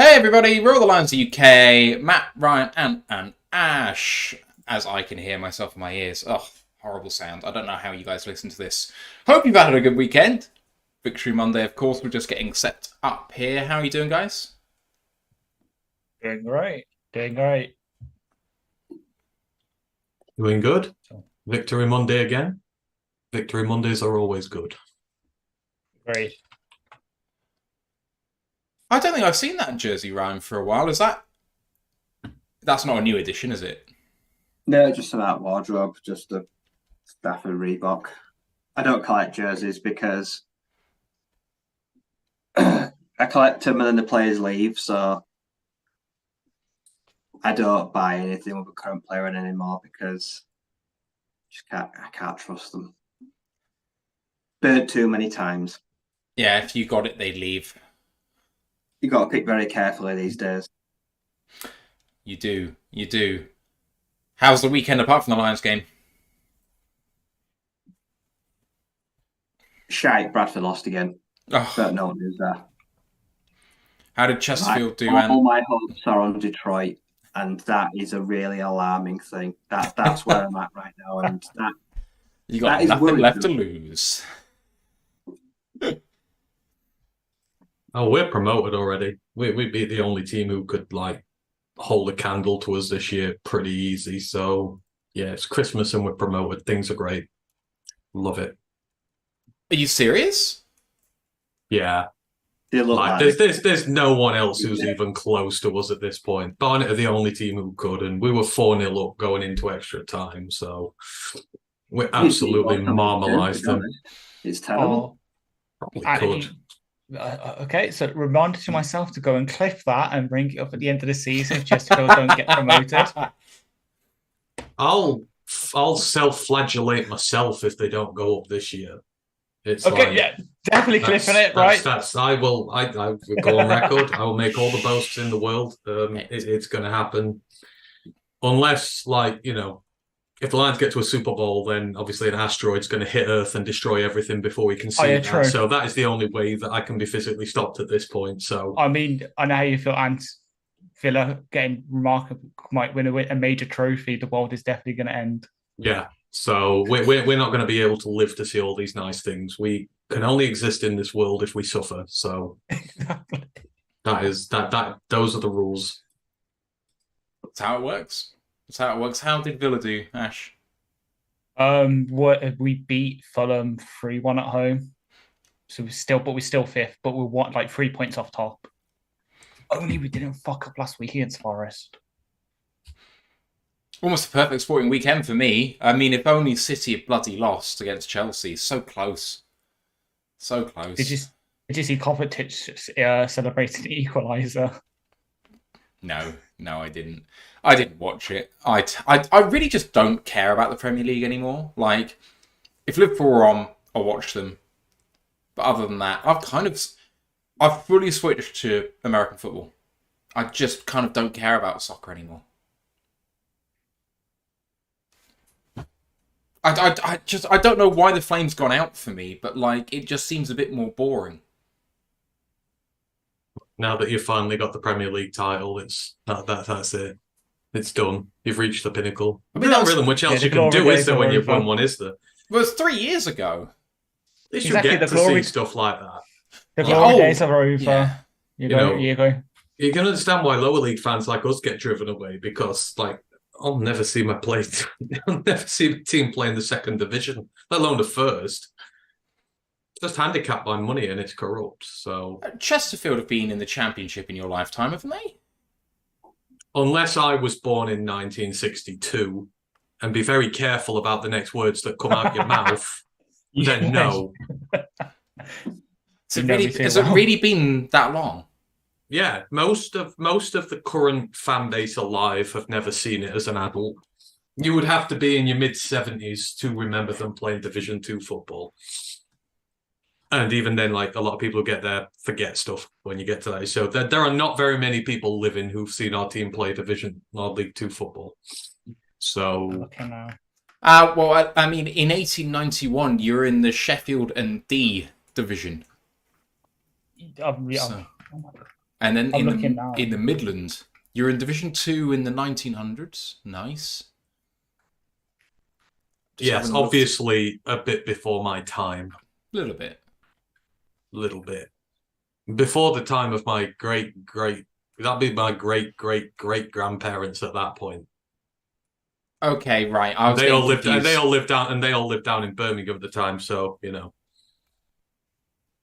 Hey everybody, Roll the Lions UK, Matt, Ryan, and Ash, as I can hear myself in my ears. Oh, horrible sound. I don't know how you guys listen to this. Hope you've had a good weekend. Victory Monday, of course, we're just getting set up here. How are you doing, guys? Doing great. Doing great. Doing good. Victory Monday again. Victory Mondays are always good. Great. I don't think I've seen that jersey, Ryan, for a while. That's not a new edition, is it? No, just about wardrobe, just a Stafford Reebok. I don't collect jerseys because I collect them and then the players leave, so I don't buy anything with a current player in anymore because I can't trust them. Burnt too many times. Yeah, if you got it, they'd leave. You got to pick very carefully these days. You do. How's the weekend apart from the Lions game? Shite, Bradford lost again. Oh, But no news there. how did Chesterfield do? All my hopes are on Detroit, and that is a really alarming thing. That's where I'm at right now, and You got that is nothing worrying. left to lose. Oh, we're promoted already. We'd be the only team who could hold a candle to us this year pretty easy. So yeah, it's Christmas and we're promoted. Things are great. Love it. Are you serious? Yeah. They look like There's no one else who's even close to us at this point. Barnet are the only team who could, and we were 4-0 up going into extra time. So we absolutely marmalised them. It's terrible. Probably could. Okay, so reminder to myself to go and clip that and bring it up at the end of the season if Chesterfield don't get promoted. I'll self-flagellate myself if they don't go up this year. It's okay, yeah, definitely clipping it, right? I will go on record. I will make all the boasts in the world. It's going to happen, unless if the Lions get to a Super Bowl, then obviously an asteroid's going to hit Earth and destroy everything before we can see that. True. So that is the only way that I can be physically stopped at this point. So I mean, I know how you feel, and Villa getting remarkable might win a major trophy. The world is definitely going to end. Yeah. So we're not going to be able to live to see all these nice things. We can only exist in this world if we suffer. So those are the rules. That's how it works. How did Villa do, Ash? We beat Fulham 3-1 at home. So we're still fifth, but we want 3 points off top. Only we didn't fuck up last week against Forest. Almost a perfect sporting weekend for me. I mean, if only City had bloody lost against Chelsea. So close. So close. Did you see Kovacic celebrating the equaliser? No, I didn't. I didn't watch it. I really just don't care about the Premier League anymore. If Liverpool were on, I'll watch them. But other than that, I've fully switched to American football. I just kind of don't care about soccer anymore. I don't know why the flame's gone out for me, but it just seems a bit more boring. Now that you've finally got the Premier League title, that's it. It's done. You've reached the pinnacle. I mean, not really much else you can do, is there, when you've won one, is there? Well, it's 3 years ago. They should get to see stuff like that. The glory days are over. Yeah. You go. You can understand why lower league fans like us get driven away, because I'll never see I'll never see a team play in the second division, let alone the first. Just handicapped by money and it's corrupt. So Chesterfield have been in the Championship in your lifetime, haven't they? Unless I was born in 1962, and be very careful about the next words that come out your mouth, then no. Has it really been that long? Yeah, most of the current fan base alive have never seen it as an adult. You would have to be in your mid-70s to remember them playing Division 2 football. And even then, a lot of people who get there forget stuff when you get to that. So there are not very many people living who've seen our team play Division or League 2 football. So, well, I mean, in 1891, you're in the Sheffield and D division. And then I'm looking now. in the Midlands, you're in Division 2 in the 1900s. Nice. Just Yes, having a look. obviously a bit before my time. A little bit. Little bit. Before the time of my that'd be my great grandparents at that point. Okay, right. I was They all confused. lived down in Birmingham at the time, so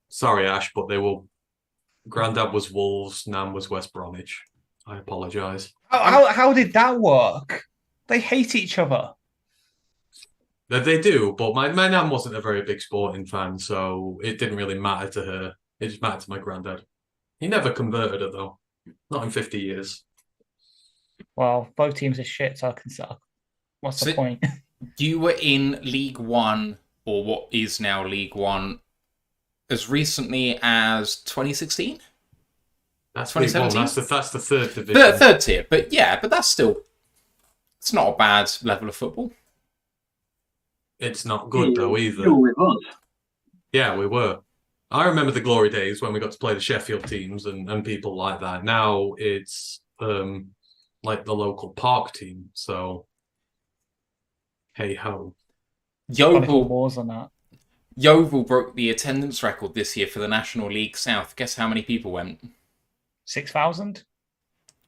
sorry, Ash, but Grandad was Wolves, Nan was West Bromwich. I apologise. How did that work? They hate each other. They do, but my Nan wasn't a very big sporting fan, so it didn't really matter to her. It just mattered to my granddad. He never converted her, though. Not in 50 years. Well, both teams are shit, so I can say, what's the point? You were in League One, or what is now League One, as recently as 2016? That's 2017? That's the third division. Third tier, but that's still... It's not a bad level of football. It's not good, though, either. You were with us. Yeah, we were. I remember the glory days when we got to play the Sheffield teams and people like that. Now it's like the local park team. So, hey ho. Yeovil broke the attendance record this year for the National League South. Guess how many people went? 6,000?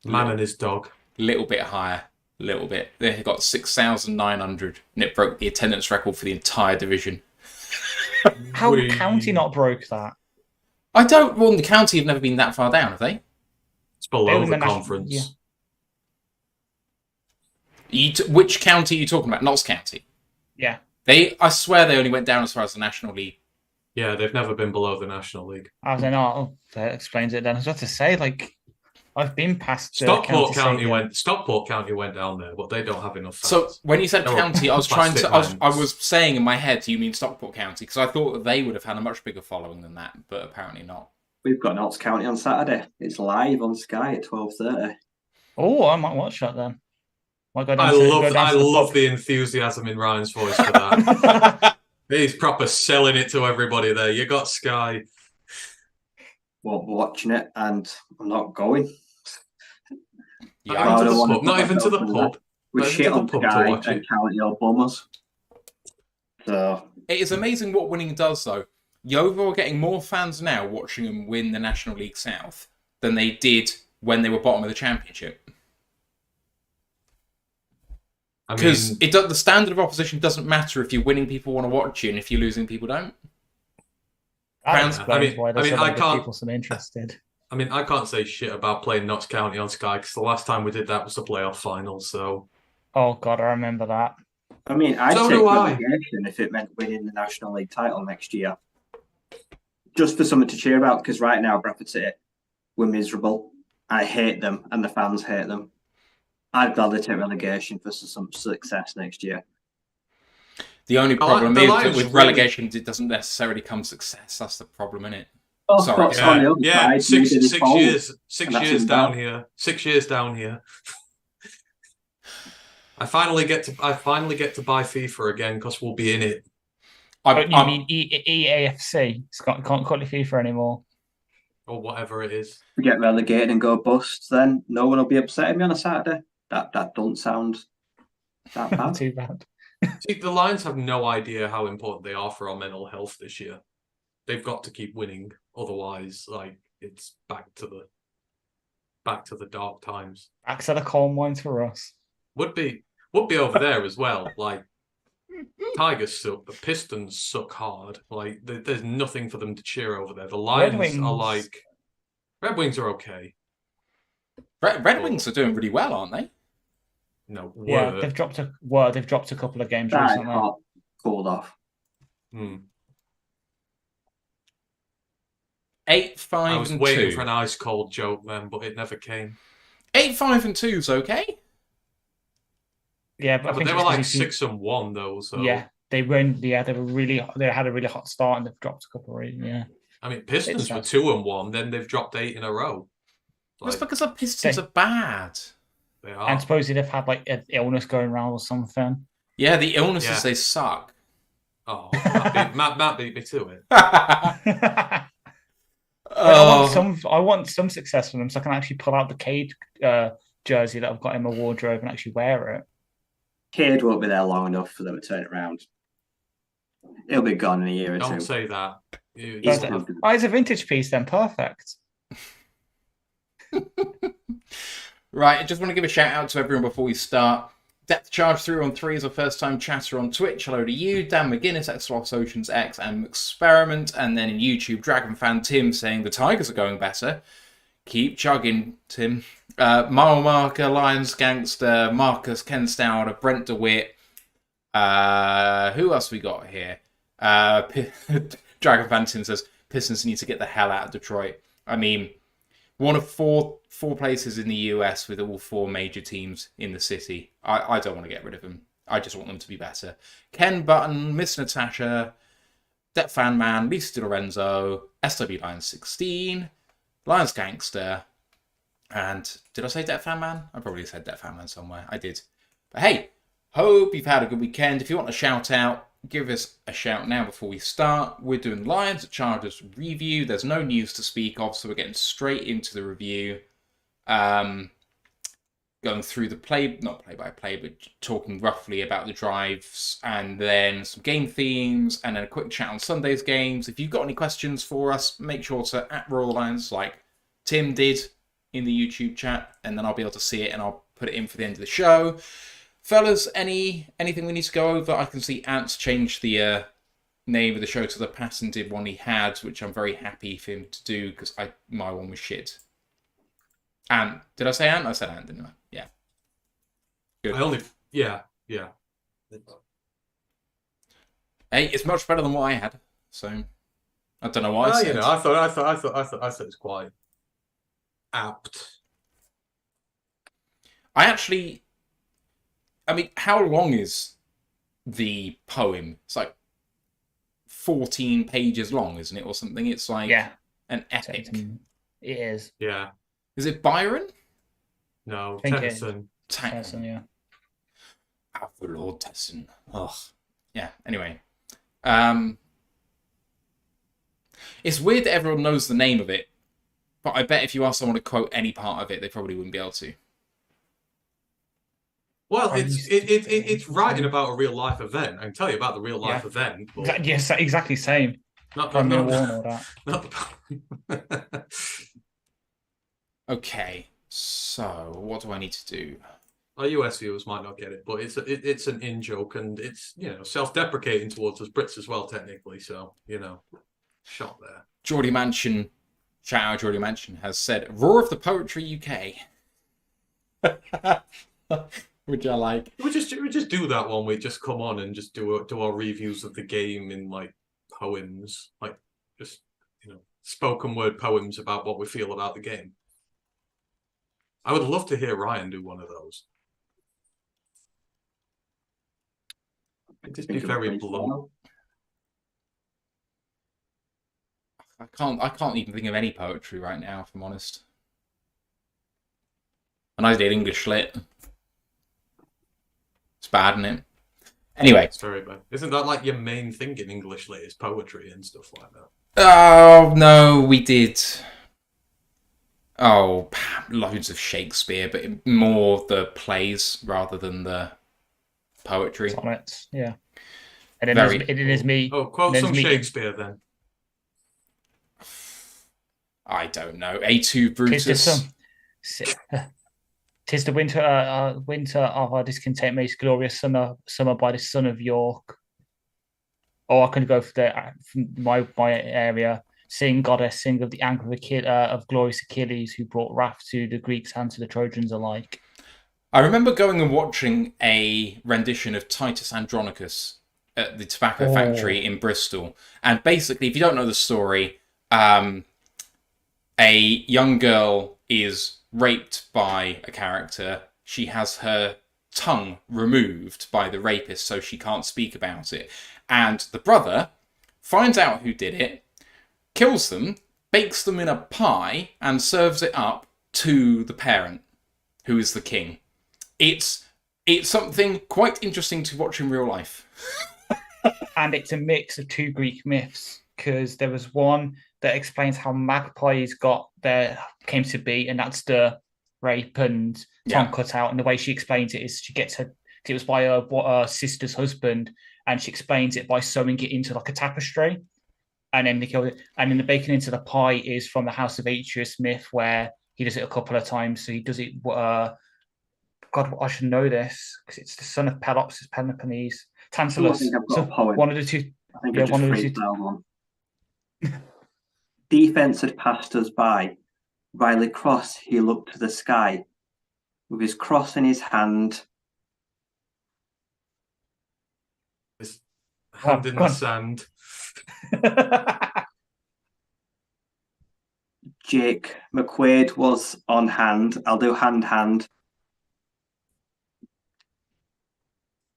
Man and his dog. Little bit higher. Little bit. They got 6,900, and it broke the attendance record for the entire division. How did County not broke that? I don't. Well, the County have never been that far down, have they? It's below the conference. Which county are you talking about? Notts County. Yeah. I swear they only went down as far as the National League. Yeah, they've never been below the National League. I was like, oh, that explains it then. I was about to say, like, I've been past Stockport County went down there, but they don't have enough fans. So when you said county, I was saying in my head, do you mean Stockport County? Because I thought that they would have had a much bigger following than that, but apparently not. We've got Notts County on Saturday. It's live on Sky at 12:30. Oh, I might watch that then. I love the enthusiasm in Ryan's voice for that. He's proper selling it to everybody there. You got Sky. Well, we're watching it, and I'm not going. Not even to the pub. We shit on Sky and County or bummers. So it is amazing what winning does, though. Yeovil are getting more fans now watching them win the National League South than they did when they were bottom of the Championship. Because the standard of opposition doesn't matter. If you're winning, people want to watch you, and if you're losing, people don't. Why there's people so interested. I can't say shit about playing Notts County on Sky because the last time we did that was the playoff final. So, oh god, I remember that. I'd take relegation if it meant winning the National League title next year, just for something to cheer about. Because right now, Bradford City, we're miserable. I hate them, and the fans hate them. I'd gladly take relegation for some success next year. The only problem is that with relegation, it doesn't necessarily come success. That's the problem, isn't it? Oh, sorry. Yeah. 6 years down here. 6 years down here. I finally get to buy FIFA again because we'll be in it. You mean EAFC? Can't call it FIFA anymore. Or whatever it is. We get relegated and go bust, then no one will be upset at me on a Saturday. That doesn't sound that bad. Too bad. See, the Lions have no idea how important they are for our mental health this year. They've got to keep winning, otherwise, it's back to the dark times. Back to the calm ones for us. Would be over there as well. Tigers suck. The Pistons suck hard. There's nothing for them to cheer over there. The Lions are Red Wings are okay. Red Wings are doing really well, aren't they? No, yeah, they've dropped a couple of games recently. Cooled off. 8-5-2. I was waiting for an ice cold joke, man, but it never came. 8-5-2 is okay. Yeah, but they were 6-1 though. So yeah, they went. Yeah, they had a really hot start and they've dropped a couple. Yeah. Pistons were 2-1, then they've dropped 8 in a row. That's because the Pistons are bad. They are. And supposedly they've had an illness going around or something. Yeah, the illnesses, they suck. Oh, Matt beat me to it. I want some success from them, so I can actually pull out the Cade jersey that I've got in my wardrobe and actually wear it. Cade won't be there long enough for them to turn it around. It'll be gone in a year or Don't two. say that. It's a vintage piece then, perfect. Right, I just want to give a shout out to everyone before we start. Depth Charge 313 is a first-time chatter on Twitch. Hello to you, Dan McGuinness, Xbox Oceans X, and Experiment. And then in YouTube, Dragon Fan Tim saying the Tigers are going better. Keep chugging, Tim. Mile Marker, Lions Gangster, Marcus Ken Stouder, Brent DeWitt. Who else we got here? Dragon Fan Tim says Pistons need to get the hell out of Detroit. I mean, one of four places in the US with all four major teams in the city. I don't want to get rid of them. I just want them to be better. Ken Button, Miss Natasha, Det Fan Man, Lisa DiLorenzo, SW Lions 16, Lions Gangster, and did I say Det Fan Man? I probably said Det Fan Man somewhere. I did. But hey, hope you've had a good weekend. If you want to shout out, give us a shout now before we start. We're doing Lions at Chargers review. There's no news to speak of, so we're getting straight into the review. Going through the not play-by-play, but talking roughly about the drives, and then some game themes, and then a quick chat on Sunday's games. If you've got any questions for us, make sure to @Royal Lions like Tim did in the YouTube chat, and then I'll be able to see it, and I'll put it in for the end of the show. Fellas, anything we need to go over? I can see Ant's changed the name of the show to the patented one he had, which I'm very happy for him to do, because my one was shit. Ant. Did I say Ant? I said Ant, didn't I? Yeah. Good. Yeah. Hey, it's much better than what I had, so I don't know why I said. I thought it's quite apt. I mean, how long is the poem? It's like 14 pages long, isn't it, or something? It's like an epic. It is. Yeah. Is it Byron? No, Tennyson. Tennyson. Yeah. Oh, for Lord Tennyson. Ugh. Yeah, anyway. It's weird that everyone knows the name of it, but I bet if you ask someone to quote any part of it, they probably wouldn't be able to. Well, it's writing about a real life event. I can tell you about the real life event. But Yes, exactly same. not that. Okay, so what do I need to do? Our US viewers might not get it, but it's an in-joke, and it's, self-deprecating towards us Brits as well, technically. So, shot there. Geordie Mansion, shout out Geordie Mansion, has said, Roar of the Poetry UK. Which I like. We just do that one. We just come on and just do our reviews of the game in like poems, like just spoken word poems about what we feel about the game. I would love to hear Ryan do one of those. It'd just be very blunt. I can't even think of any poetry right now, if I'm honest. And I did English lit. It's bad, isn't it? Anyway. It's very bad. Isn't that like your main thing in English lit, is poetry and stuff like that? Oh, no, we did. Oh, loads of Shakespeare, but more the plays rather than the poetry. Sonnets, yeah. And then it is me. Oh, quote some Shakespeare then. I don't know. A2 Brutus. Tis the winter of our discontent makes glorious summer by the son of York. Or I can go for my area. Sing, goddess, sing of the anger of glorious Achilles, who brought wrath to the Greeks and to the Trojans alike. I remember going and watching a rendition of Titus Andronicus at the tobacco factory in Bristol. And basically, if you don't know the story, a young girl is raped by a character. She has her tongue removed by the rapist, so she can't speak about it. And the brother finds out who did it, kills them, bakes them in a pie, and serves it up to the parent, who is the king. It's something quite interesting to watch in real life. And it's a mix of two Greek myths, because there was one that explains how magpies came to be, and that's the rape and tongue cut out. And the way she explains it is she gets her. It was by her sister's husband, and she explains it by sewing it into like a tapestry, and then they kill it. And then the bacon into the pie is from the House of H.R. Smith, where he does it a couple of times. So he does it. God, I should know this because it's the son of Pelops, Peloponnese, Tantalus. I think I've got So a poem. one of the two. I think Yeah, I just one of the freestyled one. Defence had passed us by. Riley Cross, he looked to the sky. With his cross in his hand. His hand in the sand. Jake McQuaid was on hand. I'll do hand.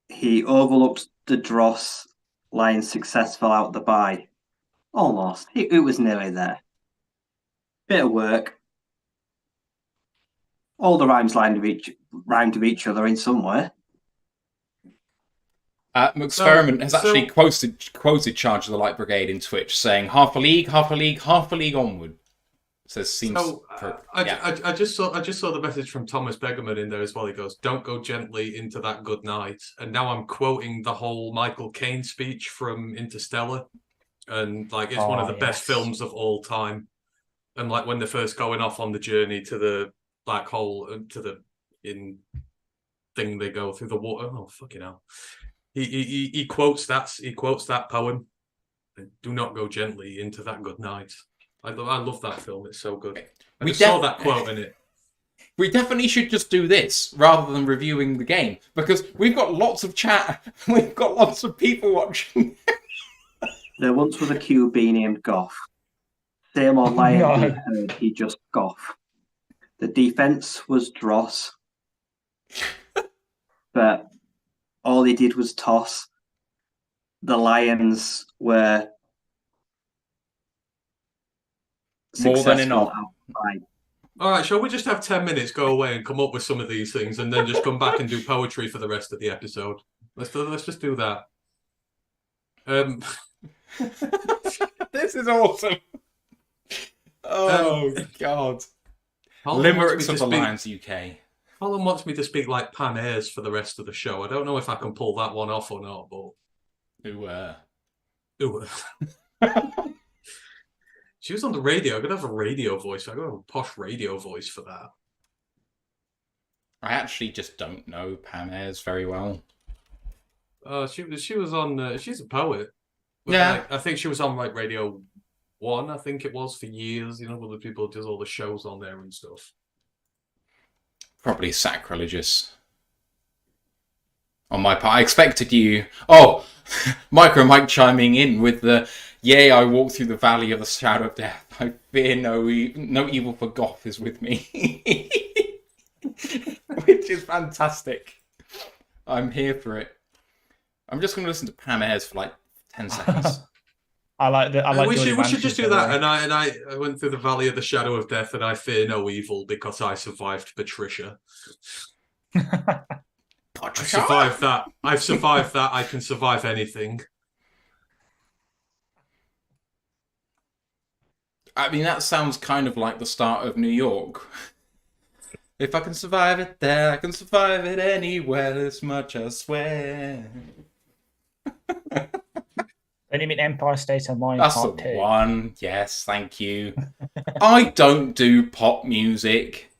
He overlooked the dross, lying successful out the by. Almost. It was nearly there. Bit of work. All the rhymes rhymed with each other in some way. McSperiment has actually quoted Charge of the Light Brigade in Twitch, saying half a league onward. Says I just saw the message from Thomas Beggerman in there as well. He goes, "Don't go gently into that good night." And now I'm quoting the whole Michael Caine speech from Interstellar, and like it's one of the best films of all time. And like when they're first going off on the journey to the black hole to the thing they go through the water. Oh fucking hell! He quotes that poem. Do not go gently into that good night. I love that film. It's so good. I saw that quote in it. We definitely should just do this rather than reviewing the game because we've got lots of chat. We've got lots of people watching. There once was a QB named Goff. Same old lion he heard, he just Goff. The defence was dross, but all he did was toss. The Lions were more than enough. All right, shall we just have 10 minutes, go away and come up with some of these things and then just come back and do poetry for the rest of the episode? Let's just do that. This is awesome. Oh, God. Limericks of the Lions UK. Colin wants me to speak like Pam Ayres for the rest of the show. I don't know if I can pull that one off or not, but... Ooh. She was on the radio. I could have a radio voice. I got a posh radio voice for that. I actually just don't know Pam Ayres very well. She was on. She's a poet. Yeah, I think she was on like Radio 1. I think it was for years. You know, with the people who does all the shows on there and stuff. Probably sacrilegious. On my part, I expected you. Oh, Micro Mike chiming in with the. Yea, I walk through the valley of the shadow of death. I fear no evil, for Goth is with me. Which is fantastic. I'm here for it. I'm just going to listen to Pam Ayres for like 10 seconds. I like we should just do that. And I went through the valley of the shadow of death, and I fear no evil because I survived Patricia. I've survived that. I can survive anything. I mean, that sounds kind of like the start of New York. If I can survive it there, I can survive it anywhere. This much I swear. And you mean Empire State of Mind? That's Part the 2. one. Yes, thank you. I don't do pop music.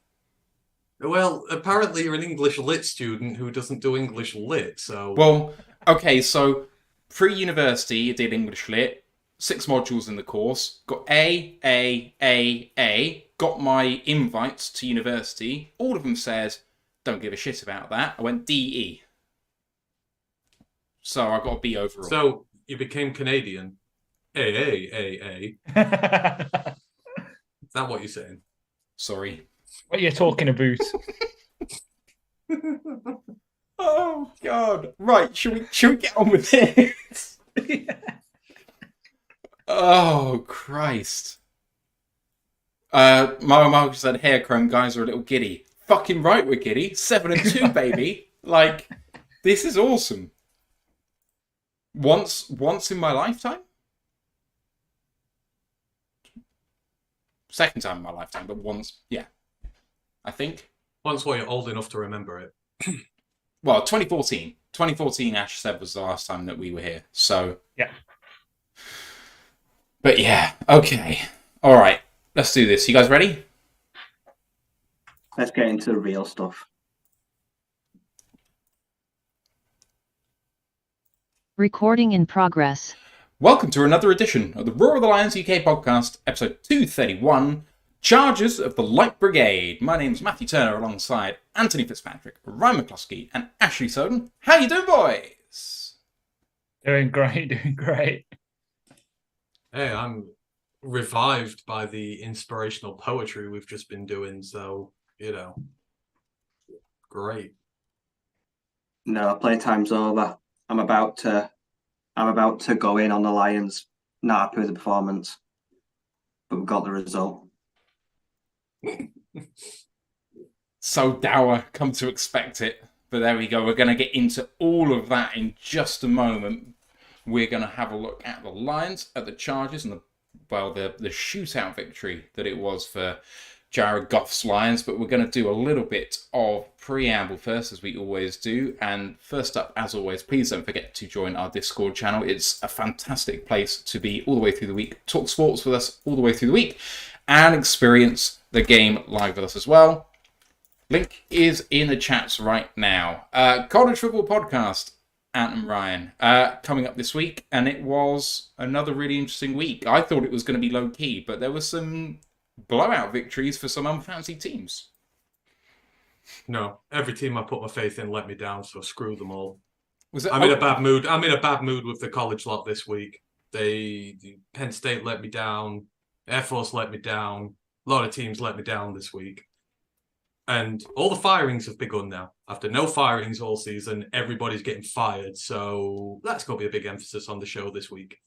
Well, apparently you're an English lit student who doesn't do English lit, so... Well, okay, so pre-university, I did English lit. 6 modules in the course. Got A. Got my invites to university. All of them said, don't give a shit about that. I went DE. So I got a B overall. So you became Canadian. A. Is that what you're saying? Sorry. What are you talking about? Oh, God. Right, should we get on with this? Oh, Christ. Mark said, "Hair Chrome guys are a little giddy." Fucking right, we're giddy. 7-2, baby. Like, this is awesome. Once in my lifetime. second time in my lifetime, but once, yeah, I think. Once while you're old enough to remember it. Well, 2014. 2014, Ash said, was the last time that we were here. So, Yeah. But yeah, okay. All right, let's do this. You guys ready? Let's get into the real stuff. Recording in progress. Welcome to another edition of the Roar of the Lions UK podcast, episode 231, Charges of the Light Brigade. My name's Matthew Turner alongside Anthony Fitzpatrick, Ryan McCluskey, and Ashley Soden. How you doing, boys? Doing great, doing great. Hey, I'm revived by the inspirational poetry we've just been doing, so, great. No, playtime's over. I'm about to go in on the Lions. Not happy with the performance, but we got the result. So dour, come to expect it. But there we go. We're going to get into all of that in just a moment. We're going to have a look at the Lions, at the Chargers, and the shootout victory that it was for Jared Goff's Lions. But we're going to do a little bit of preamble first, as we always do. And first up, as always, please don't forget to join our Discord channel. It's a fantastic place to be all the way through the week. Talk sports with us all the way through the week and experience the game live with us as well. Link is in the chats right now. College Football Podcast, Ant and Ryan, coming up this week. And it was another really interesting week. I thought it was going to be low-key, but there were some blowout victories for some unfancied teams. No, every team I put my faith in let me down, so screw them all. I'm in a bad mood. I'm in a bad mood with the college lot this week. Penn State let me down. Air Force let me down. A lot of teams let me down this week. And all the firings have begun now. After no firings all season, everybody's getting fired. So that's going to be a big emphasis on the show this week.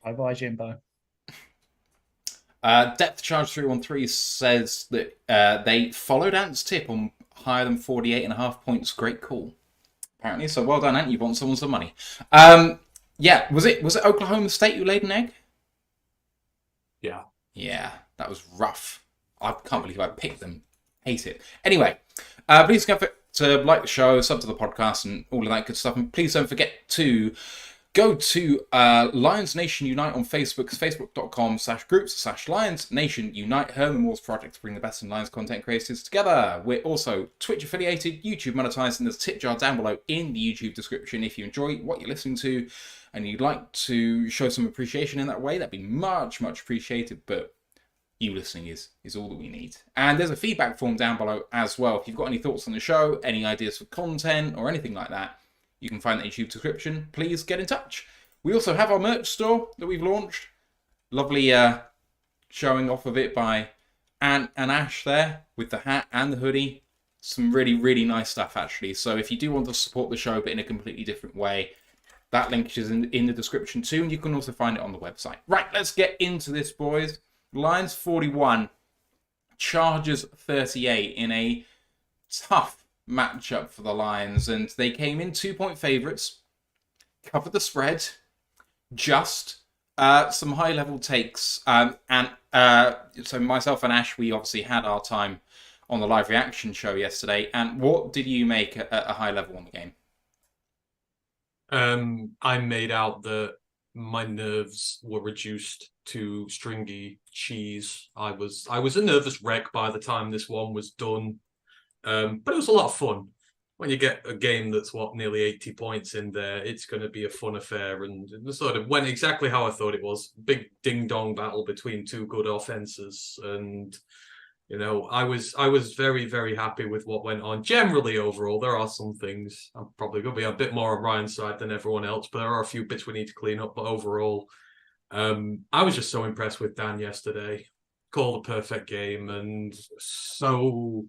Bye-bye, Jimbo. Depth Charge 313 says that they followed Ant's tip on higher than 48.5 points. Great call, apparently. So well done, Ant. You've won someone some money. Yeah, was it Oklahoma State who laid an egg? Yeah, that was rough. I can't believe I picked them. Hate it. Anyway, please don't forget to like the show, sub to the podcast, and all of that good stuff. And please don't forget to go to Lions Nation Unite on Facebook, facebook.com/groups/Lions Nation Unite, Herman Moore's project to bring the best in Lions content creators together. We're also Twitch affiliated, YouTube monetized, and there's a tip jar down below in the YouTube description. If you enjoy what you're listening to and you'd like to show some appreciation in that way, that'd be much, much appreciated. But you listening is all that we need. And there's a feedback form down below as well. If you've got any thoughts on the show, any ideas for content or anything like that, you can find the YouTube description. Please get in touch. We also have our merch store that we've launched. Lovely showing off of it by Ant and Ash there with the hat and the hoodie. Some really, really nice stuff, actually. So if you do want to support the show, but in a completely different way, that link is in the description too. And you can also find it on the website. Right, let's get into this, boys. Lions 41, Chargers 38 in a tough matchup for the Lions, and they came in 2-point favourites, covered the spread, just some high-level takes, and so myself and Ash, we obviously had our time on the live reaction show yesterday. And what did you make at a high level on the game? I made out that my nerves were reduced to stringy cheese. I was a nervous wreck by the time this one was done. But it was a lot of fun. When you get a game that's nearly 80 points in there, it's going to be a fun affair, and it sort of went exactly how I thought it was. Big ding dong battle between two good offenses, and I was very, very happy with what went on. Generally, overall, there are some things I'm probably going to be a bit more on Ryan's side than everyone else, but there are a few bits we need to clean up. But overall, I was just so impressed with Dan yesterday. Called a perfect game, and so.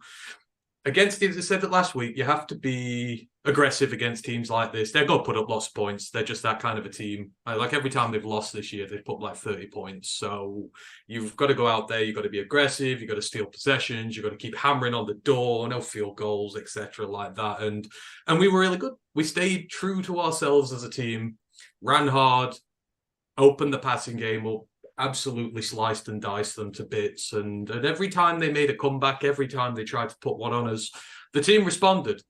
Against teams, I said that last week, you have to be aggressive against teams like this. They're going to put up lots of points. They're just that kind of a team. Like every time they've lost this year, they've put like 30 points. So you've got to go out there. You've got to be aggressive. You've got to steal possessions. You've got to keep hammering on the door. No field goals, etc. like that. And we were really good. We stayed true to ourselves as a team, ran hard, opened the passing game up, absolutely sliced and diced them to bits. And every time they made a comeback, every time they tried to put one on us, the team responded.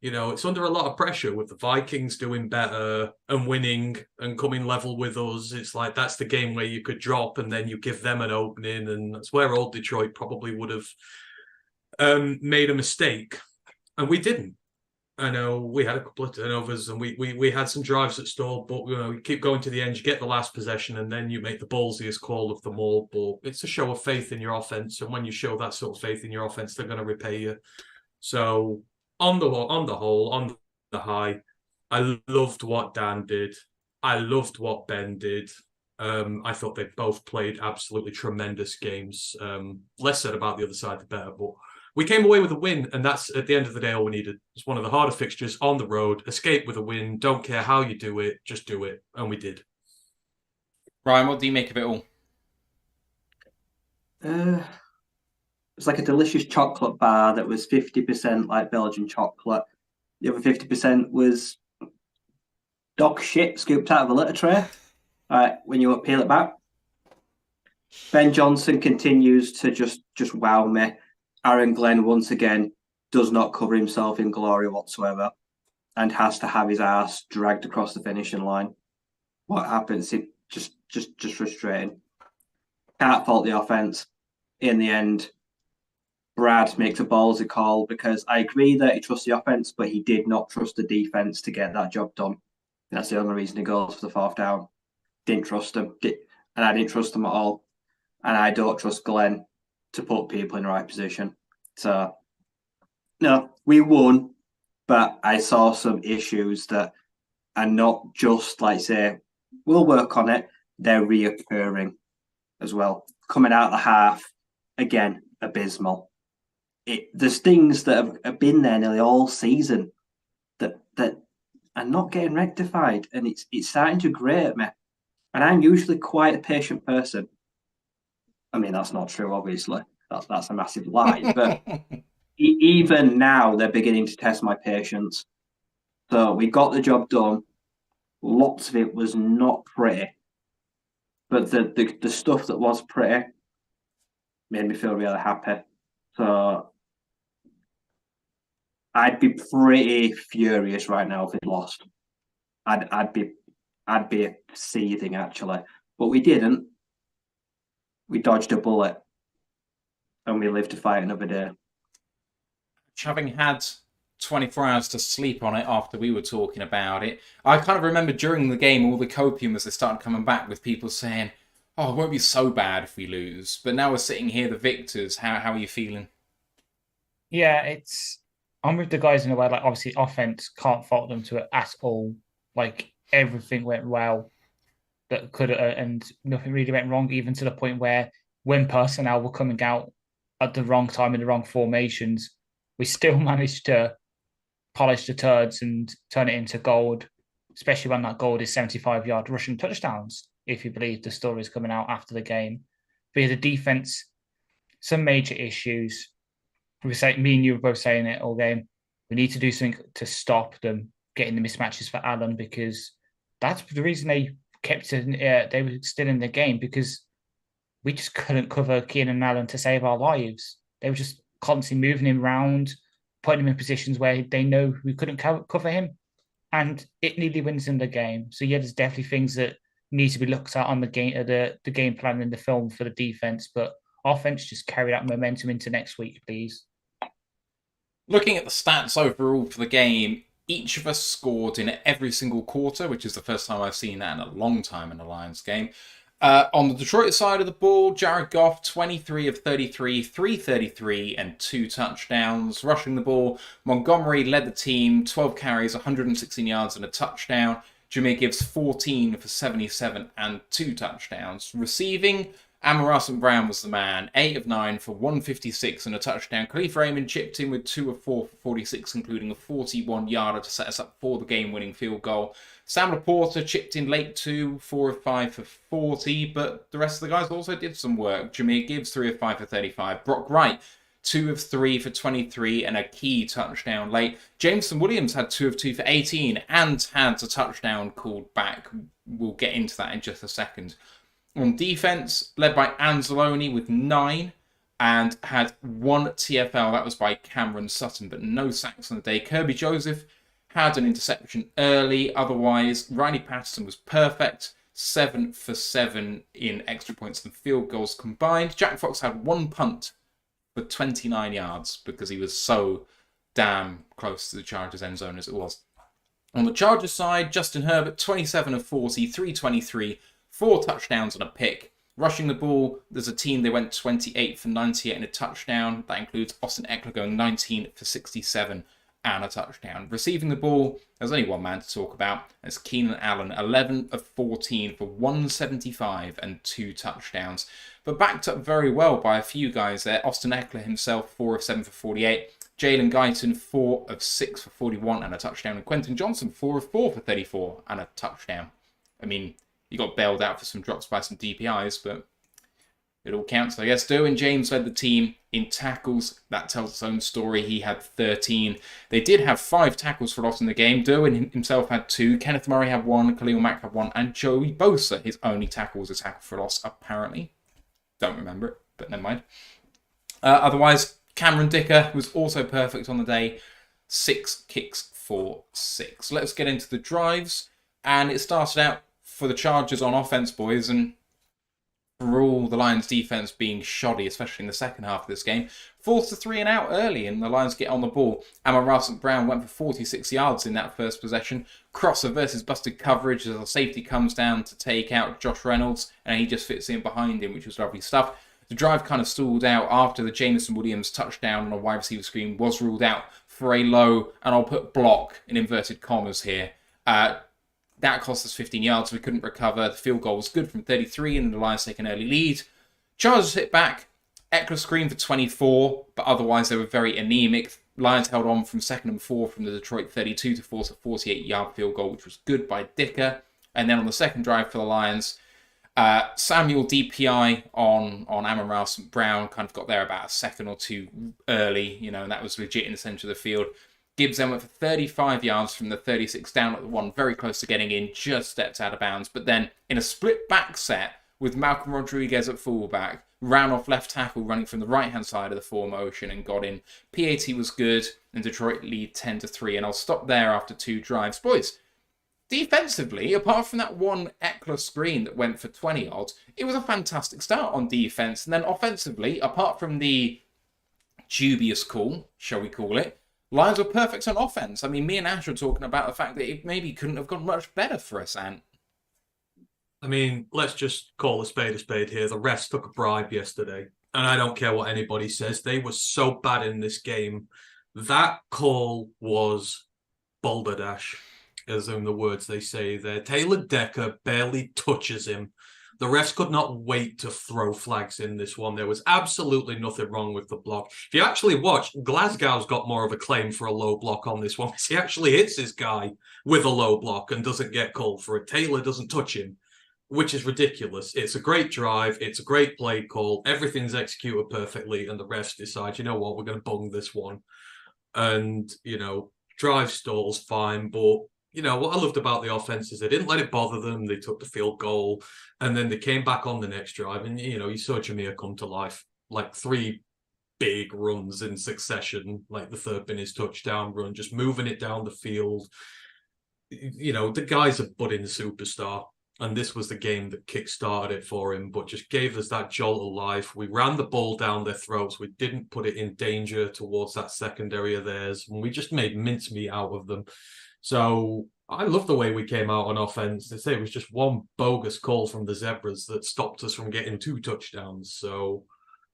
You know, it's under a lot of pressure with the Vikings doing better and winning and coming level with us. It's like that's the game where you could drop and then you give them an opening. And that's where old Detroit probably would have made a mistake. And we didn't. I know we had a couple of turnovers and we had some drives that stalled, but you keep going to the end, you get the last possession, and then you make the ballsiest call of them all. But it's a show of faith in your offense, and when you show that sort of faith in your offense, they're going to repay you. So on the whole, on the high, I loved what Dan did. I loved what Ben did. I thought they both played absolutely tremendous games. Less said about the other side, the better, but we came away with a win, and that's, at the end of the day, all we needed. It's one of the harder fixtures on the road. Escape with a win. Don't care how you do it. Just do it. And we did. Ryan, what do you make of it all? It's like a delicious chocolate bar that was 50% like Belgian chocolate. The other 50% was dog shit scooped out of a litter tray. When you peel it back. Ben Johnson continues to just wow me. Aaron Glenn, once again, does not cover himself in glory whatsoever and has to have his ass dragged across the finishing line. What happens? It just frustrating. Can't fault the offense. In the end, Brad makes a ballsy call because I agree that he trusts the offense, but he did not trust the defense to get that job done. That's the only reason he goes for the 4th down. Didn't trust him. And I didn't trust him at all. And I don't trust Glenn to put people in the right position. So, no, we won, but I saw some issues that are not just like, say, we'll work on it. They're reoccurring as well. Coming out of the half, again, abysmal. There's things that have been there nearly all season that are not getting rectified, and it's starting to grate me. And I'm usually quite a patient person. I mean, that's not true, obviously. That's a massive lie. But even now, they're beginning to test my patience. So we got the job done. Lots of it was not pretty. But the stuff that was pretty made me feel really happy. So I'd be pretty furious right now if it lost. I'd be seething, actually. But we didn't. We dodged a bullet. And we live to fight another day. Having had 24 hours to sleep on it after we were talking about it, I kind of remember during the game all the copium as they started coming back with people saying, oh, it won't be so bad if we lose. But now we're sitting here, the victors. How are you feeling? Yeah, I'm with the guys in a way, like, obviously offense, can't fault them to it at all. Like, everything went well that could and nothing really went wrong, even to the point where when personnel were coming out at the wrong time in the wrong formations, we still managed to polish the turds and turn it into gold, especially when that gold is 75-yard rushing touchdowns, if you believe the stories coming out after the game. But yeah, the defense, some major issues. Me and you were both saying it all game. We need to do something to stop them getting the mismatches for Allen, because that's the reason they kept it. They were still in the game, because we just couldn't cover Keenan Allen to save our lives. They were just constantly moving him around, putting him in positions where they know we couldn't cover him, and it nearly wins in the game. So yeah, there's definitely things that need to be looked at on the game plan in the film for the defense, but offense, just carry that momentum into next week, please. Looking at the stats overall for the game, each of us scored in every single quarter, which is the first time I've seen that in a long time in a Lions game. On the Detroit side of the ball, Jared Goff, 23 of 33, 333 and 2 touchdowns. Rushing the ball, Montgomery led the team, 12 carries, 116 yards and a touchdown. Jameer Gibbs, 14 for 77 and 2 touchdowns. Receiving, Amon St. Brown was the man, 8 of 9 for 156 and a touchdown. Khalif Raymond chipped in with 2 of 4 for 46, including a 41-yarder to set us up for the game-winning field goal. Sam Laporta chipped in late too, 4 of 5 for 40, but the rest of the guys also did some work. Jameer Gibbs, 3 of 5 for 35. Brock Wright, 2 of 3 for 23 and a key touchdown late. Jameson Williams had 2 of 2 for 18 and had a touchdown called back. We'll get into that in just a second. On defence, led by Anzalone with 9 and had 1 TFL. That was by Cameron Sutton, but no sacks on the day. Kirby Joseph had an interception early. Otherwise, Riley Patterson was perfect. 7 for 7 in extra points and field goals combined. Jack Fox had 1 punt for 29 yards because he was so damn close to the Chargers' end zone as it was. On the Chargers side, Justin Herbert, 27 of 40, 323, 4 touchdowns and a pick. Rushing the ball, there's a team, they went 28 for 98 and a touchdown. That includes Austin Eckler going 19 for 67 and a touchdown. Receiving the ball, there's only one man to talk about. It's Keenan Allen, 11 of 14 for 175 and 2 touchdowns. But backed up very well by a few guys there. Austin Eckler himself, 4 of 7 for 48. Jalen Guyton, 4 of 6 for 41 and a touchdown. And Quentin Johnson, 4 of 4 for 34 and a touchdown. I mean, he got bailed out for some drops by some DPIs, but it all counts, I guess. Derwin James led the team in tackles. That tells its own story. He had 13. They did have 5 tackles for loss in the game. Derwin himself had 2. Kenneth Murray had 1. Khalil Mack had 1. And Joey Bosa, his only tackle was a tackle for loss, apparently. Don't remember it, but never mind. Otherwise, Cameron Dicker was also perfect on the day. 6 kicks for 6. Let's get into the drives. And it started out for the Chargers on offense, boys, and for all the Lions defense being shoddy, especially in the second half of this game, forced to 3 and out early, and the Lions get on the ball. Amon-Ra St. Brown went for 46 yards in that first possession. Crosser versus busted coverage as the safety comes down to take out Josh Reynolds, and he just fits in behind him, which was lovely stuff. The drive kind of stalled out after the Jameson Williams touchdown on a wide receiver screen was ruled out for a low, and I'll put block in inverted commas here. That cost us 15 yards. We couldn't recover. The field goal was good from 33, and the Lions take an early lead. Chargers hit back. Eckler screened for 24, but otherwise they were very anemic. Lions held on from 2nd and 4 from the Detroit 32 to force a 48-yard field goal, which was good by Dicker. And then on the second drive for the Lions, Samuel DPI on Amon-Ra St. Brown kind of got there about a second or two early, and that was legit in the centre of the field. Gibbs then went for 35 yards from the 36 down at the 1, very close to getting in, just stepped out of bounds. But then in a split back set with Malcolm Rodriguez at fullback, ran off left tackle running from the right-hand side of the formation and got in. PAT was good, and Detroit lead 10-3. And I'll stop there after 2 drives. Boys, defensively, apart from that one Eckler screen that went for 20 odds, it was a fantastic start on defense. And then offensively, apart from the dubious call, shall we call it, Lions were perfect on offense. I mean, me and Ash were talking about the fact that it maybe couldn't have gone much better for us, Ant. I mean, let's just call a spade here. The refs took a bribe yesterday, and I don't care what anybody says. They were so bad in this game. That call was balderdash, as in the words they say there. Taylor Decker barely touches him. The refs could not wait to throw flags in this one. There was absolutely nothing wrong with the block. If you actually watch, Glasgow's got more of a claim for a low block on this one. He actually hits his guy with a low block and doesn't get called for it. Taylor doesn't touch him, which is ridiculous. It's a great drive. It's a great play call. Everything's executed perfectly, and the refs decide, you know what, we're going to bung this one. And, drive stalls, fine, but what I loved about the offense is they didn't let it bother them. They took the field goal, and then they came back on the next drive. And, you saw Jameer come to life, like 3 big runs in succession, like the third being his touchdown run, just moving it down the field. The guy's a budding superstar, and this was the game that kick-started it for him, but just gave us that jolt of life. We ran the ball down their throats. We didn't put it in danger towards that secondary of theirs, and we just made mincemeat out of them. So I love the way we came out on offense. They say it was just one bogus call from the Zebras that stopped us from getting 2 touchdowns. So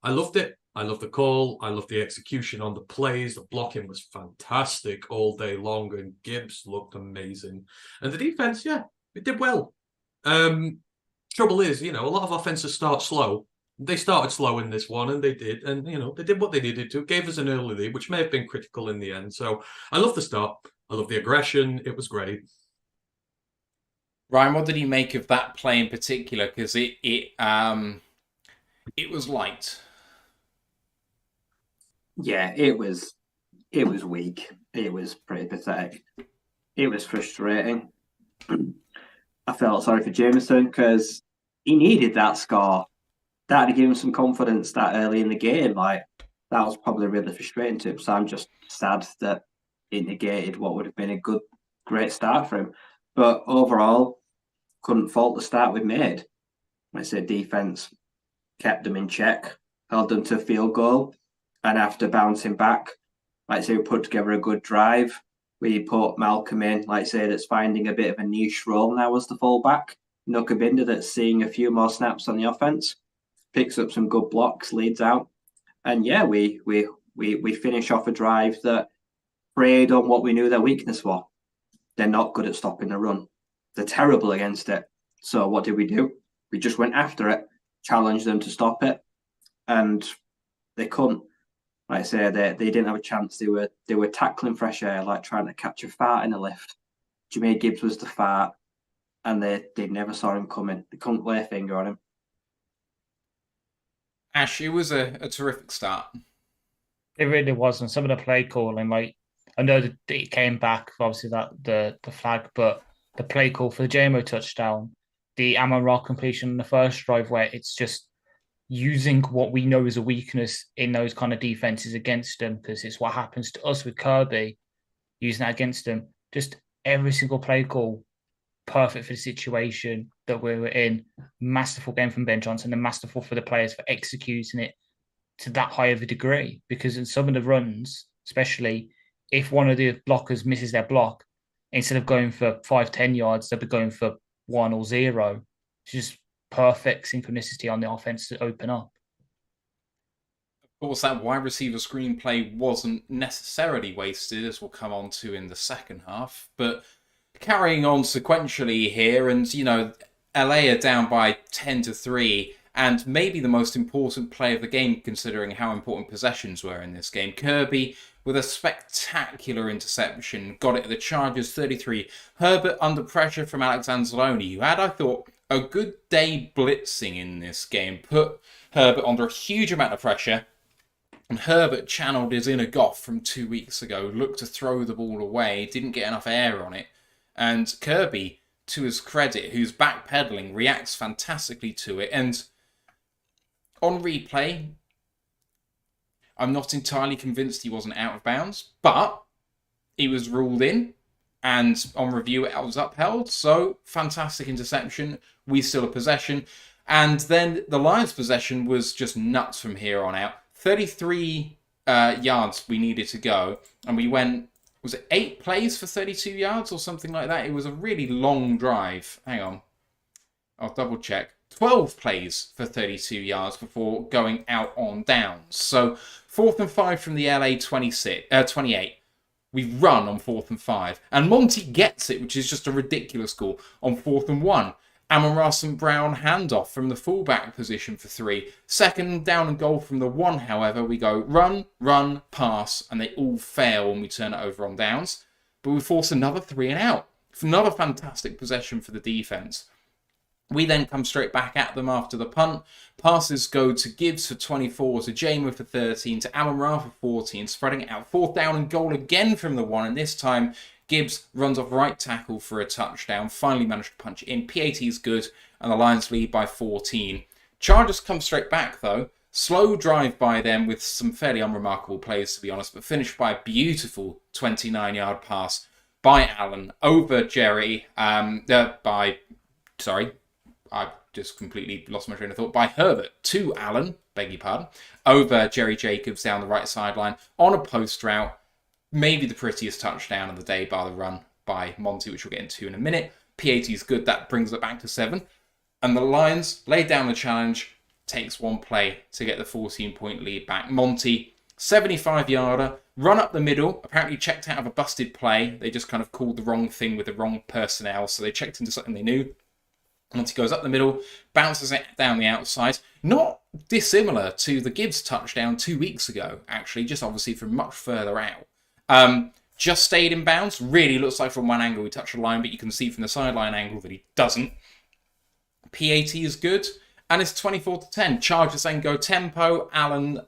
I loved it. I love the call. I love the execution on the plays. The blocking was fantastic all day long, and Gibbs looked amazing. And the defense, it did well. Trouble is, a lot of offenses start slow. They started slow in this one, and they did. And, they did what they needed to. Gave us an early lead, which may have been critical in the end. So I love the start. I love the aggression. It was great. Ryan, what did you make of that play in particular? Because it was light. Yeah, it was weak. It was pretty pathetic. It was frustrating. I felt sorry for Jameson because he needed that score. That had given him some confidence that early in the game. Like, that was probably really frustrating to him. So I'm just sad that it negated what would have been a great start for him. But overall, couldn't fault the start we made. Like I said, defense kept them in check, held them to a field goal, and after bouncing back, like I say, we put together a good drive. We put Malcolm in, like I say, that's finding a bit of a niche role now as the fullback. Nukabinder that's seeing a few more snaps on the offense, picks up some good blocks, leads out, and yeah, we finish off a drive that preyed on what we knew their weakness was. They're not good at stopping the run. They're terrible against it. So what did we do? We just went after it, challenged them to stop it, and they couldn't. Like I say, they didn't have a chance. They were tackling fresh air, like trying to catch a fart in a lift. Jameer Gibbs was the fart, and they never saw him coming. They couldn't lay a finger on him. Ash, it was a terrific start. It really was, and some of the play calling, like I know that it came back, obviously that the flag, but the play call for the JMO touchdown, the Amon-Ra completion in the first drive, where it's just using what we know is a weakness in those kind of defenses against them, because it's what happens to us with Kirby, using that against them. Just every single play call, perfect for the situation that we were in. Masterful game from Ben Johnson, and masterful for the players for executing it to that high of a degree, because in some of the runs, especially if one of the blockers misses their block, instead of going for 5-10 yards, they'll be going for 1 or 0. It's just perfect synchronicity on the offense to open up. Of course, that wide receiver screenplay wasn't necessarily wasted, as we'll come on to in the second half. But carrying on sequentially here, and LA are down by 10-3, and maybe the most important play of the game, considering how important possessions were in this game. Kirby with a spectacular interception, got it at the Chargers 33. Herbert under pressure from Alex Anzalone, who had, I thought, a good day blitzing in this game, put Herbert under a huge amount of pressure. And Herbert channeled his inner Goff from 2 weeks ago, looked to throw the ball away, didn't get enough air on it. And Kirby, to his credit, who's backpedaling, reacts fantastically to it. And on replay, I'm not entirely convinced he wasn't out of bounds, but he was ruled in, and on review it was upheld. So, fantastic interception. We still have possession. And then the Lions' possession was just nuts from here on out. 33 yards we needed to go, and we went, was it 8 plays for 32 yards or something like that? It was a really long drive. Hang on, I'll double check. 12 plays for 32 yards before going out on downs. So 4th and 5 from the LA 28. We run on 4th and 5. And Monty gets it, which is just a ridiculous call, on 4th and 1. Amon-Ra St. Brown handoff from the fullback position for 3. 2nd down and goal from the 1, however, we go run, pass, and they all fail when we turn it over on downs. But we force another 3 and out. Another fantastic possession for the defense. We then come straight back at them after the punt. Passes go to Gibbs for 24, to Jamer for 13, to Amon-Ra for 14, spreading it out. 4th down and goal again from the 1, and this time Gibbs runs off right tackle for a touchdown. Finally managed to punch it in. PAT is good, and the Lions lead by 14. Chargers come straight back, though. Slow drive by them with some fairly unremarkable plays, to be honest, but finished by a beautiful 29-yard pass by Allen over Jerry. I just completely lost my train of thought. By Herbert to Allen, beg your pardon, over Jerry Jacobs down the right sideline on a post route. Maybe the prettiest touchdown of the day, bar the run by Monty, which we'll get into in a minute. PAT is good. That brings it back to 7. And the Lions lay down the challenge. Takes 1 play to get the 14-point lead back. Monty, 75-yarder, run up the middle. Apparently checked out of a busted play. They just kind of called the wrong thing with the wrong personnel. So they checked into something they knew. Once he goes up the middle, bounces it down the outside. Not dissimilar to the Gibbs touchdown 2 weeks ago, actually, just obviously from much further out. Just stayed in bounds. Really looks like from one angle he touched the line, but you can see from the sideline angle that he doesn't. PAT is good, and it's 24-10. Chargers then go tempo. Allen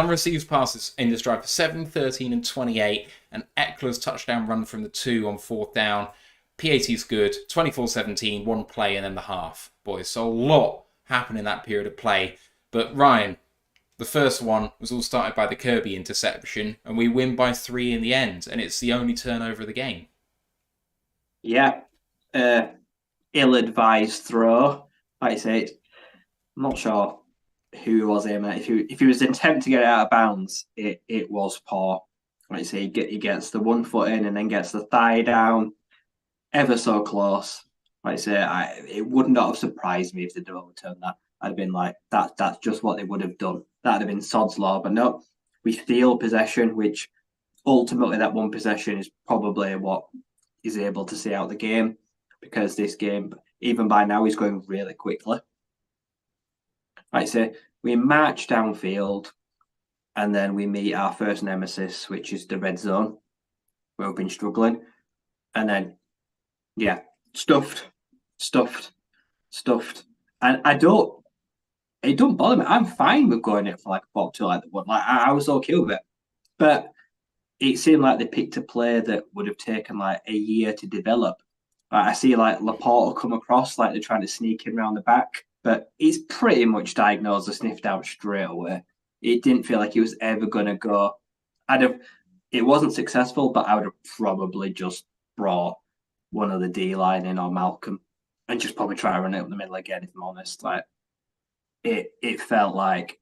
receives passes in this drive for 7, 13, and 28. And Eckler's touchdown run from the 2 on 4th down. PAT's good, 24-17, one play, and then the half, boys. So a lot happened in that period of play. But Ryan, the first one was all started by the Kirby interception, and we win by 3 in the end, and it's the only turnover of the game. Yeah. Ill-advised throw. Like I say, I'm not sure who was aiming at. If he was intent to get it out of bounds, it was poor. Like I say, he gets the 1 foot in and then gets the thigh down, ever so close. Like I say, it would not have surprised me if they'd overturned that. I'd have been like, that's just what they would have done. That'd have been sod's law. But no, we steal possession, which ultimately that one possession is probably what is able to see out the game, because this game, even by now, is going really quickly. Like I say, we march downfield, and then we meet our first nemesis, which is the red zone, where we've been struggling. And then, yeah, stuffed. And it don't bother me. I'm fine with going it for like a 4-2 like the one. Like I was okay with it. But it seemed like they picked a play that would have taken like a year to develop. I see like Laporte come across like they're trying to sneak him around the back, but he's pretty much diagnosed and sniffed out straight away. It didn't feel like he was ever going to go. It wasn't successful, but I would have probably just brought one of the D-line in or Malcolm and just probably try to run it up the middle again, if I'm honest. Like it felt like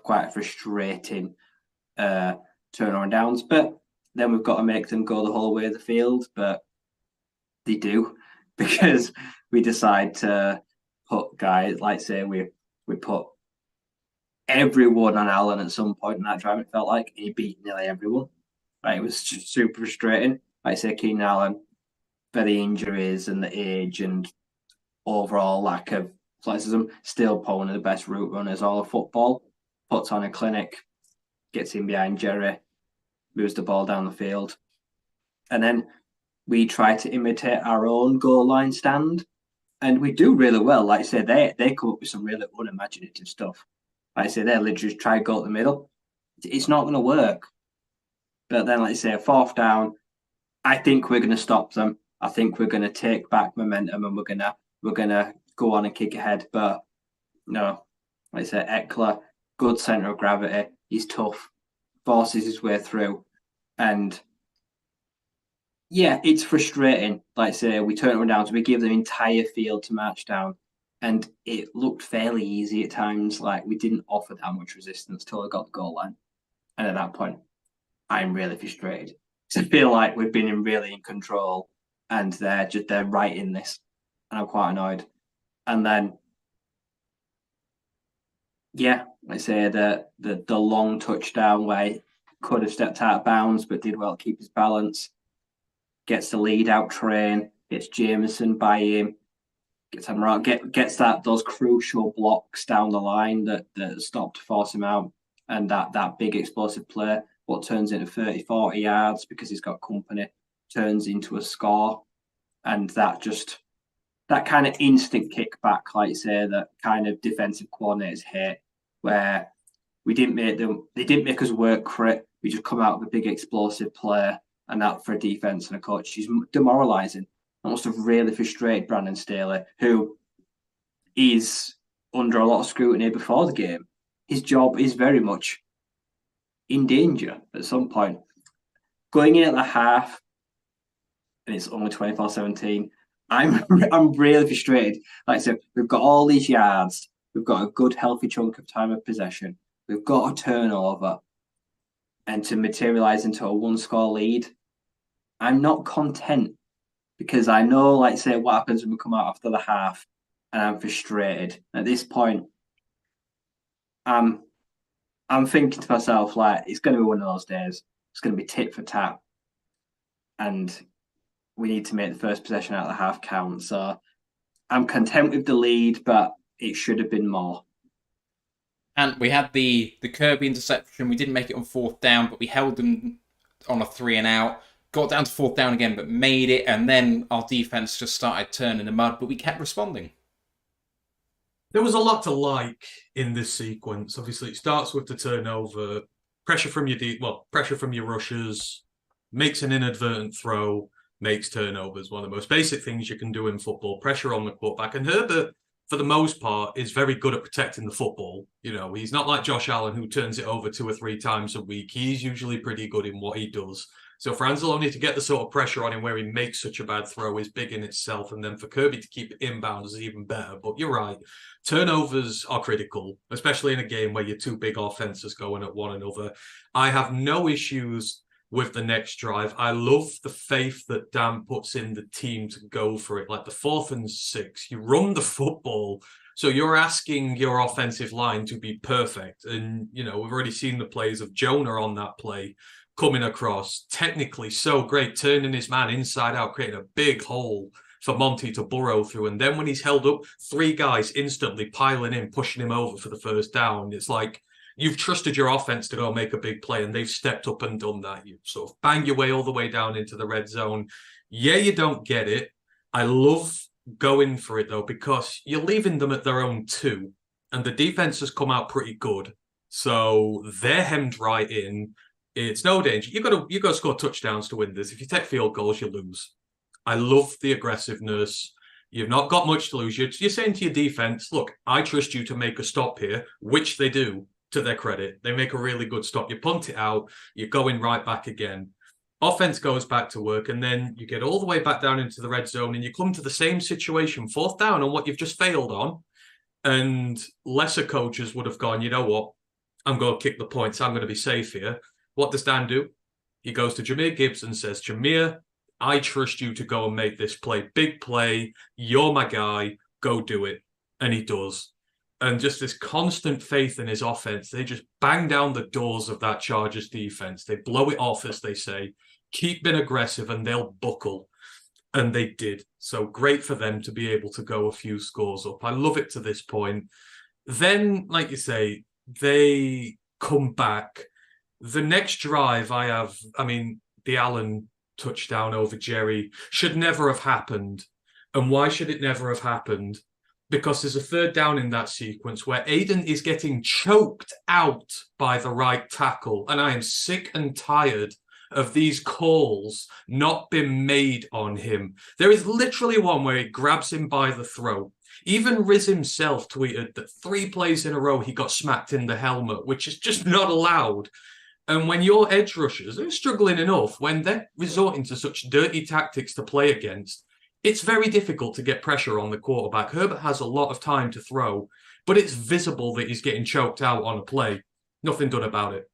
quite a frustrating turnaround downs, but then we've got to make them go the whole way of the field, but they do, because we decide to put guys, like say we put everyone on Allen at some point in that drive. It felt like he beat nearly everyone. Like, it was just super frustrating. Like I say, Keenan Allen, for the injuries and the age and overall lack of athleticism, still one of the best route runners all of football. Puts on a clinic, gets in behind Jerry, moves the ball down the field. And then we try to imitate our own goal line stand. And we do really well. Like I say, they come up with some really unimaginative stuff. Like I say, they literally try to go up the middle. It's not going to work. But then, like I say, a 4th down, I think we're going to stop them. I think we're going to take back momentum and we're gonna go on and kick ahead. But no, like I say, Eckler, good centre of gravity. He's tough, forces his way through, and yeah, it's frustrating. Like I say, we turn it down, so we give them entire field to march down, and it looked fairly easy at times. Like, we didn't offer that much resistance till I got the goal line, and at that point, I'm really frustrated because I feel like we've been really in control, and they're right in this, and I'm quite annoyed. And then, yeah, like I say, the long touchdown where he could have stepped out of bounds but did well to keep his balance. Gets the lead out train, gets Jameson by him, gets those crucial blocks down the line that stop to force him out, and that big explosive play, what turns into 30-40 yards because he's got company, turns into a score. And that kind of instant kickback, like you say, that kind of defensive coordinators hate, where they didn't make us work crit. We just come out with a big explosive play, and that for a defense and a coach is demoralizing. That must have really frustrated Brandon Staley, who is under a lot of scrutiny before the game. His job is very much in danger at some point. Going in at the half, and it's only 24-17. I'm really frustrated. Like I said, we've got all these yards. We've got a good, healthy chunk of time of possession. We've got a turnover. And to materialise into a 1-score lead, I'm not content, because I know, like say, what happens when we come out after the half, and I'm frustrated. At this point, I'm thinking to myself, like, it's going to be one of those days. It's going to be tit for tat. And we need to make the first possession out of the half count. So I'm content with the lead, but it should have been more. And we had the Kirby interception. We didn't make it on 4th down, but we held them on a 3 and out. Got down to 4th down again, but made it. And then our defense just started turning the mud, but we kept responding. There was a lot to like in this sequence. Obviously, it starts with the turnover, pressure from your rushers, makes an inadvertent throw, makes turnovers. One of the most basic things you can do in football, pressure on the quarterback. And Herbert, for the most part, is very good at protecting the football. You know, he's not like Josh Allen, who turns it over 2 or 3 times a week. He's usually pretty good in what he does. So for Anzalone to get the sort of pressure on him where he makes such a bad throw is big in itself. And then for Kirby to keep it inbound is even better. But you're right. Turnovers are critical, especially in a game where you're 2 big offenses going at one another. I have no issues with the next drive. I love the faith that Dan puts in the team to go for it. Like the 4th and 6, you run the football. So you're asking your offensive line to be perfect. And, you know, we've already seen the plays of Jonah on that play coming across. Technically so great, turning his man inside out, creating a big hole for Monty to burrow through. And then when he's held up, 3 guys instantly piling in, pushing him over for the first down. It's like, you've trusted your offense to go make a big play, and they've stepped up and done that. You sort of bang your way all the way down into the red zone. Yeah, you don't get it. I love going for it, though, because you're leaving them at their own 2, and the defense has come out pretty good. So they're hemmed right in. It's no danger. You got to score touchdowns to win this. If you take field goals, you lose. I love the aggressiveness. You've not got much to lose. You're saying to your defense, look, I trust you to make a stop here, which they do. To their credit, they make a really good stop. You punt it out, you're going right back again. Offense goes back to work, and then you get all the way back down into the red zone, and you come to the same situation, 4th down on what you've just failed on. And lesser coaches would have gone, you know what? I'm going to kick the points. I'm going to be safe here. What does Dan do? He goes to Jahmyr Gibbs and says, Jahmyr, I trust you to go and make this play. Big play. You're my guy. Go do it. And he does. And just this constant faith in his offense. They just bang down the doors of that Chargers defense. They blow it off, as they say. Keep being aggressive, and they'll buckle. And they did. So great for them to be able to go a few scores up. I love it to this point. Then, like you say, they come back. The next drive the Allen touchdown over Jerry should never have happened. And why should it never have happened? Because there's a 3rd down in that sequence where Aiden is getting choked out by the right tackle. And I am sick and tired of these calls not being made on him. There is literally one where he grabs him by the throat. Even Riz himself tweeted that 3 plays in a row he got smacked in the helmet, which is just not allowed. And when your edge rushers are struggling enough, when they're resorting to such dirty tactics to play against, it's very difficult to get pressure on the quarterback. Herbert has a lot of time to throw, but it's visible that he's getting choked out on a play. Nothing done about it.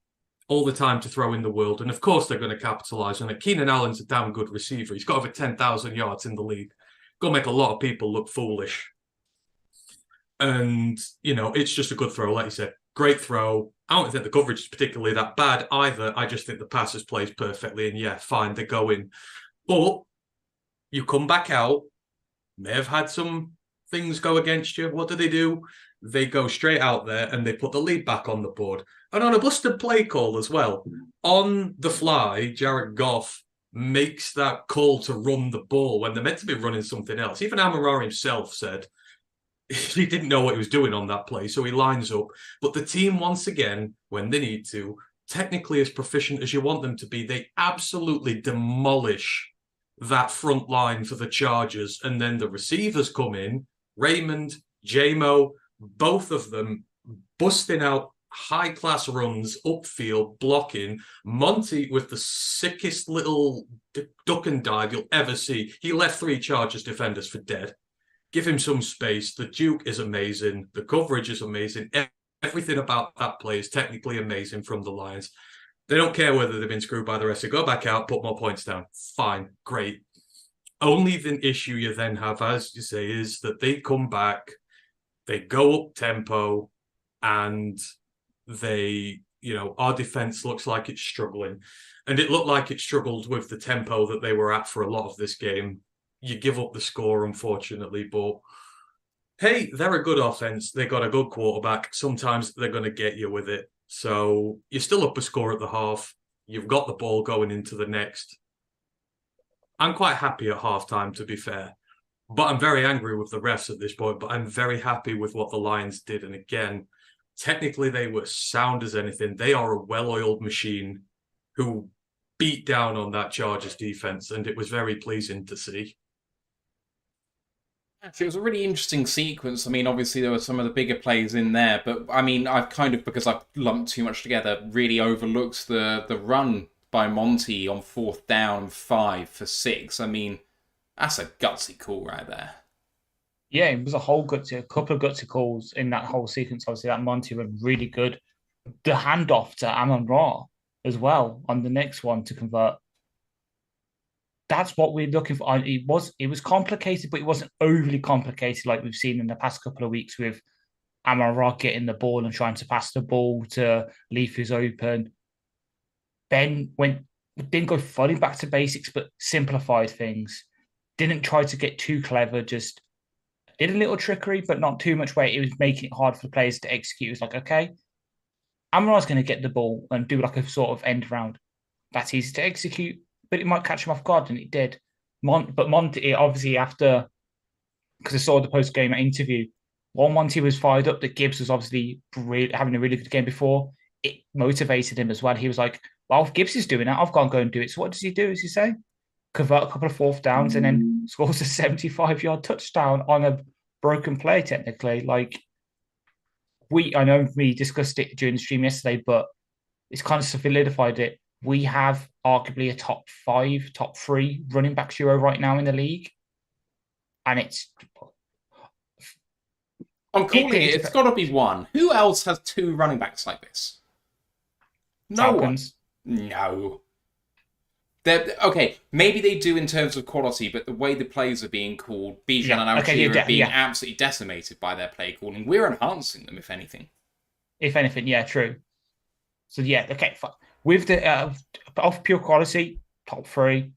All the time to throw in the world. And of course, they're going to capitalize on it. Keenan Allen's a damn good receiver. He's got over 10,000 yards in the league. Going to make a lot of people look foolish. And, you know, it's just a good throw. Like you said, great throw. I don't think the coverage is particularly that bad either. I just think the passes plays perfectly. And yeah, fine, they go in. But you come back out, may have had some things go against you. What do? They go straight out there and they put the lead back on the board. And on a busted play call as well, on the fly, Jared Goff makes that call to run the ball when they're meant to be running something else. Even Amon-Ra himself said he didn't know what he was doing on that play, so he lines up. But the team, once again, when they need to, technically as proficient as you want them to be, they absolutely demolish that front line for the Chargers. And then the receivers come in, Raymond, J-Mo, both of them busting out high-class runs upfield, blocking. Monty with the sickest little duck and dive you'll ever see. He left 3 Chargers defenders for dead. Give him some space. The Duke is amazing. The coverage is amazing. Everything about that play is technically amazing from the Lions. They don't care whether they've been screwed by the rest. They go back out, put more points down. Fine, great. Only the issue you then have, as you say, is that they come back, they go up tempo, and they, you know, our defense looks like it's struggling. And it looked like it struggled with the tempo that they were at for a lot of this game. You give up the score, unfortunately, but hey, they're a good offense. They got a good quarterback. Sometimes they're going to get you with it. So you're still up a score at the half. You've got the ball going into the next. I'm quite happy at halftime, to be fair. But I'm very angry with the refs at this point. But I'm very happy with what the Lions did. And again, technically they were sound as anything. They are a well-oiled machine who beat down on that Chargers defense, and it was very pleasing to see. Actually, it was a really interesting sequence. I mean, obviously there were some of the bigger plays in there, but I mean, I've kind of, because I've lumped too much together, really overlooked the run by Monty on 4th down, 5 for 6. I mean, that's a gutsy call right there. Yeah, it was a couple of gutsy calls in that whole sequence. Obviously, that Monty was really good. The handoff to Amon Ra as well on the next one to convert. That's what we're looking for. It was complicated, but it wasn't overly complicated like we've seen in the past couple of weeks with Amon Ra getting the ball and trying to pass the ball to Leaf who's open. Ben didn't go fully back to basics, but simplified things. Didn't try to get too clever, just did a little trickery, but not too much where it was making it hard for the players to execute. It was like, okay, Amon Ra's going to get the ball and do like a sort of end round. That's easy to execute, but it might catch him off guard, and it did. But Monty, obviously, after, because I saw the post-game interview, while Monty was fired up that Gibbs was obviously having a really good game before, it motivated him as well. He was like, well, if Gibbs is doing it, I've got to go and do it. So what does he do, as you say? Convert a couple of 4th downs and then scores a 75-yard touchdown on a broken play, technically. Like, I know we discussed it during the stream yesterday, but it's kind of solidified it. We have arguably a top 3 running back duo right now in the league. And I'm calling it. It's got to be one. Who else has 2 running backs like this? No Falcons. one. No. Okay, maybe they do in terms of quality, but the way the plays are being called, Bijan and Algier are being absolutely decimated by their play calling. We're enhancing them, if anything. If anything, yeah, true. So yeah, okay. With the off pure quality, top 3.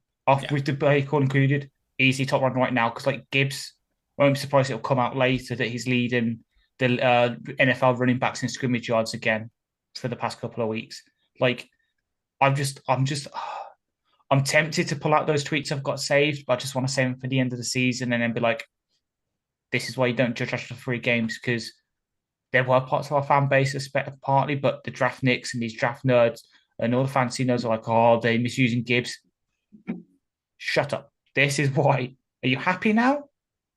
With the play call included, easy top 1 right now. Because like Gibbs, won't be surprised it'll come out later that he's leading the NFL running backs in scrimmage yards again for the past couple of weeks. Like, I'm tempted to pull out those tweets I've got saved, but I just want to save them for the end of the season and then be like, this is why you don't judge after 3 games, because there were parts of our fan base, partly, but the draft nicks and these draft nerds and all the fancy nerds are like, oh, they're misusing Gibbs. Shut up. This is why. Are you happy now?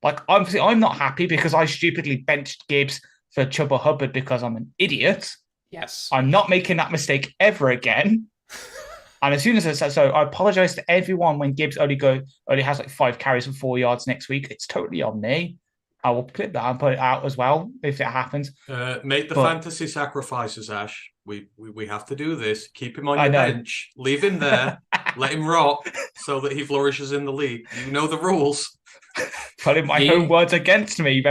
Like, obviously, I'm not happy because I stupidly benched Gibbs for Chuba Hubbard because I'm an idiot. Yes. I'm not making that mistake ever again. And as soon as I said so, I apologize to everyone when Gibbs only has like 5 carries for 4 yards next week. It's totally on me. I will clip that and put it out as well if it happens. Make the fantasy sacrifices, Ash. We have to do this. Keep him on your bench. Leave him there. Let him rot so that he flourishes in the league. You know the rules. Putting my own words against me.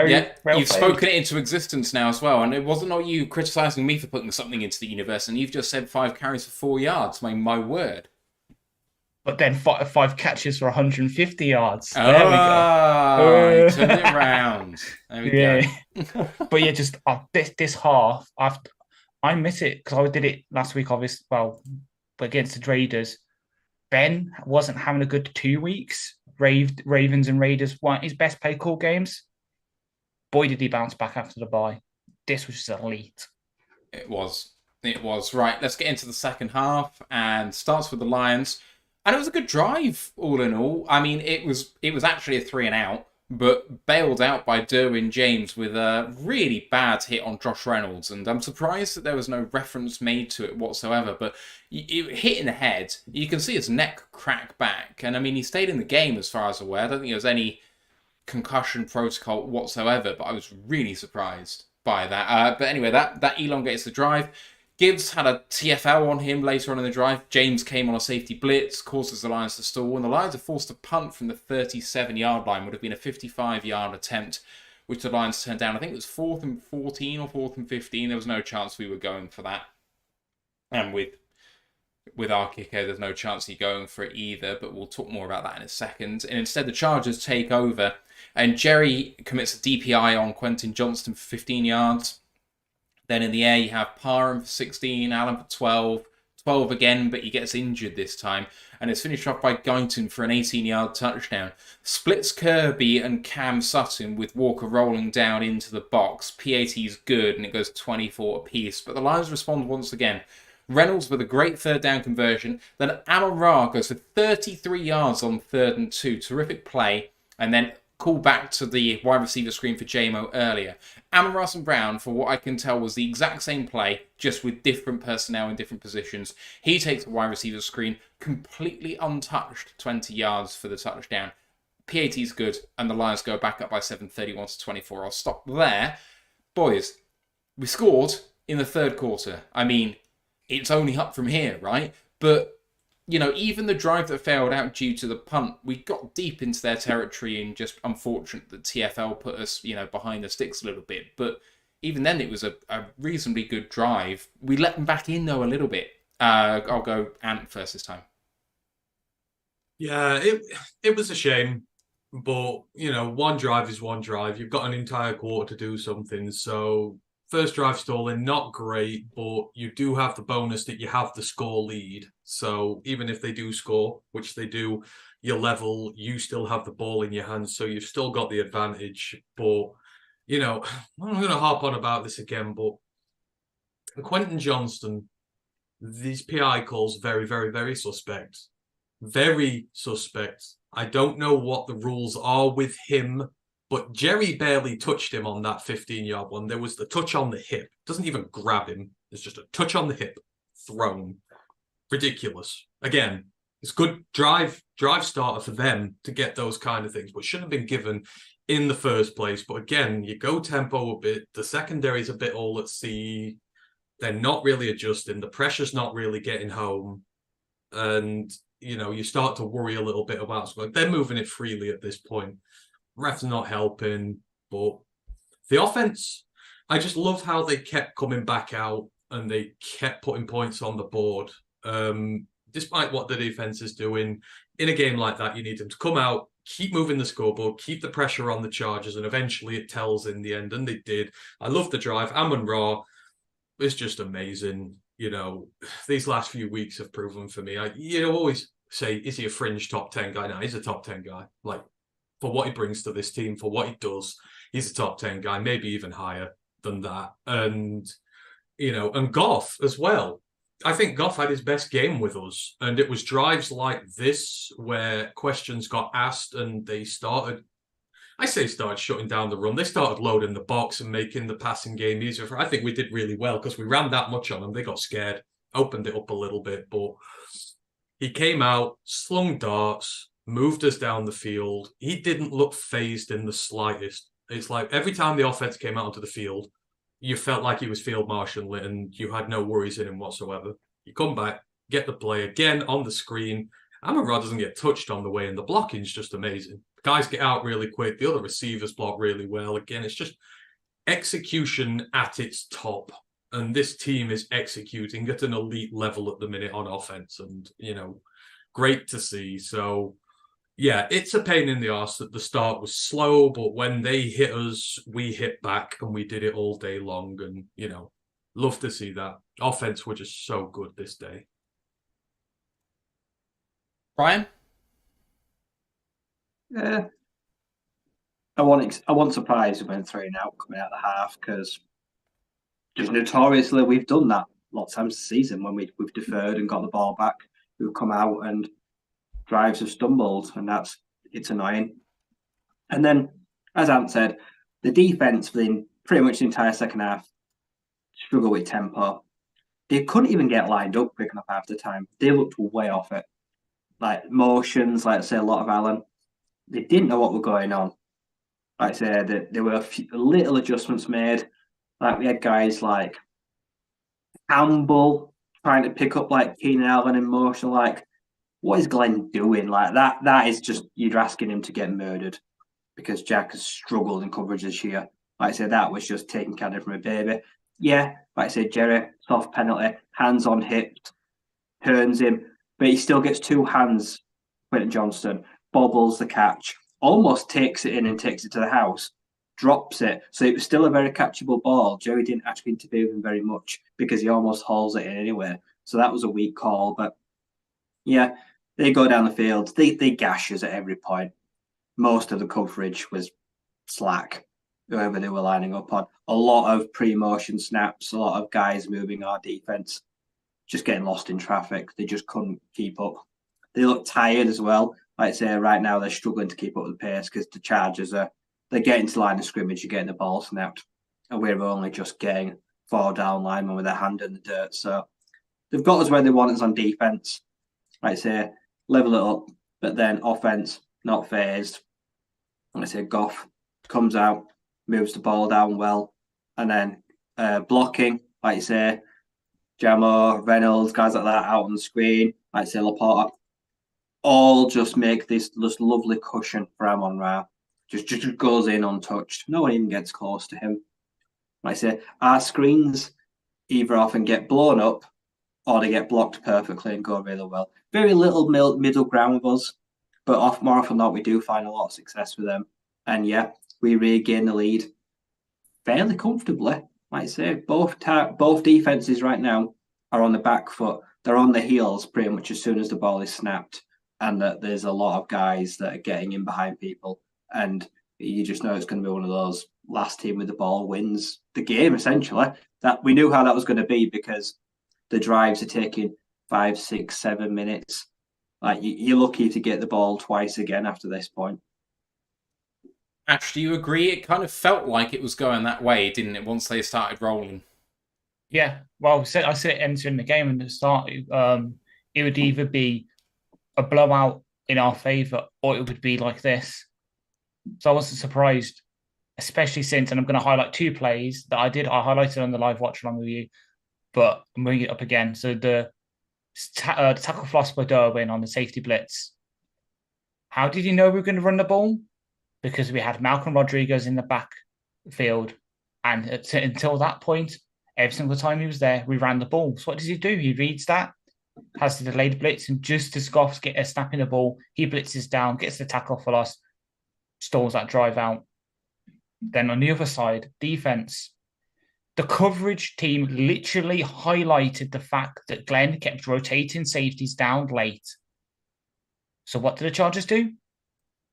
You've spoken it into existence now as well, and it wasn't not you criticising me for putting something into the universe, and you've just said 5 carries for 4 yards. My word. But then 5 catches for 150 yards. There we go. You turned it around. There we go. But yeah, just this half, I miss it because I did it last week, obviously. Well, against the Raiders, Ben wasn't having a good 2 weeks. Ravens and Raiders weren't his best play call games. Boy, did he bounce back after the bye. This was just elite. It was. Right, let's get into the second half, and starts with the Lions. And it was a good drive, all in all. I mean, it was actually a 3 and out, but bailed out by Derwin James with a really bad hit on Josh Reynolds. And I'm surprised that there was no reference made to it whatsoever. But it hit in the head. You can see his neck crack back. And I mean, he stayed in the game as far as I'm aware. I don't think there was any concussion protocol whatsoever, but I was really surprised by that. But anyway, that elongates the drive. Gibbs had a TFL on him later on in the drive. James came on a safety blitz, causes the Lions to stall, and the Lions are forced to punt from the 37-yard line. Would have been a 55-yard attempt, which the Lions turned down. I think it was 4th and 14 or 4th and 15. There was no chance we were going for that. And with our kicker, there's no chance he's going for it either, but we'll talk more about that in a second. And instead, the Chargers take over, and Jerry commits a DPI on Quentin Johnston for 15 yards. Then in the air, you have Parham for 16, Allen for 12 again, but he gets injured this time. And it's finished off by Guyton for an 18-yard touchdown. Splits Kirby and Cam Sutton with Walker rolling down into the box. PAT is good, and it goes 24 apiece. But the Lions respond once again Reynolds with a great third down conversion. Then Amon-Ra goes for 33 yards on 3rd and 2. Terrific play. And then call back to the wide receiver screen for JMO earlier. Amon-Ra and Brown, for what I can tell, was the exact same play, just with different personnel in different positions. He takes the wide receiver screen, completely untouched, 20 yards for the touchdown. PAT's good, and the Lions go back up by 7, 31-24. I'll stop there. Boys, we scored in the third quarter. I mean, it's only up from here, right? But, you know, even the drive that failed out due to the punt, we got deep into their territory, and just unfortunate that TFL put us, you know, behind the sticks a little bit. But even then, it was a reasonably good drive. We let them back in, though, a little bit. I'll go Ant first this time. Yeah, it was a shame. But, you know, one drive is one drive. You've got an entire quarter to do something. So, first drive stolen, not great, but you do have the bonus that you have the score lead. So, even if they do score, which they do, you're level, you still have the ball in your hands. So, you've still got the advantage. But, you know, I'm going to harp on about this again, but Quentin Johnston, these PI calls, very, very, very suspect. Very suspect. I don't know what the rules are with him, but Jerry barely touched him on that 15-yard one. There was the touch on the hip. Doesn't even grab him. It's just a touch on the hip. Thrown. Ridiculous. Again, it's good drive starter for them to get those kind of things, but shouldn't have been given in the first place. But again, you go tempo a bit. The secondary's a bit all at sea. They're not really adjusting. The pressure's not really getting home. And you know, you start to worry a little bit about it. They're moving it freely at this point. Ref's not helping, but the offense, I just love how they kept coming back out and they kept putting points on the board. Despite what the defense is doing, in a game like that, you need them to come out, keep moving the scoreboard, keep the pressure on the Chargers, and eventually it tells in the end, and they did. I love the drive. Amon-Ra is just amazing. You know, these last few weeks have proven for me. I always say, is he a fringe top 10 guy? No, he's a top 10 guy. Like, for what he brings to this team, for what he does, he's a top 10 guy, maybe even higher than that. And, you know, and Goff as well. I think Goff had his best game with us. And it was drives like this where questions got asked and they started shutting down the run. They started loading the box and making the passing game easier. I think we did really well because we ran that much on them. They got scared, opened it up a little bit, but he came out, slung darts, moved us down the field. He didn't look phased in the slightest. It's like every time the offense came out onto the field, you felt like he was field marshalling it and you had no worries in him whatsoever. You come back, get the play again on the screen. Amon-Ra doesn't get touched on the way, and the blocking's just amazing. Guys get out really quick. The other receivers block really well. Again, it's just execution at its top. And this team is executing at an elite level at the minute on offense. And, you know, great to see. So, yeah, it's a pain in the arse that the start was slow. But when they hit us, we hit back. And we did it all day long. And, you know, love to see that. Offense were just so good this day. Brian? Yeah. I want surprise when 3 and out coming out of the half because just notoriously we've done that lots of times this season when we've deferred and got the ball back. We've come out and drives have stumbled, and it's annoying. And then, as Ant said, the defense for pretty much the entire second half struggled with tempo. They couldn't even get lined up quick enough half the time. They looked way off it. Like motions, like I say, a lot of Allen. They didn't know what was going on. Like I said, there were a few little adjustments made. Like we had guys like Campbell trying to pick up like Keenan Allen in motion. Like, what is Glenn doing? Like that is just, you're asking him to get murdered because Jack has struggled in coverage this year. Like I said, that was just taking candy from a baby. Yeah, like I said, Jerry, soft penalty, hands on hips, turns him, but he still gets 2 hands. Quentin Johnston bobbles the catch, almost takes it in and takes it to the house, drops it. So it was still a very catchable ball. Jerry didn't actually interfere with him very much because he almost hauls it in anyway. So that was a weak call. But yeah, they go down the field. They gash us at every point. Most of the coverage was slack, whoever they were lining up on. A lot of pre-motion snaps, a lot of guys moving our defense. just getting lost in traffic. They just couldn't keep up. They look tired as well. Like I say, right now they're struggling to keep up with the pace because the Chargers they're getting to line of scrimmage, you're getting the ball snapped, and we're only just getting 4 down linemen with their hand in the dirt. So they've got us where they want us on defense. Like I say, level it up, but then offense, not phased. Like I say, Goff comes out, moves the ball down well, and then blocking, like you say, Jamo, Reynolds, guys like that out on the screen, like I say, Laporta, all just make this lovely cushion for Amon-Ra. Just goes in untouched. No one even gets close to him. Like I say, our screens either often get blown up or they get blocked perfectly and go really well. Very little middle ground with us, but more often than not, we do find a lot of success with them. And yeah, we regain the lead fairly comfortably. Like I say, both defenses right now are on the back foot. They're on the heels pretty much as soon as the ball is snapped, and that there's a lot of guys that are getting in behind people. And you just know it's going to be one of those last team with the ball wins the game, essentially. That we knew how that was going to be because the drives are taking 5, 6, 7 minutes. Like you're lucky to get the ball twice again after this point. Ash, do you agree? It kind of felt like it was going that way, didn't it, once they started rolling? Yeah, well, I said it entering the game in the start. It would either be a blowout in our favour or it would be like this. So I wasn't surprised, especially since, and I'm going to highlight 2 plays that I highlighted on the live watch along with you, but I'm bringing it up again. So the tackle floss by Derwin on the safety blitz. How did you know we were going to run the ball? Because we had Malcolm Rodriguez in the backfield, and until that point, every single time he was there, we ran the ball. So what does he do? He reads that, has the delayed blitz, and just as Goff's snapping the ball, he blitzes down, gets the tackle for loss, stalls that drive out. Then on the other side, defense. The coverage team literally highlighted the fact that Glenn kept rotating safeties down late. So what do the Chargers do?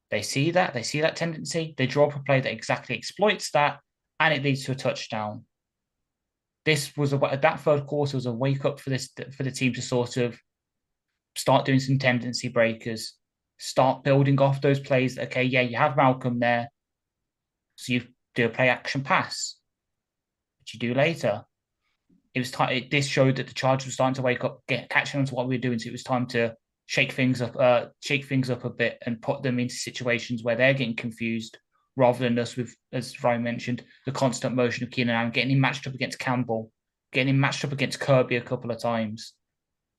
They see that tendency. They draw up a play that exactly exploits that, and it leads to a touchdown. That third quarter was a wake up for the team to sort of start doing some tendency breakers, start building off those plays. Okay, yeah, you have Malcolm there, so you do a play action pass, which you do later. It was time. This showed that the Chargers were starting to wake up, catching on to what we were doing. So it was time to shake things up a bit and put them into situations where they're getting confused, rather than us with, as Ryan mentioned, the constant motion of Keenan Allen, getting him matched up against Campbell, getting him matched up against Kirby a couple of times,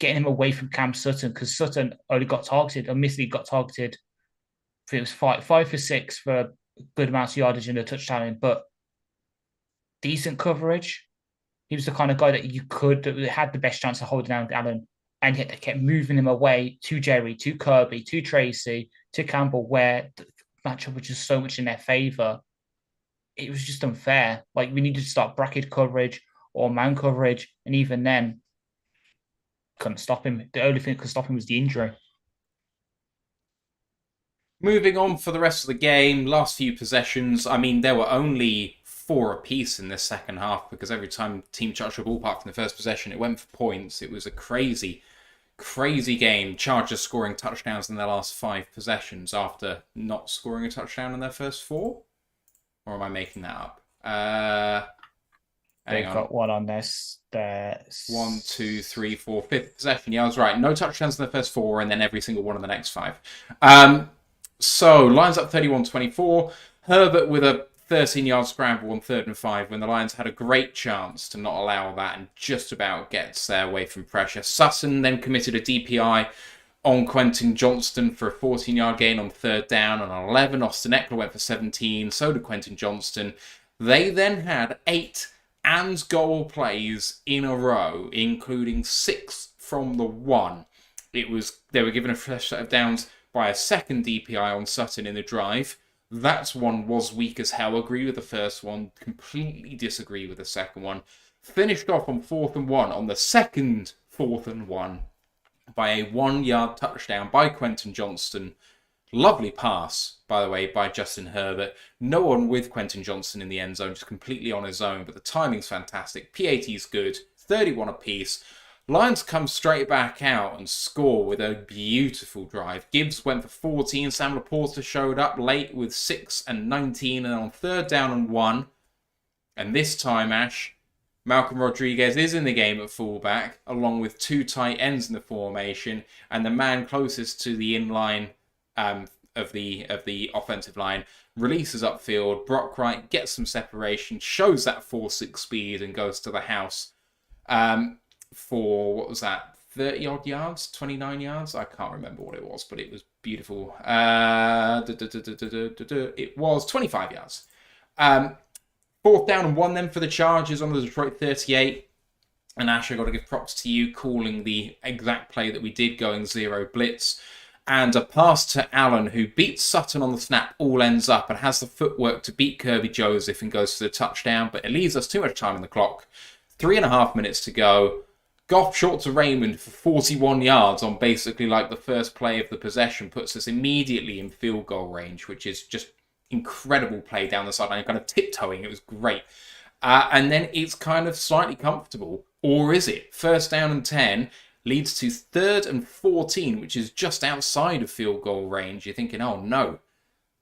getting him away from Cam Sutton, because Sutton only got targeted, admittedly got targeted, it was 5 for 6 for a good amount of yardage and a touchdown, but decent coverage. He was the kind of guy that had the best chance of holding down Allen, and yet they kept moving him away to Jerry, to Kirby, to Tracy, to Campbell, where the matchup was just so much in their favour. It was just unfair. Like, we needed to start bracket coverage or man coverage, and even then, couldn't stop him. The only thing that could stop him was the injury. Moving on for the rest of the game, last few possessions, I mean, there were only 4 apiece in this second half, because every time team touched the ballpark from the first possession, it went for points. It was a crazy game. Chargers scoring touchdowns in their last 5 possessions after not scoring a touchdown in their first 4? Or am I making that up? They've got one on this. 1, 2, 3, 4, 5th possession. Yeah, I was right. No touchdowns in the first 4, and then every single one in the next 5. So, Lions up 31-24. Herbert with a 13-yard scramble on 3rd and 5 when the Lions had a great chance to not allow that and just about gets their way from pressure. Sutton then committed a DPI on Quentin Johnston for a 14-yard gain on 3rd down. On 11, Austin Eckler went for 17. So did Quentin Johnston. They then had 8 and goal plays in a row, including 6 from the 1. They were given a fresh set of downs by a second DPI on Sutton in the drive. That one was weak as hell. Agree with the first one. Completely disagree with the second one. Finished off on 4th and 1 on the second 4th and 1 by a 1-yard touchdown by Quentin Johnston. Lovely pass, by the way, by Justin Herbert. No one with Quentin Johnston in the end zone, just completely on his own. But the timing's fantastic. PAT's good. 31 apiece. Lions come straight back out and score with a beautiful drive. Gibbs went for 14. Sam Laporta showed up late with 6 and 19, and on 3rd down and 1. And this time, Ash, Malcolm Rodriguez is in the game at fullback, along with 2 tight ends in the formation, and the man closest to the inline of the offensive line releases upfield. Brock Wright gets some separation, shows that 4.6 speed, and goes to the house for, what was that, 30 odd yards, 29 yards? I can't remember what it was, but it was beautiful. It was 25 yards. 4th down and 1 then for the Chargers on the Detroit 38. And Ash, I got to give props to you calling the exact play that we did, going 0 blitz. And a pass to Allen, who beats Sutton on the snap, all ends up and has the footwork to beat Kirby Joseph and goes for the touchdown. But it leaves us too much time on the clock. 3.5 minutes to go. Goff short to Raymond for 41 yards on basically like the first play of the possession, puts us immediately in field goal range, which is just incredible play down the sideline, kind of tiptoeing. It was great. And then it's kind of slightly comfortable. Or is it? 1st down and 10 leads to 3rd and 14, which is just outside of field goal range. You're thinking, oh no,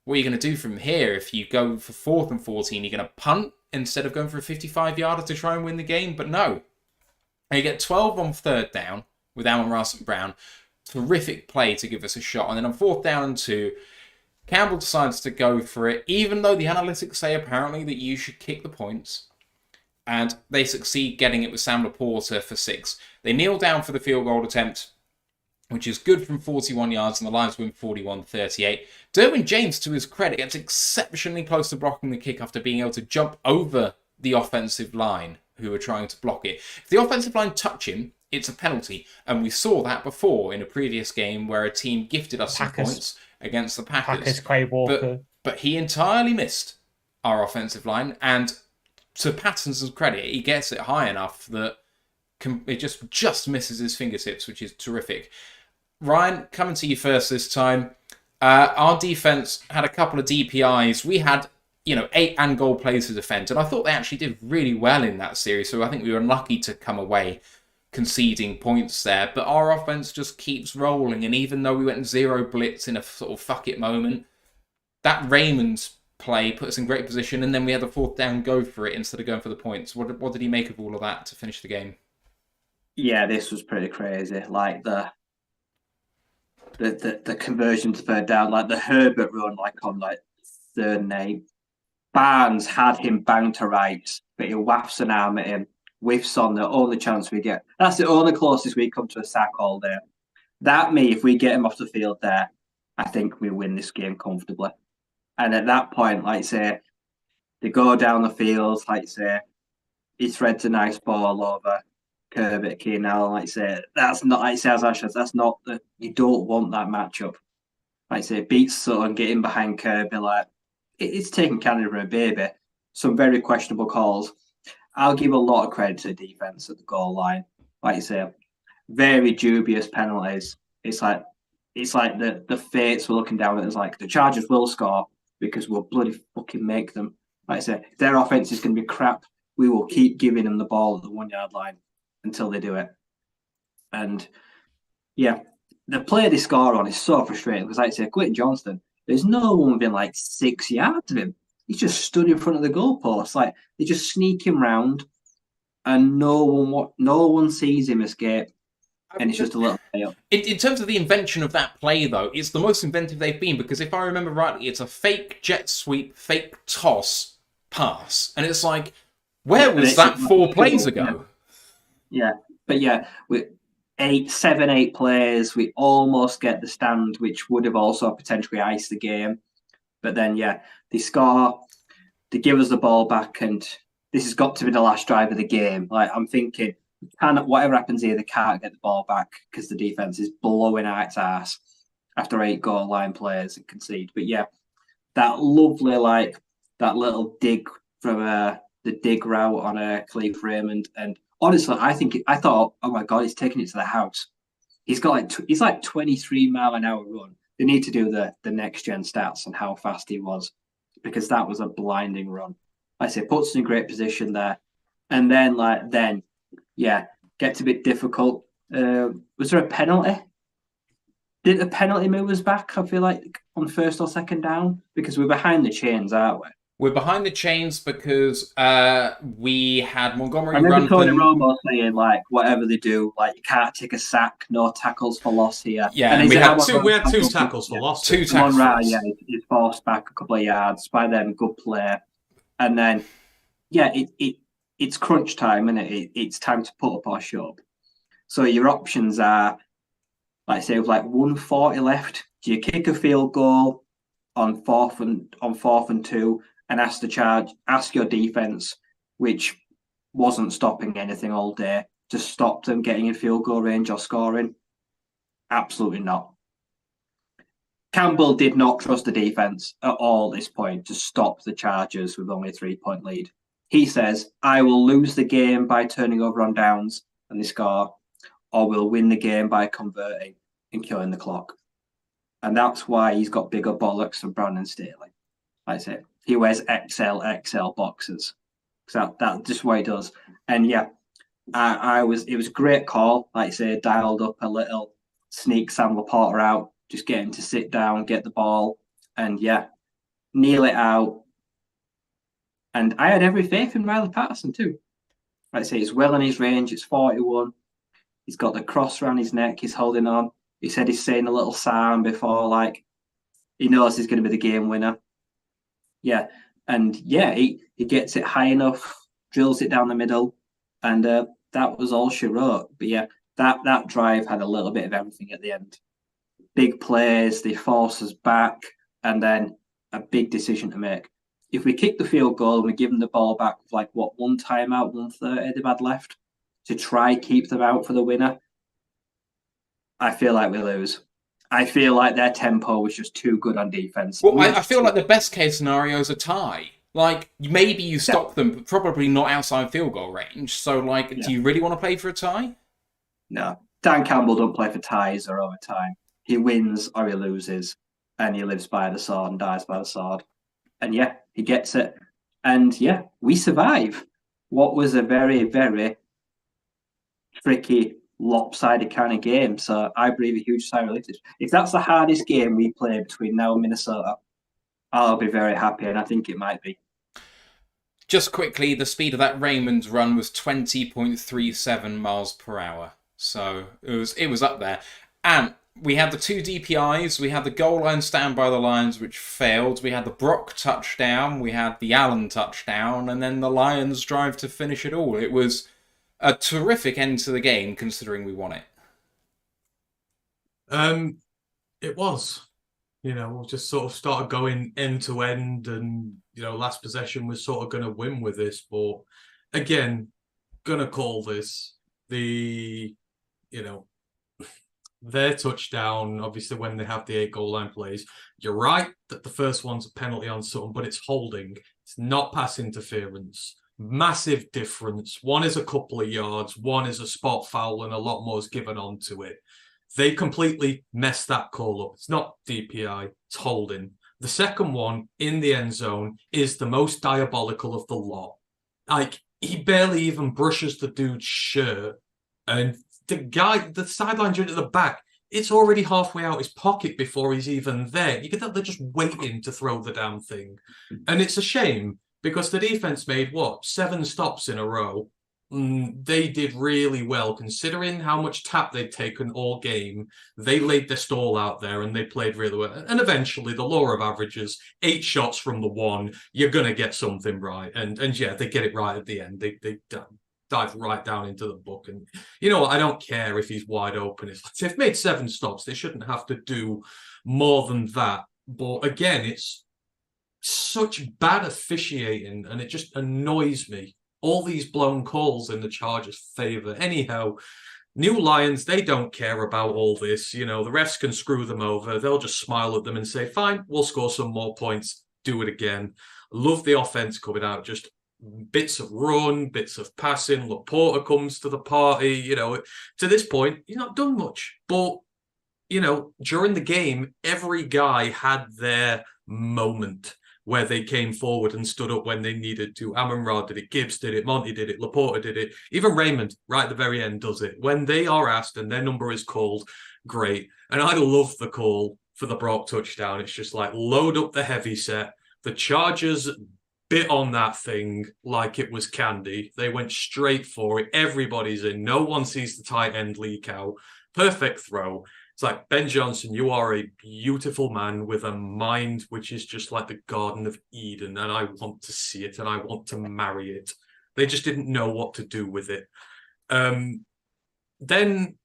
what are you going to do from here? If you go for 4th and 14, you're going to punt instead of going for a 55-yarder to try and win the game? But no. And you get 12 on 3rd down with Amon-Ra St. Brown. Terrific play to give us a shot. And then on 4th down and 2, Campbell decides to go for it, even though the analytics say apparently that you should kick the points. And they succeed getting it with Sam Laporta for 6. They kneel down for the field goal attempt, which is good from 41 yards, and the Lions win 41-38. Derwin James, to his credit, gets exceptionally close to blocking the kick after being able to jump over the offensive line who are trying to block it. If the offensive line touch him, it's a penalty. And we saw that before in a previous game where a team gifted us some points against the Packers. Quay Walker. But he entirely missed our offensive line, and to Patterson's credit, he gets it high enough that it just misses his fingertips, which is terrific. Ryan, coming to you first this time. Our defense had a couple of DPIs. We had 8 and goal plays to defend, and I thought they actually did really well in that series, so I think we were unlucky to come away conceding points there. But our offense just keeps rolling, and even though we went 0 blitz in a sort of fuck it moment, that Raymond play put us in great position, and then we had the 4th down go for it instead of going for the points. What did he make of all of that to finish the game? Yeah, this was pretty crazy. Like the conversion to 3rd down, like the Herbert run, like on 3rd and 8. Barnes had him banged to rights, but he wafts an arm at him, whiffs on the only chance we get. That's the only closest we come to a sack all day. If we get him off the field there, I think we win this game comfortably. And at that point, they go down the field, he threads a nice ball over Kirby at Keenan Allen, that's not, that's not you don't want that matchup. Beats Sutton, get in behind Kirby, it's taking Canada for a baby. Some very questionable calls. I'll give a lot of credit to the defense at the goal line. Very dubious penalties. It's like the fates were looking down at us, the Chargers will score because we'll bloody fucking make them. If their offense is going to be crap, we will keep giving them the ball at the 1 yard line until they do it. And yeah, the play they score on is so frustrating because, Quentin Johnston, there's no one within 6 yards of him. He's just stood in front of the goalpost. They just sneak him round, and no one sees him escape. And it's just a little play up. In terms of the invention of that play, though, it's the most inventive they've been, because if I remember rightly, it's a fake jet sweep, fake toss pass. And it's where was that 4 plays ago? Yeah. But yeah, with 7, 8 plays, we almost get the stand, which would have also potentially iced the game. But then, yeah, they score, they give us the ball back, and this has got to be the last drive of the game. I'm thinking, whatever happens here, they can't get the ball back because the defense is blowing out its ass after 8 goal line plays and concede. But yeah, that lovely, that little dig from the dig route on Cleve Raymond. And honestly, I thought, oh my God, he's taking it to the house. He's got he's 23 mile an hour run. They need to do the next gen stats on how fast he was, because that was a blinding run. Puts us in great position there. And then, yeah, gets a bit difficult. Was there a penalty? Did the penalty move us back, I feel like, on first or second down? Because we're behind the chains, aren't we? We're behind the chains because we had Montgomery I remember Tony run. Romo saying, like, whatever they do, like, you can't take a sack, no tackles for loss here. Yeah, and we had two tackles for loss. Two tackles. Yeah, he's forced back a couple of yards by them, good play. And then, yeah, it's crunch time, isn't it? It's time to put up or shut up. So your options are, like, say, with like 1:40 left, do you kick a field goal on fourth and 2 and ask your defense, which wasn't stopping anything all day, to stop them getting in field goal range or scoring? Absolutely not. Campbell did not trust the defense at all at this point to stop the Chargers with only a 3-point lead. He says, I will lose the game by turning over on downs and they score, or we'll win the game by converting and killing the clock. And that's why he's got bigger bollocks than Brandon Staley. Like I said, he wears XL boxes. So that's just what he does. And yeah, it was a great call. Like I say, dialed up a little, sneak Sam Laporta out, just get him to sit down, get the ball, and yeah, kneel it out. And I had every faith in Riley Patterson too. Like I say, he's well in his range. It's 41. He's got the cross around his neck. He's holding on. He said he's saying a little psalm before, like, he knows he's going to be the game winner. Yeah. And yeah, he gets it high enough, drills it down the middle, and that was all she wrote. But yeah, that drive had a little bit of everything at the end. Big plays, they force us back, and then a big decision to make. If we kick the field goal and we give them the ball back with like one timeout, 1:30 they've had left to try keep them out for the winner, I feel like we lose. I feel like their tempo was just too good on defense. Well, I feel like the best case scenario is a tie. Like, maybe you stop them, but probably not outside field goal range. So, like, do you really want to play for a tie? No. Dan Campbell don't play for ties or overtime. He wins or he loses, and he lives by the sword and dies by the sword. And yeah, he gets it. And yeah, we survive what was a very, very tricky, lopsided kind of game. So I breathe a huge sigh of relief. If that's the hardest game we play between now and Minnesota, I'll be very happy, and I think it might be. Just quickly, the speed of that Raymond's run was 20.37 miles per hour. So it was up there. And we had the 2 DPIs, we had the goal line stand by the lines, which failed. We had the Brock touchdown, we had the Allen touchdown, and then the Lions drive to finish it all. It was a terrific end to the game, considering we won it. It was. We just sort of started going end to end, and last possession was sort of going to win with this. But again, gonna call this their touchdown. Obviously, when they have the 8 goal line plays, you're right that the first one's a penalty on Sutton, but it's holding. It's not pass interference. Massive difference. One is a couple of yards, one is a spot foul, and a lot more is given onto it. They completely messed that call up. It's not DPI, it's holding. The second one in the end zone is the most diabolical of the lot. Like, he barely even brushes the dude's shirt, and the sideline dude at the back, it's already halfway out his pocket before he's even there. You get that they're just waiting to throw the damn thing. And it's a shame, because the defense made, 7 stops in a row. They did really well, considering how much tap they'd taken all game. They laid their stall out there, and they played really well. And eventually, the law of averages, 8 shots from the 1, you're going to get something right. And yeah, they get it right at the end. They dive right down into the book. And you know what? I don't care if he's wide open. If they've made 7 stops, they shouldn't have to do more than that. But again, it's such bad officiating, and it just annoys me. All these blown calls in the Chargers' favour. Anyhow, New Lions, they don't care about all this. The refs can screw them over. They'll just smile at them and say, fine, we'll score some more points. Do it again. Love the offense coming out. Just bits of run, bits of passing. Laporta comes to the party. To this point, he's not done much. But, during the game, every guy had their moment. where they came forward and stood up when they needed to. Amon-Ra did it, Gibbs did it, Monty did it, Laporta did it. Even Raymond, right at the very end, does it. When they are asked and their number is called, great. And I love the call for the Brock touchdown. It's just like, load up the heavy set. The Chargers bit on that thing like it was candy. They went straight for it. Everybody's in. No one sees the tight end leak out. Perfect throw. It's like, Ben Johnson, you are a beautiful man with a mind which is just like the Garden of Eden, and I want to see it, and I want to marry it. They just didn't know what to do with it. Then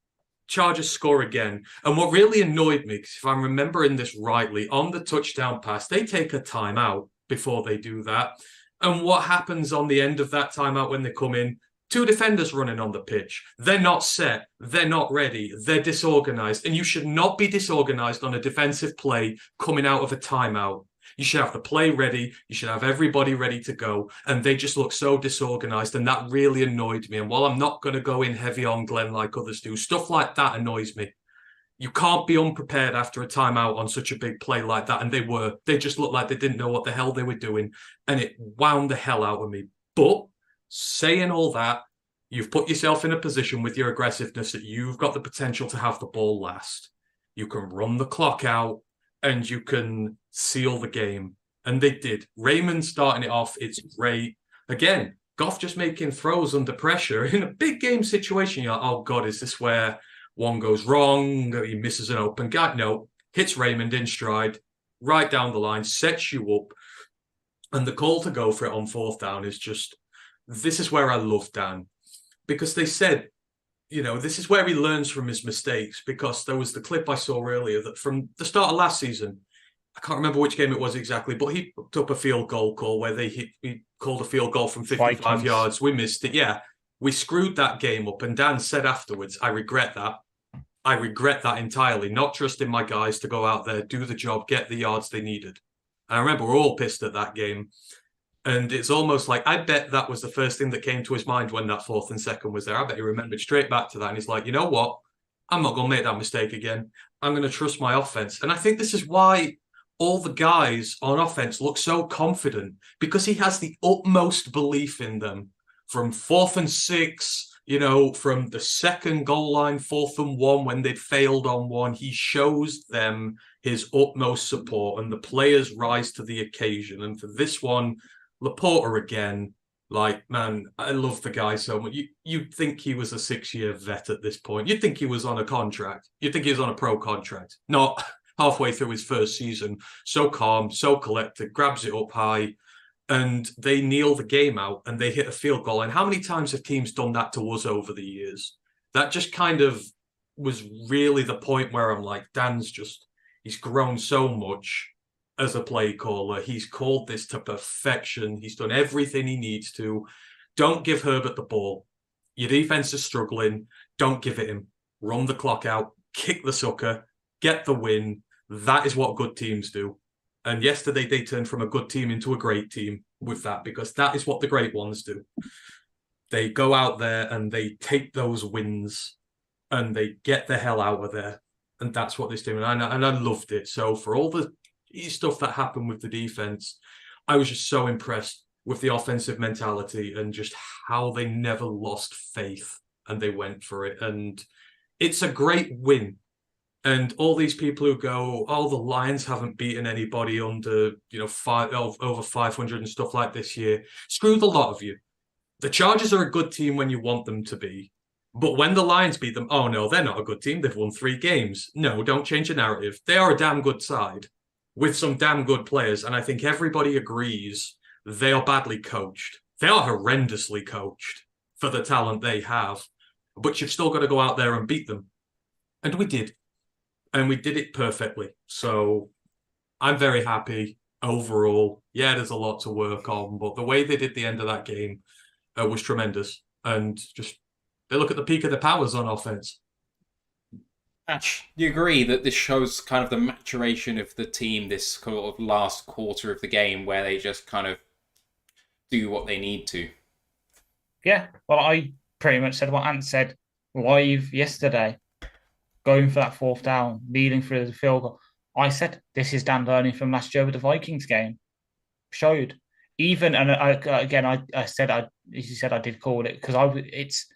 Chargers score again. And what really annoyed me, because if I'm remembering this rightly, on the touchdown pass, they take a timeout before they do that. And what happens on the end of that timeout when they come in? 2 defenders running on the pitch. They're not set. They're not ready. They're disorganized. And you should not be disorganized on a defensive play coming out of a timeout. You should have the play ready. You should have everybody ready to go. And they just look so disorganized. And that really annoyed me. And while I'm not going to go in heavy on Glenn like others do, stuff like that annoys me. You can't be unprepared after a timeout on such a big play like that. And they were. They just looked like they didn't know what the hell they were doing. And it wound the hell out of me. But saying all that, you've put yourself in a position with your aggressiveness that you've got the potential to have the ball last. You can run the clock out and you can seal the game. And they did. Raymond starting it off, it's great. Again, Goff just making throws under pressure in a big game situation. You're like, oh God, is this where one goes wrong? He misses an open guy. No, hits Raymond in stride, right down the line, sets you up. And the call to go for it on 4th down is just, this is where I love Dan, because they said, you know, this is where he learns from his mistakes, because there was the clip I saw earlier that from the start of last season, I can't remember which game it was exactly, but he picked up a field goal call where he called a field goal from 55 Vikings. yards. We missed it. Yeah, we screwed that game up. And Dan said afterwards, I regret that. I regret that entirely, not trusting my guys to go out there, do the job, get the yards they needed. And I remember we're all pissed at that game. And it's almost like, I bet that was the first thing that came to his mind when that 4th and 2nd was there. I bet he remembered straight back to that. And he's like, you know what? I'm not going to make that mistake again. I'm going to trust my offense. And I think this is why all the guys on offense look so confident, because he has the utmost belief in them. From 4th and 6, you know, from the 2nd goal line, 4th and 1, when they'd failed on one, he shows them his utmost support, and the players rise to the occasion. And for this one, Laporta again, like, man, I love the guy so much. You'd think he was a 6-year vet at this point. You'd think he was on a contract. You'd think he was on a pro contract, not halfway through his first season. So calm, so collected, grabs it up high, and they kneel the game out and they hit a field goal. And how many times have teams done that to us over the years? That just kind of was really the point where I'm like, Dan's just, he's grown so much as a play caller. He's called this to perfection. He's done everything he needs to. Don't give Herbert the ball. Your defense is struggling. Don't give it him. Run the clock out. Kick the sucker. Get the win. That is what good teams do. And yesterday they turned from a good team into a great team with that, because that is what the great ones do. They go out there and they take those wins and they get the hell out of there. And that's what this team, and I loved it. So for all the stuff that happened with the defense, I was just so impressed with the offensive mentality and just how they never lost faith and they went for it. And it's a great win. And all these people who go, oh, the Lions haven't beaten anybody under, you know, over 500 and stuff like this year. Screw the lot of you. The Chargers are a good team when you want them to be. But when the Lions beat them, oh no, they're not a good team. They've won 3 games. No, don't change the narrative. They are a damn good side with some damn good players. And I think everybody agrees they are badly coached. They are horrendously coached for the talent they have. But you've still got to go out there and beat them. And we did. And we did it perfectly. So I'm very happy overall. Yeah, there's a lot to work on. But the way they did the end of that game was tremendous. And just, they look at the peak of their powers on offense. Ash, do you agree that this shows kind of the maturation of the team, this sort of last quarter of the game where they just kind of do what they need to? Yeah, well, I pretty much said what Ant said live yesterday, going for that 4th down, leading through the field goal. I said, this is Dan learning from last year with the Vikings game. showed. Even and I said as you said I did call it because it's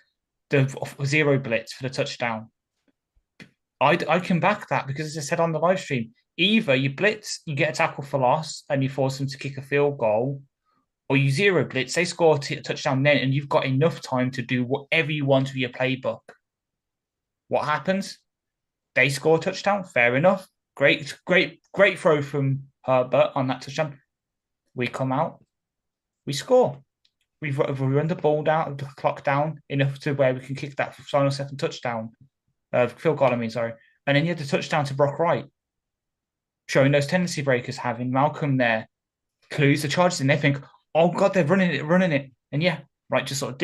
the zero blitz for the touchdown. I can back that because as I said on the live stream, either you blitz, you get a tackle for loss, and you force them to kick a field goal, or you zero blitz, they score a touchdown then, and you've got enough time to do whatever you want with your playbook. What happens? They score a touchdown. Fair enough. Great throw from Herbert on that touchdown. We come out. We score. We run the ball down, the clock down enough to where we can kick that final second touchdown. Field goal, I mean, sorry. And then you had the touchdown to Brock Wright, showing those tendency breakers, having Malcolm there, clues the charges, and they think, oh God, they're running it. And yeah, right, just sort of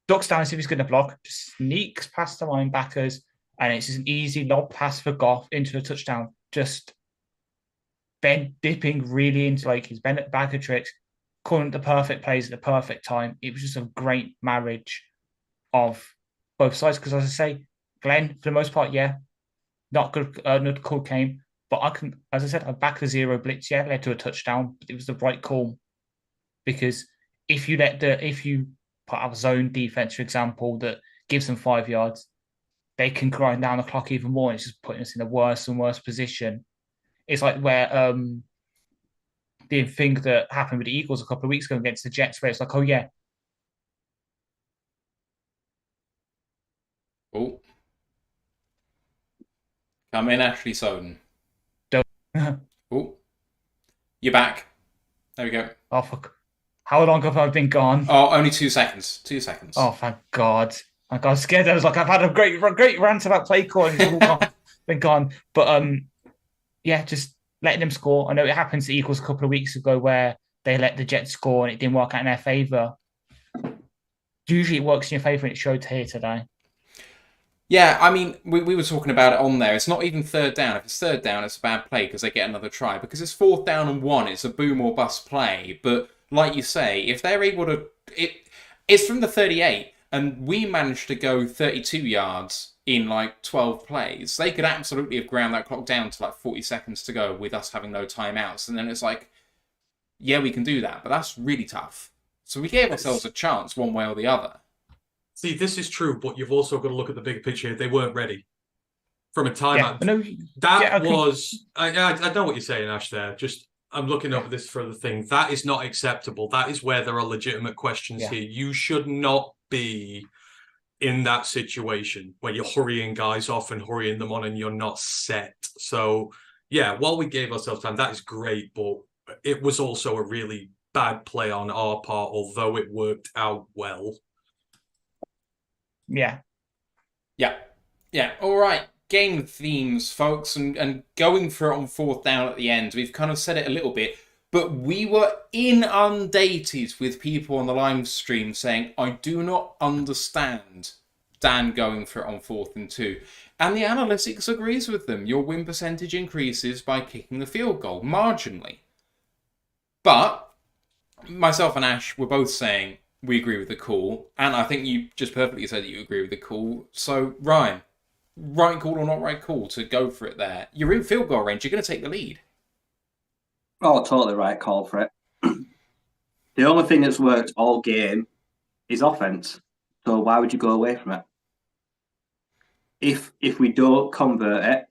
ducks down and see if he's going to block, just sneaks past the linebackers, and it's just an easy lob pass for Goff into a touchdown. Just Ben dipping really into like his Bennett bag of tricks, calling the perfect plays at the perfect time. It was just a great marriage of both sides. Because as I say, Glenn, for the most part, yeah, not good, not cool game. But I can, as I said, I back the zero blitz. Yeah, led to a touchdown, but it was the right call because if you put out a zone defense, for example, that gives them 5 yards, they can grind down the clock even more. It's just putting us in a worse and worse position. It's like where the thing that happened with the Eagles a couple of weeks ago against the Jets, where it's like, oh yeah. Oh. Come in, Ashley Soden. Oh. You're back. There we go. Oh, fuck. How long have I been gone? Oh, only 2 seconds. 2 seconds. Oh, thank God. I got scared. I was like, I've had a great rant about play calling. It's all been gone. But yeah, just letting them score. I know it happened to Eagles a couple of weeks ago where they let the Jets score and it didn't work out in their favour. Usually it works in your favour and it showed here today. Yeah, I mean, we were talking about it on there. It's not even third down. If it's third down, it's a bad play because they get another try. Because it's 4th down and 1, it's a boom or bust play. But like you say, if they're able to... It's from the 38, and we managed to go 32 yards in like 12 plays. They could absolutely have ground that clock down to like 40 seconds to go with us having no timeouts. And then it's like, yeah, we can do that. But that's really tough. So we gave ourselves a chance one way or the other. See, this is true, but you've also got to look at the bigger picture. They weren't ready from a timeout. I know what you're saying, Ash, there. Just, I'm looking over this for the thing. That is not acceptable. That is where there are legitimate questions here. You should not be in that situation where you're hurrying guys off and hurrying them on and you're not set. So, yeah, while we gave ourselves time, that is great, but it was also a really bad play on our part, although it worked out well. Yeah. All right. Game themes, folks, and going for it on 4th down at the end. We've kind of said it a little bit, but we were inundated with people on the live stream saying, I do not understand Dan going for it on 4th and 2. And the analytics agrees with them. Your win percentage increases by kicking the field goal marginally. But myself and Ash were both saying, we agree with the call, and I think you just perfectly said that you agree with the call. So, Ryan, right call or not right call to go for it there? You're in field goal range, you're going to take the lead. Oh, totally right call for it. The only thing that's worked all game is offense. So why would you go away from it? If we don't convert it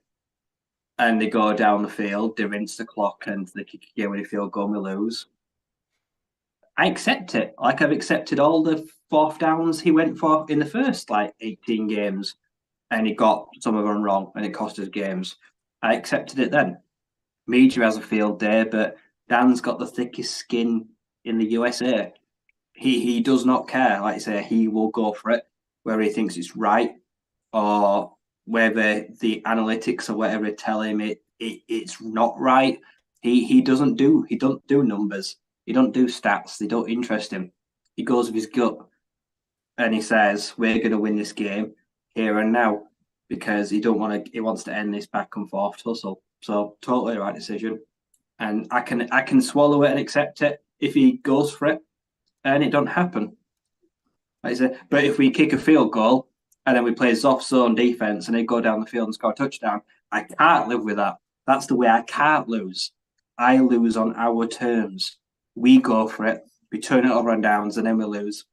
and they go down the field, they rinse the clock and they kick again with a field goal and we lose, I accept it. Like I've accepted all the 4th downs he went for in the first 18 games, and he got some of them wrong, and it cost us games. I accepted it then. Media has a field day, but Dan's got the thickest skin in the USA. He does not care. Like I say, he will go for it, whether he thinks it's right or whether the analytics or whatever tell him it's not right. He don't do numbers. He don't do stats. They don't interest him. He goes with his gut and he says, we're going to win this game here and now because he wants to end this back and forth tussle. So totally the right decision. And I can swallow it and accept it if he goes for it and it don't happen. Like I say, but if we kick a field goal and then we play soft zone defense and they go down the field and score a touchdown, I can't live with that. That's the way I can't lose. I lose on our terms. We go for it. We turn it over on downs, and then we lose.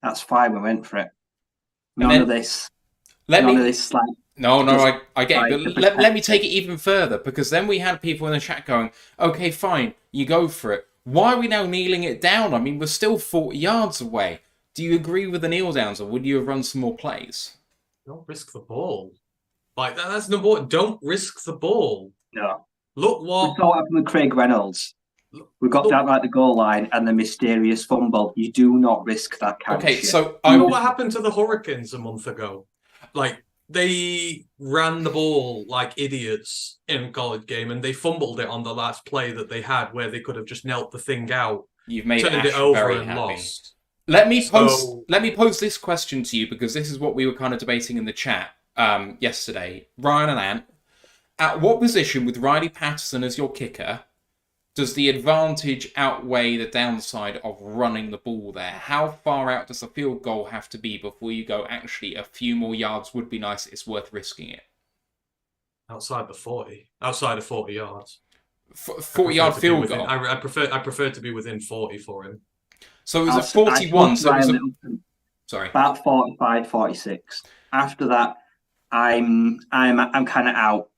That's fine. We went for it. None of this. Let none me. of this like. No, just I get it. like But let me take it even further, because then we had people in the chat going, okay, fine, you go for it. Why are we now kneeling it down? I mean, we're still 40 yards away. Do you agree with the kneel downs, or would you have run some more plays? Don't risk the ball. Like, that's number one. Don't risk the ball. No. Look We what... saw what happened with Craig Reynolds. We got down like the goal line and the mysterious fumble. You do not risk that kind of shit. So You know what happened to the Hurricanes a month ago? Like, they ran the ball like idiots in a college game, and they fumbled it on the last play that they had, where they could have just knelt the thing out, You've made turned Ash it over, very and happy. lost. Let me pose this question to you, because this is what we were kind of debating in the chat yesterday. Ryan and Ant, at what position with Riley Patterson as your kicker does the advantage outweigh the downside of running the ball there? How far out does the field goal have to be before you go, actually, a few more yards would be nice, it's worth risking it? Outside the 40. Outside of 40 yards. 40-yard field goal? I prefer to be within 40 for him. So it was a 41, so it was a... Sorry. About 45, 46. After that, I'm kind of out.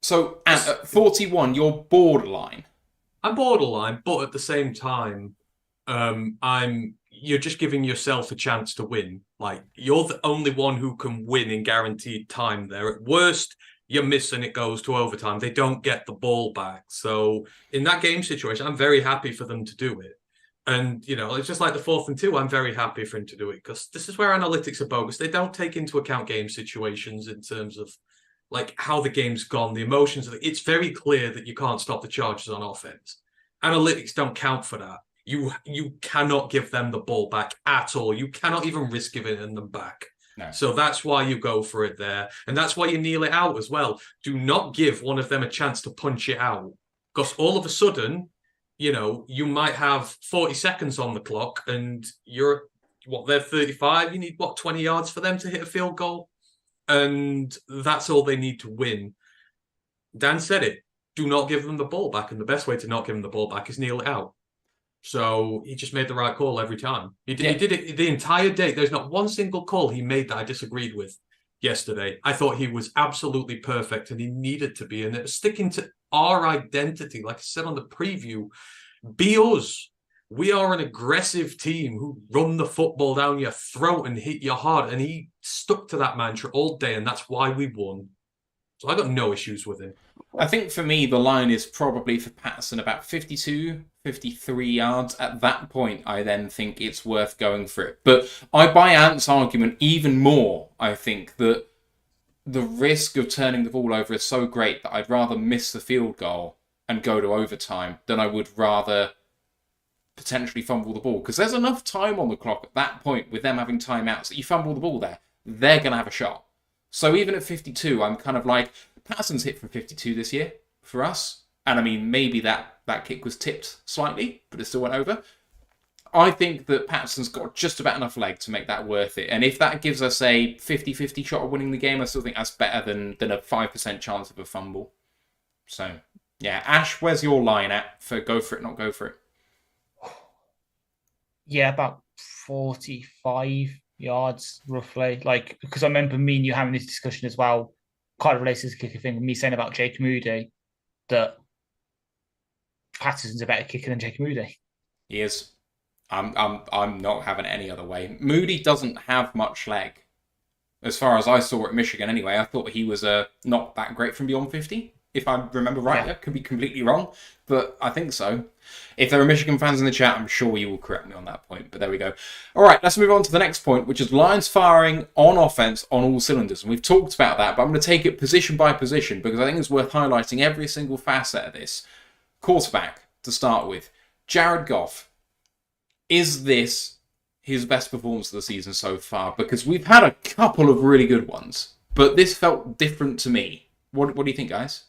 So at 41, you're borderline. I'm borderline, but at the same time, you're just giving yourself a chance to win. Like, you're the only one who can win in guaranteed time there. At worst, you miss and it goes to overtime. They don't get the ball back. So in that game situation, I'm very happy for them to do it. And, you know, it's just like the 4th and 2. I'm very happy for him to do it, because this is where analytics are bogus. They don't take into account game situations in terms of, like, how the game's gone, the emotions of it. It's very clear that you can't stop the Chargers on offense. Analytics don't count for that. You cannot give them the ball back at all. You cannot even risk giving them back. No. So that's why you go for it there. And that's why you kneel it out as well. Do not give one of them a chance to punch it out. Because all of a sudden, you know, you might have 40 seconds on the clock and they're 35. You need, 20 yards for them to hit a field goal? And that's all they need to win. Dan said it. Do not give them the ball back. And the best way to not give them the ball back is kneel it out. So he just made the right call every time. He did it the entire day. There's not one single call he made that I disagreed with yesterday. I thought he was absolutely perfect, and he needed to be. And it was sticking to our identity. Like I said on the preview, be us. We are an aggressive team who run the football down your throat and hit you hard. And he stuck to that mantra all day, and that's why we won. So I got no issues with him. I think for me, the line is probably for Patterson about 52, 53 yards. At that point, I then think it's worth going for it. But I buy Ant's argument even more. I think that the risk of turning the ball over is so great that I'd rather miss the field goal and go to overtime than I would rather potentially fumble the ball. Because there's enough time on the clock at that point with them having timeouts that you fumble the ball there, they're going to have a shot. So even at 52, I'm kind of like, Patterson's hit from 52 this year for us. And I mean, maybe that kick was tipped slightly, but it still went over. I think that Patterson's got just about enough leg to make that worth it. And if that gives us a 50-50 shot of winning the game, I still think that's better than a 5% chance of a fumble. So, yeah. Ash, where's your line at for go for it, not go for it? Yeah, about 45 yards, roughly. Like, because I remember me and you having this discussion as well, kind of related to the kicker thing, me saying about Jake Moody, that Patterson's a better kicker than Jake Moody. He is. I'm not having it any other way. Moody doesn't have much leg. As far as I saw at Michigan anyway, I thought he was not that great from beyond 50. If I remember right, I could be completely wrong, but I think so. If there are Michigan fans in the chat, I'm sure you will correct me on that point, but there we go. All right, let's move on to the next point, which is Lions firing on offense on all cylinders. And we've talked about that, but I'm going to take it position by position because I think it's worth highlighting every single facet of this. Quarterback, to start with. Jared Goff. Is this his best performance of the season so far? Because we've had a couple of really good ones, but this felt different to me. What do you think, guys?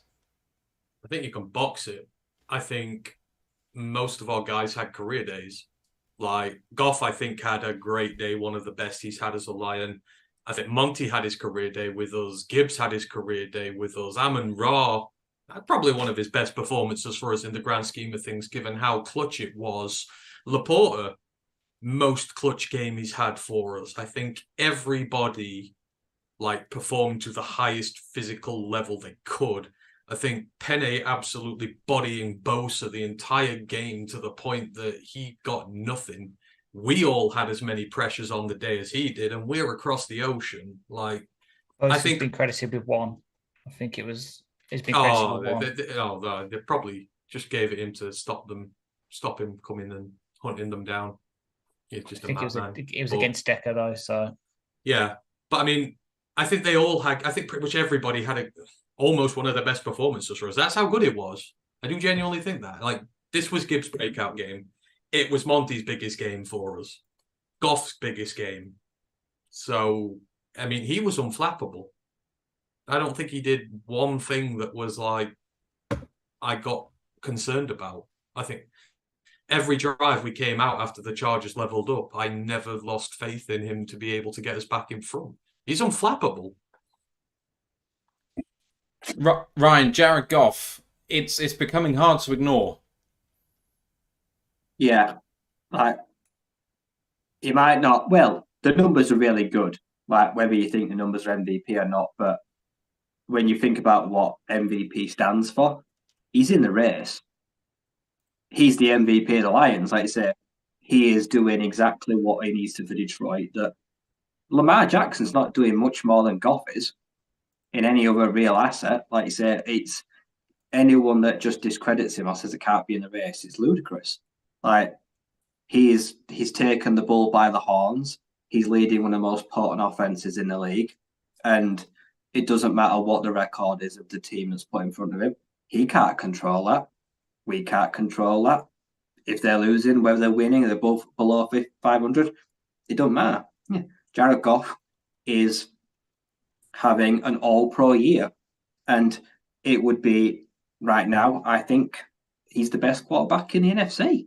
I think you can box it. I think most of our guys had career days. Like, Goff, I think, had a great day, one of the best he's had as a Lion. I think Monty had his career day with us. Gibbs had his career day with us. Amon-Ra probably one of his best performances for us in the grand scheme of things, given how clutch it was. Laporta, most clutch game he's had for us. I think everybody performed to the highest physical level they could. I think Penne absolutely bodying Bosa the entire game to the point that he got nothing. We all had as many pressures on the day as he did, and we're across the ocean. Bosa's I think been credited with one. I think it's been credited with one. They probably just gave it him to stop him coming and hunting them down. It's just I think it was But, against Decker though, so yeah. But I mean, I think they all had. I think pretty much everybody had almost one of the best performances for us. That's how good it was. I do genuinely think that. This was Gibbs' breakout game. It was Monty's biggest game for us. Goff's biggest game. So, I mean, he was unflappable. I don't think he did one thing that was I got concerned about. I think every drive we came out after the Chargers leveled up, I never lost faith in him to be able to get us back in front. He's unflappable. Ryan, Jared Goff, it's becoming hard to ignore. Yeah, he might not. Well, the numbers are really good. Whether you think the numbers are MVP or not, but when you think about what MVP stands for, he's in the race. He's the MVP of the Lions. Like I say, he is doing exactly what he needs to for Detroit. That Lamar Jackson's not doing much more than Goff is in any other real asset. Like you say, it's anyone that just discredits him or says it can't be in the race. It's ludicrous. He's taken the bull by the horns. He's leading one of the most potent offenses in the league, and it doesn't matter what the record is of the team that's put in front of him. He can't control that. We can't control that. If they're losing, whether they're winning, they're both below 500, it don't matter. Yeah. Jared Goff is having an all-pro year, and it would be right now, I think he's the best quarterback in the NFC.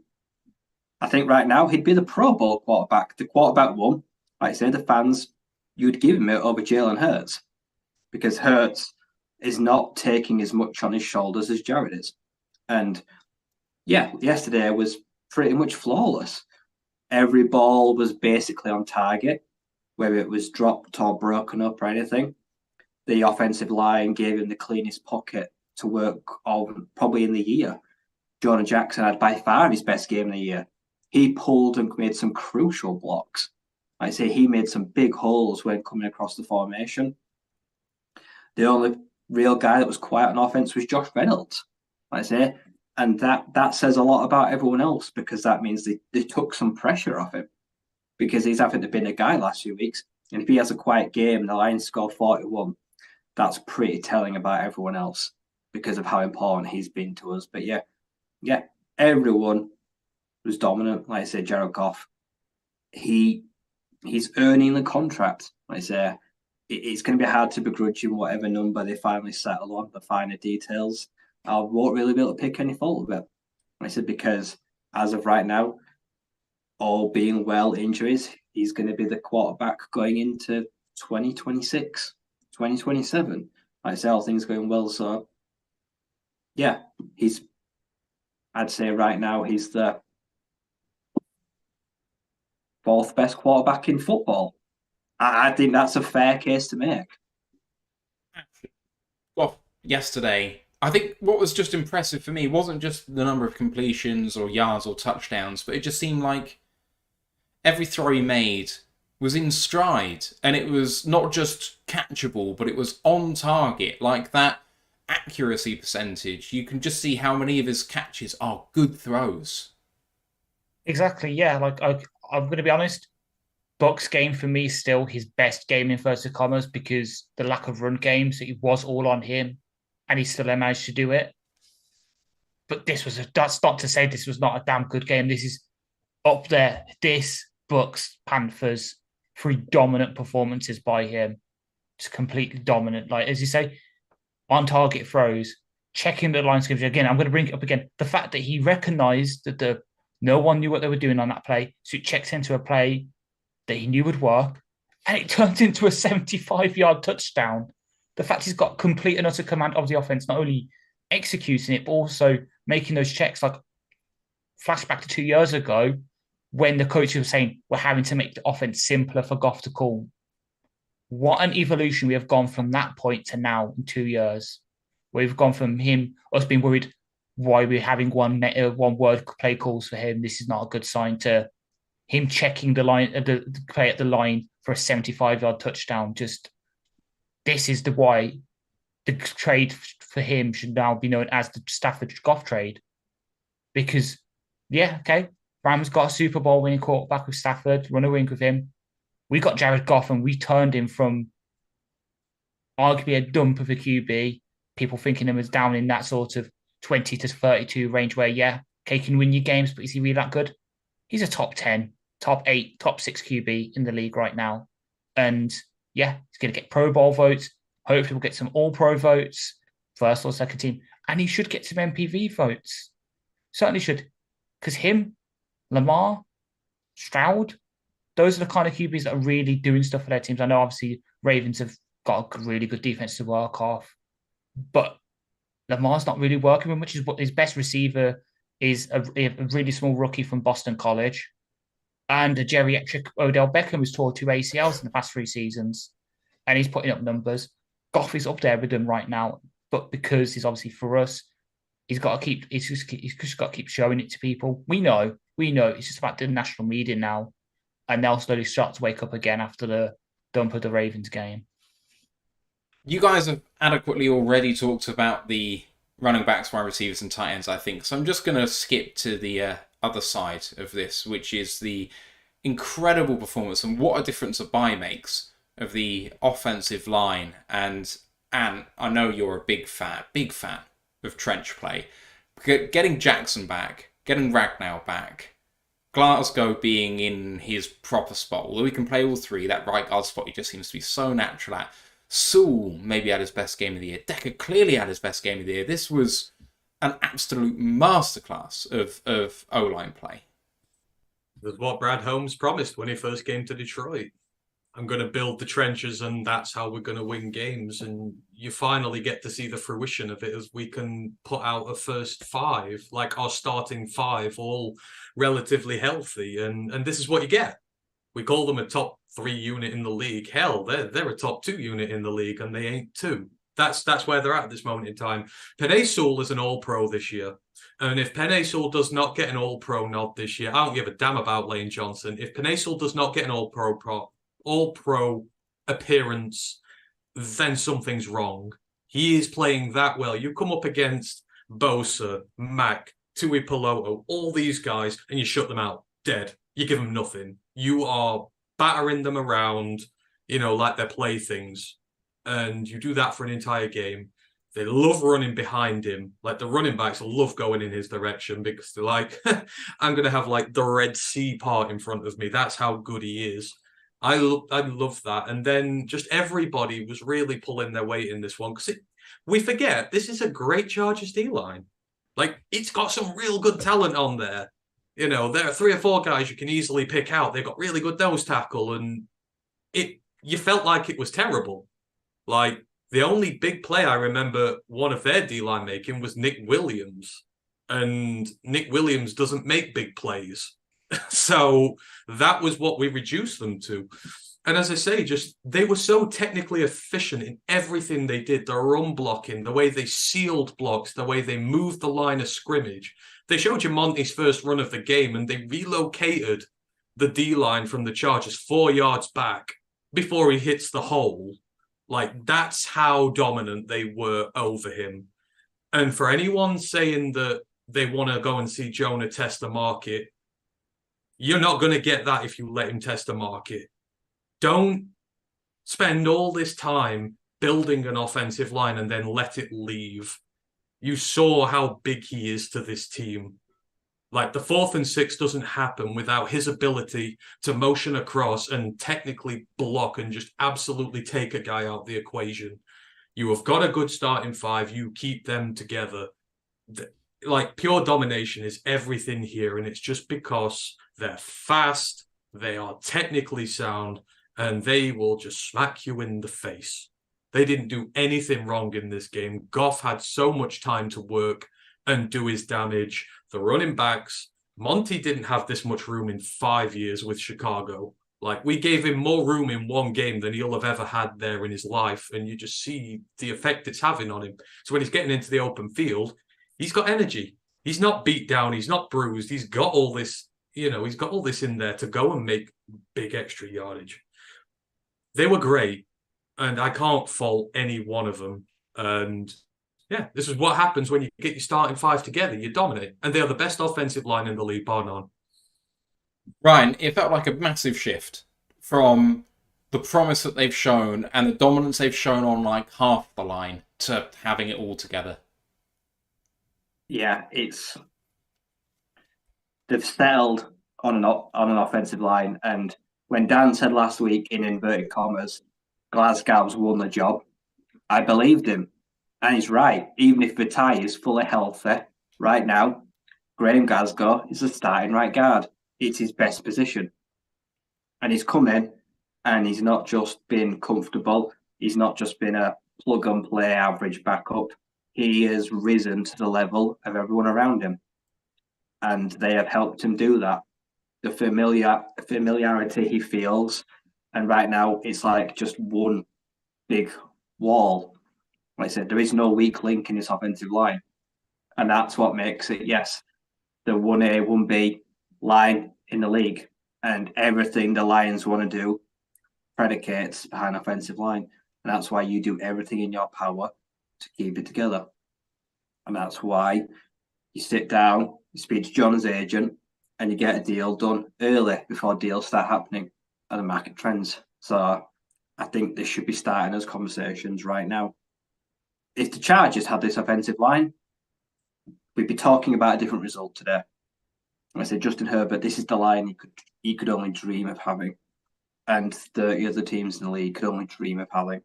I think right now he'd be the Pro Bowl quarterback. The quarterback one, like I say, the fans, you'd give him it over Jalen Hurts because Hurts is not taking as much on his shoulders as Jared is. And yeah, yesterday was pretty much flawless. Every ball was basically on target, whether it was dropped or broken up or anything. The offensive line gave him the cleanest pocket to work on probably in the year. Jonah Jackson had by far his best game of the year. He pulled and made some crucial blocks. I say he made some big holes when coming across the formation. The only real guy that was quiet on offense was Josh Reynolds. I say, and that says a lot about everyone else because that means they took some pressure off him because he's having to been a guy last few weeks. And if he has a quiet game and the Lions score 41, that's pretty telling about everyone else because of how important he's been to us. But yeah, everyone was dominant. Like I say, Jared Goff, he's earning the contract. Like I say, it's going to be hard to begrudge him whatever number they finally settle on, the finer details. I won't really be able to pick any fault of it. Like I said, because as of right now, all being well injuries, he's going to be the quarterback going into 2026, 2027. Like I say, all things going well. So, yeah, I'd say right now he's the fourth best quarterback in football. I think that's a fair case to make. Well, yesterday, I think what was just impressive for me wasn't just the number of completions or yards or touchdowns, but it just seemed like every throw he made was in stride, and it was not just catchable, but it was on target. Like that accuracy percentage, you can just see how many of his catches are good throws. Exactly, yeah. I'm going to be honest, Buck's game for me is still his best game in inverted commas because the lack of run games, it was all on him, and he still managed to do it. But that's not to say this was not a damn good game. This is up there. This, Bucks, Panthers, 3 dominant performances by him. Just completely dominant. Like, as you say, on target throws, checking the line scripture. Again, I'm going to bring it up again. The fact that he recognized that no one knew what they were doing on that play, so it checks into a play that he knew would work, and it turns into a 75-yard touchdown. The fact he's got complete and utter command of the offense, not only executing it, but also making those checks. Like flashback to 2 years ago, when the coaches were saying we're having to make the offense simpler for Goff to call. What an evolution we have gone from that point to now in 2 years. We've gone from us being worried why we're having one word play calls for him. This is not a good sign, to him checking the line, the play at the line for a 75-yard touchdown. Just this is the why the trade for him should now be known as the Stafford Goff trade. Because, yeah, okay, Rams got a Super Bowl winning quarterback with Stafford, run a wing with him. We got Jared Goff and we turned him from arguably a dump of a QB, people thinking him as down in that sort of 20 to 32 range where, yeah, okay, can win your games, but is he really that good? He's a top 10, top 8, top 6 QB in the league right now. And yeah, he's going to get Pro Bowl votes. Hopefully we'll get some All-Pro votes, first or second team. And he should get some MPV votes. Certainly should. Because him, Lamar, Stroud, those are the kind of QBs that are really doing stuff for their teams. I know obviously Ravens have got a really good defense to work off, but Lamar's not really working with much. His best receiver is a really small rookie from Boston College, and a geriatric Odell Beckham who's tore 2 ACLs in the past 3 seasons, and he's putting up numbers. Goff is up there with them right now, but because he's obviously for us, he's just got to keep showing it to people. We know. It's just about the national media now, and they'll slowly start to wake up again after the dump of the Ravens game. You guys have adequately already talked about the running backs, wide receivers, and tight ends, I think. So I'm just going to skip to the other side of this, which is the incredible performance and what a difference a bye makes of the offensive line. And I know you're a big fan of trench play. Getting Jackson back, getting Ragnow back, Glasgow being in his proper spot, although he can play all three, that right guard spot he just seems to be so natural at. Sewell maybe had his best game of the year. Decker clearly had his best game of the year. This was an absolute masterclass of O-line play. That's what Brad Holmes promised when he first came to Detroit. I'm going to build the trenches and that's how we're going to win games. And you finally get to see the fruition of it as we can put out a first 5, like our starting 5, all relatively healthy. And this is what you get. We call them a top 3 unit in the league. Hell, they're a top 2 unit in the league, and they ain't 2. That's where they're at this moment in time. Penei Sewell is an All-Pro this year. And if Penei Sewell does not get an All-Pro nod this year, I don't give a damn about Lane Johnson. If Penei Sewell does not get an All-Pro appearance, then something's wrong. He is playing that well. You come up against Bosa, Mack, Tui Peloto, all these guys, and you shut them out dead. You give them nothing. You are battering them around, like they're playthings. And you do that for an entire game. They love running behind him. Like the running backs love going in his direction because they're like, I'm going to have like the Red Sea part in front of me. That's how good he is. I love that. And then just everybody was really pulling their weight in this one because we forget this is a great Chargers D-line. Like it's got some real good talent on there. There are 3 or 4 guys you can easily pick out. They've got really good nose tackle, and you felt like it was terrible. Like the only big play I remember one of their D-line making was Nick Williams, and Nick Williams doesn't make big plays. So that was what we reduced them to. And as I say, just they were so technically efficient in everything they did. The run blocking, the way they sealed blocks, the way they moved the line of scrimmage. They showed you Monty's first run of the game, and they relocated the D-line from the Chargers 4 yards back before he hits the hole. Like, that's how dominant they were over him. And for anyone saying that they want to go and see Jonah test the market, you're not going to get that if you let him test the market. Don't spend all this time building an offensive line and then let it leave. You saw how big he is to this team. Like the 4th and 6 doesn't happen without his ability to motion across and technically block and just absolutely take a guy out of the equation. You have got a good starting 5. You keep them together. Like pure domination is everything here. And it's just because they're fast, they are technically sound, and they will just smack you in the face. They didn't do anything wrong in this game. Goff had so much time to work and do his damage. The running backs, Monty didn't have this much room in 5 years with Chicago. Like, we gave him more room in one game than he'll have ever had there in his life. And you just see the effect it's having on him. So when he's getting into the open field, he's got energy. He's not beat down. He's not bruised. He's got all this, he's got all this in there to go and make big extra yardage. They were great. And I can't fault any one of them. And yeah, this is what happens when you get your starting five together. You dominate. And they are the best offensive line in the league, bar none. Ryan, it felt like a massive shift from the promise that they've shown and the dominance they've shown on like half the line to having it all together. Yeah, they've settled on an offensive line, and when Dan said last week in inverted commas, Glasgow's won the job, I believed him, and he's right. Even if Vitaly is fully healthy right now, Graham Glasgow is the starting right guard. It's his best position, and he's come in, and he's not just been comfortable. He's not just been a plug-and-play average backup. He has risen to the level of everyone around him, and they have helped him do that. The familiarity he feels, and right now it's like just one big wall. Like I said, there is no weak link in this offensive line, and that's what makes it, yes, the 1A, 1B line in the league, and everything the Lions want to do predicates behind offensive line, and that's why you do everything in your power to keep it together. And that's why you sit down, you speak to John's agent, and you get a deal done early before deals start happening and the market trends. So I think this should be starting those conversations right now. If the Chargers had this offensive line, we'd be talking about a different result today. I said Justin Herbert, this is the line he could only dream of having, and 30 other teams in the league could only dream of having.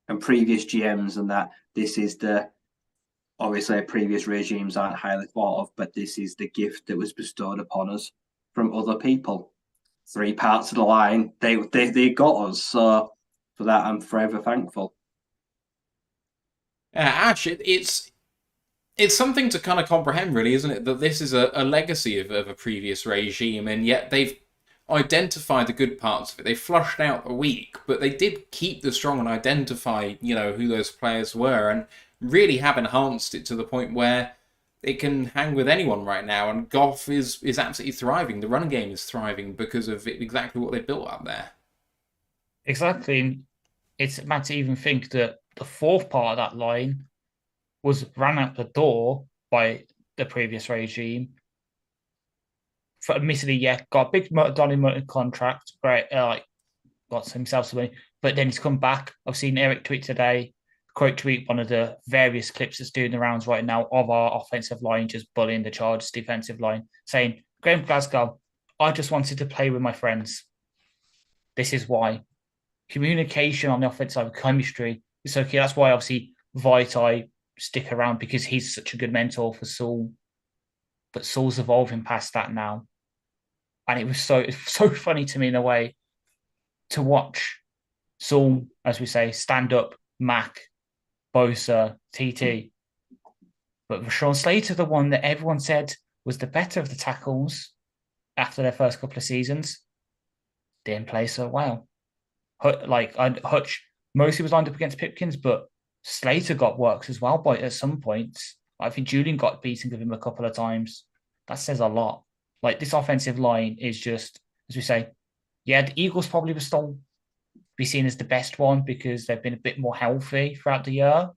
And previous GMs and that, this is obviously previous regimes aren't highly thought of, but this is the gift that was bestowed upon us from other people. 3 parts of the line, they got us. So for that, I'm forever thankful. Actually, it's something to kind of comprehend, really, isn't it? That this is a legacy of a previous regime, and yet they've identified the good parts of it. They flushed out the weak, but they did keep the strong and identify, who those players were, and really have enhanced it to the point where it can hang with anyone right now. And Goff is absolutely thriving. The running game is thriving because of exactly what they built up there. Exactly. It's mad to even think that the fourth part of that line was ran out the door by the previous regime. For admittedly, yeah, got a big Donny Mutton contract, right? Got himself some money, but then he's come back. I've seen Eric tweet today, quote tweet one of the various clips that's doing the rounds right now of our offensive line just bullying the Chargers defensive line, saying, Graham Glasgow, I just wanted to play with my friends. This is why. Communication on the offensive side, chemistry is okay. That's why obviously Vitaly stick around, because he's such a good mentor for Saul. But Saul's evolving past that now. And it was so funny to me in a way to watch Saul, as we say, stand up, Mac, Bosa, TT. But Rashawn Slater, the one that everyone said was the better of the tackles after their first couple of seasons, didn't play so well. Hutch mostly was lined up against Pipkins, but Slater got works as well at some points. I think Julian got beaten with him a couple of times. That says a lot. Like, this offensive line is just, as we say, yeah, the Eagles probably will still be seen as the best one because they've been a bit more healthy throughout the year.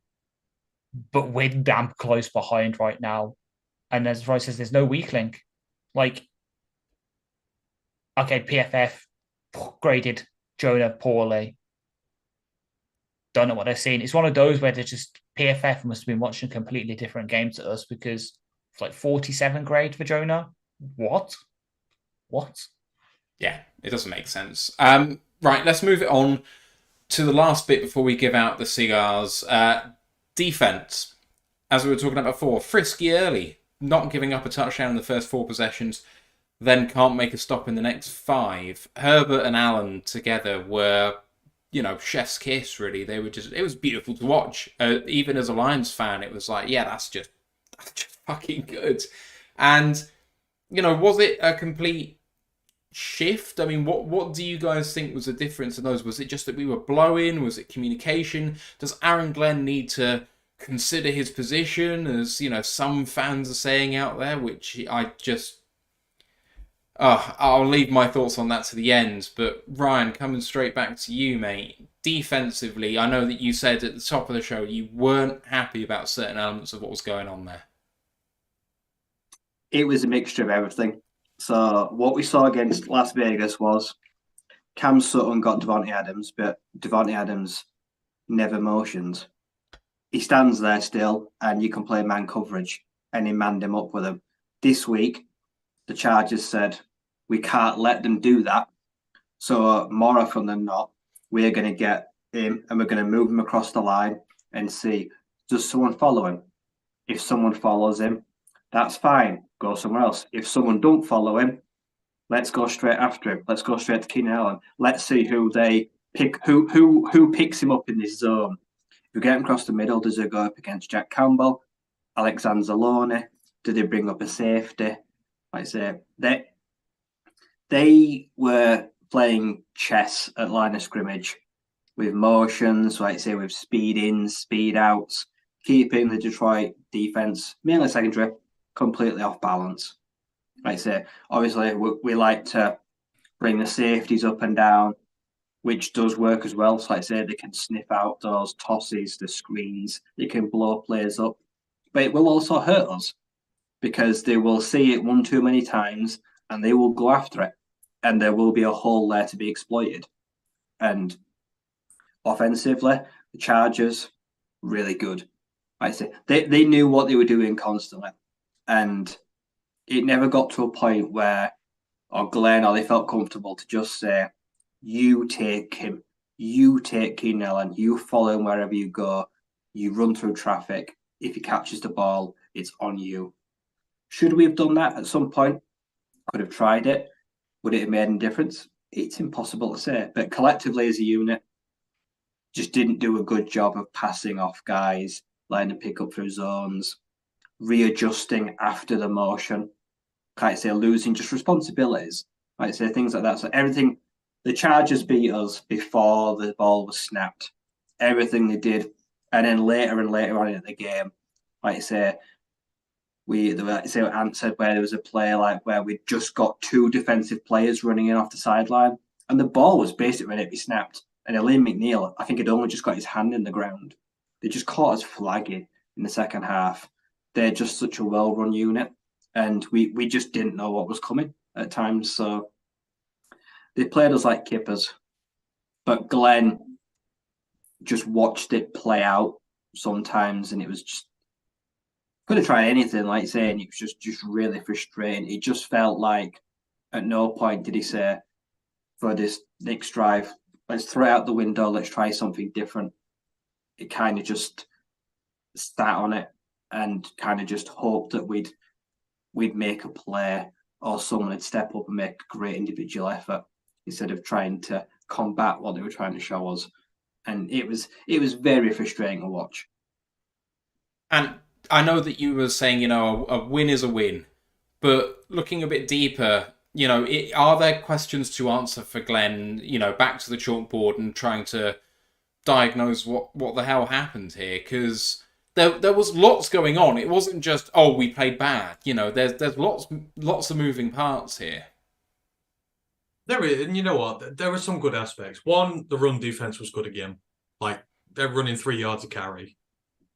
But we're damn close behind right now. And as Roy says, there's no weak link. Like, okay, PFF graded Jonah poorly. Don't know what they're seeing. It's one of those where they're just, PFF must have been watching a completely different game to us, because it's like 47 grade for Jonah. What? Yeah, it doesn't make sense. Right, let's move it on to the last bit before we give out the cigars. Defense. As we were talking about before, frisky early, not giving up a touchdown in the first 4 possessions, then can't make a stop in the next 5. Herbert and Allen together were chef's kiss, really. It was beautiful to watch. Even as a Lions fan, it was like, yeah, that's just fucking good. And, was it a complete shift? I mean, what do you guys think was the difference in those? Was it just that we were blowing? Was it communication? Does Aaron Glenn need to consider his position, as some fans are saying out there, which I just I'll leave my thoughts on that to the end. But Ryan, coming straight back to you, mate. Defensively, I know that you said at the top of the show you weren't happy about certain elements of what was going on there. It was a mixture of everything. So what we saw against Las Vegas was Cam Sutton got Devontae Adams, but Devontae Adams never motions. He stands there still, and you can play man coverage, and he manned him up with him. This week, the Chargers said, we can't let them do that. So more often than not, we're going to get him, and we're going to move him across the line and see, does someone follow him? If someone follows him, that's fine. Go somewhere else. If someone don't follow him, let's go straight after him. Let's go straight to Keenan Allen. Let's see who they pick. Who picks him up in this zone? If we get him across the middle, does it go up against Jack Campbell, Alexander Zalone? Do they bring up a safety? Like I say, they were playing chess at line of scrimmage with motions, like I say, with speed ins, speed outs, keeping the Detroit defense, mainly secondary, completely off balance. Like I say, obviously, we like to bring the safeties up and down, which does work as well. So like I say, they can sniff out those tosses, the screens, they can blow players up. But it will also hurt us because they will see it one too many times and they will go after it. And there will be a hole there to be exploited. And offensively, the Chargers, really good. Like I say, they knew what they were doing constantly. And it never got to a point where, Glenn, or they felt comfortable to just say, you take him, you take Keenan Allen, you follow him wherever you go, you run through traffic. If he catches the ball, it's on you. Should we have done that at some point? Could have tried it. Would it have made any difference? It's impossible to say. But collectively as a unit, just didn't do a good job of passing off guys, letting them pick up through zones, readjusting after the motion. Like I say, losing just responsibilities. Like I say, things like that. So everything, the Chargers beat us before the ball was snapped. Everything they did. And then later and later on in the game, like I say, Ant said where there was a play like where we just got two defensive players running in off the sideline, and the ball was basically ready to be snapped. And Elaine McNeil, I think, had only just got his hand in the ground. They just caught us flagging in the second half. They're just such a well-run unit, and we just didn't know what was coming at times. So they played us like kippers, but Glenn just watched it play out sometimes, and it was just could have tried anything, like saying it was just really frustrating. It just felt like at no point did he say, for this next drive, let's throw it out the window, let's try something different. It kind of just sat on it and kind of just hoped that we'd make a play or someone would step up and make a great individual effort instead of trying to combat what they were trying to show us. And it was very frustrating to watch. And I know that you were saying, a win is a win, but looking a bit deeper, are there questions to answer for Glenn, back to the chalkboard and trying to diagnose what the hell happened here? Because there was lots going on. It wasn't just, we played bad. There's lots of moving parts here. There is, and you know what? There were some good aspects. One, the run defense was good again. Like, they're running 3 yards a carry.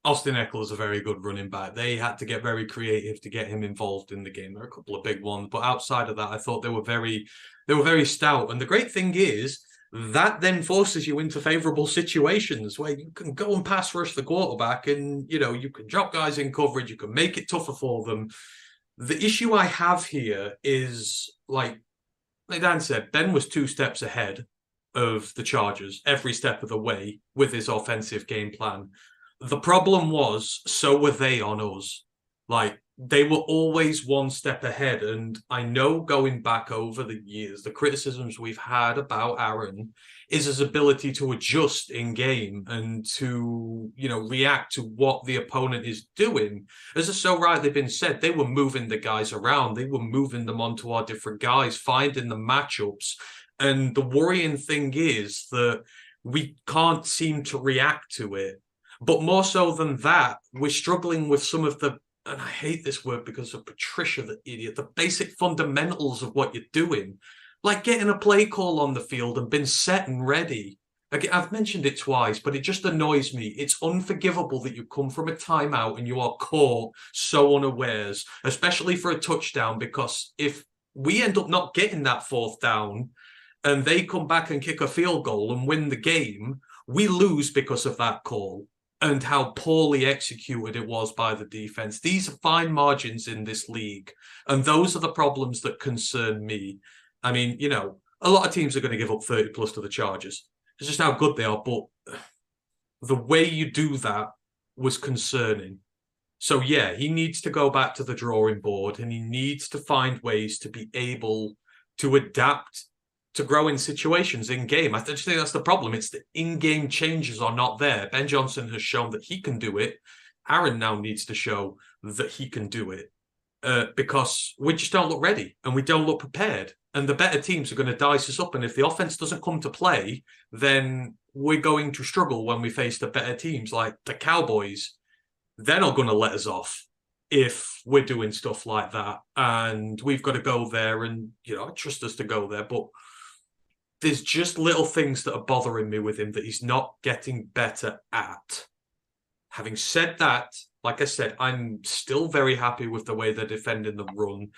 Austin Eckler's a very good running back. They had to get very creative to get him involved in the game. There are a couple of big ones, but outside of that, I thought they were very stout. And the great thing is that then forces you into favorable situations where you can go and pass rush the quarterback, and you can drop guys in coverage. You can make it tougher for them. The issue I have here is like Dan said, Ben was 2 steps ahead of the Chargers every step of the way with his offensive game plan. The problem was, so were they on us. Like, they were always one step ahead. And I know going back over the years, the criticisms we've had about Aaron is his ability to adjust in game and to, react to what the opponent is doing. As has so rightly been said, they were moving the guys around. They were moving them onto our different guys, finding the matchups. And the worrying thing is that we can't seem to react to it. But more so than that, we're struggling with some of the, and I hate this word because of Patricia, the idiot, the basic fundamentals of what you're doing. Like getting a play call on the field and been set and ready. I've mentioned it twice, but it just annoys me. It's unforgivable that you come from a timeout and you are caught so unawares, especially for a touchdown, because if we end up not getting that fourth down and they come back and kick a field goal and win the game, we lose because of that call and how poorly executed it was by the defense. These are fine margins in this league, and those are the problems that concern me. I mean, a lot of teams are going to give up 30 plus to the Chargers. It's just how good they are, but the way you do that was concerning. So, yeah, he needs to go back to the drawing board, and he needs to find ways to be able to adapt to growing situations in game. I just think that's the problem. It's the in-game changes are not there. Ben Johnson has shown that he can do it. Aaron now needs to show that he can do it because we just don't look ready and we don't look prepared. And the better teams are going to dice us up. And if the offense doesn't come to play, then we're going to struggle when we face the better teams like the Cowboys. They're not going to let us off if we're doing stuff like that. And we've got to go there and, I trust us to go there. But there's just little things that are bothering me with him that he's not getting better at. Having said that, like I said, I'm still very happy with the way they're defending the run.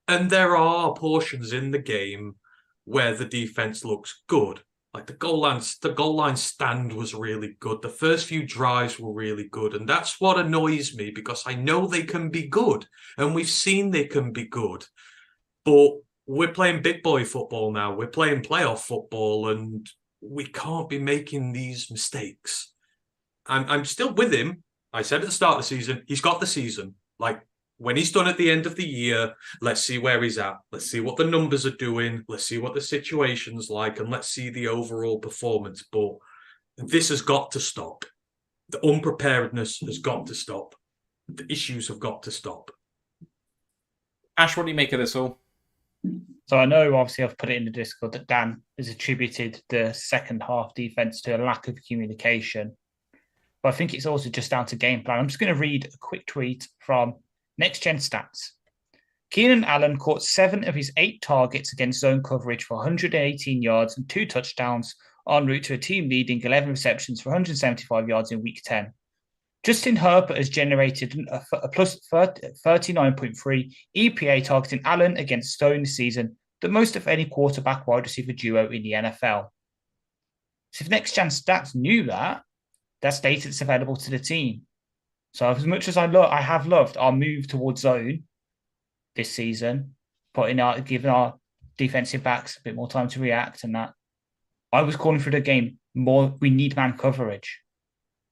And there are portions in the game where the defense looks good. Like the goal line stand was really good. The first few drives were really good. And that's what annoys me because I know they can be good. And we've seen they can be good. But we're playing big boy football now. We're playing playoff football, and we can't be making these mistakes. I'm still with him. I said at the start of the season, he's got the season. Like, when he's done at the end of the year, let's see where he's at. Let's see what the numbers are doing. Let's see what the situation's like, and let's see the overall performance. But this has got to stop. The unpreparedness has got to stop. The issues have got to stop. Ash, what do you make of this all? So I know, obviously, I've put it in the Discord that Dan has attributed the second half defense to a lack of communication. But I think it's also just down to game plan. I'm just going to read a quick tweet from Next Gen Stats. Keenan Allen caught 7 of his 8 targets against zone coverage for 118 yards and 2 touchdowns en route to a team-leading 11 receptions for 175 yards in Week 10. Justin Herbert has generated a plus 39.3 EPA targeting Allen against Stone this season, the most of any quarterback wide receiver duo in the NFL. So if Next Gen Stats knew that, that's data that's available to the team. So as much as I have loved our move towards zone this season, giving our defensive backs a bit more time to react and that, I was calling for the game more. We need man coverage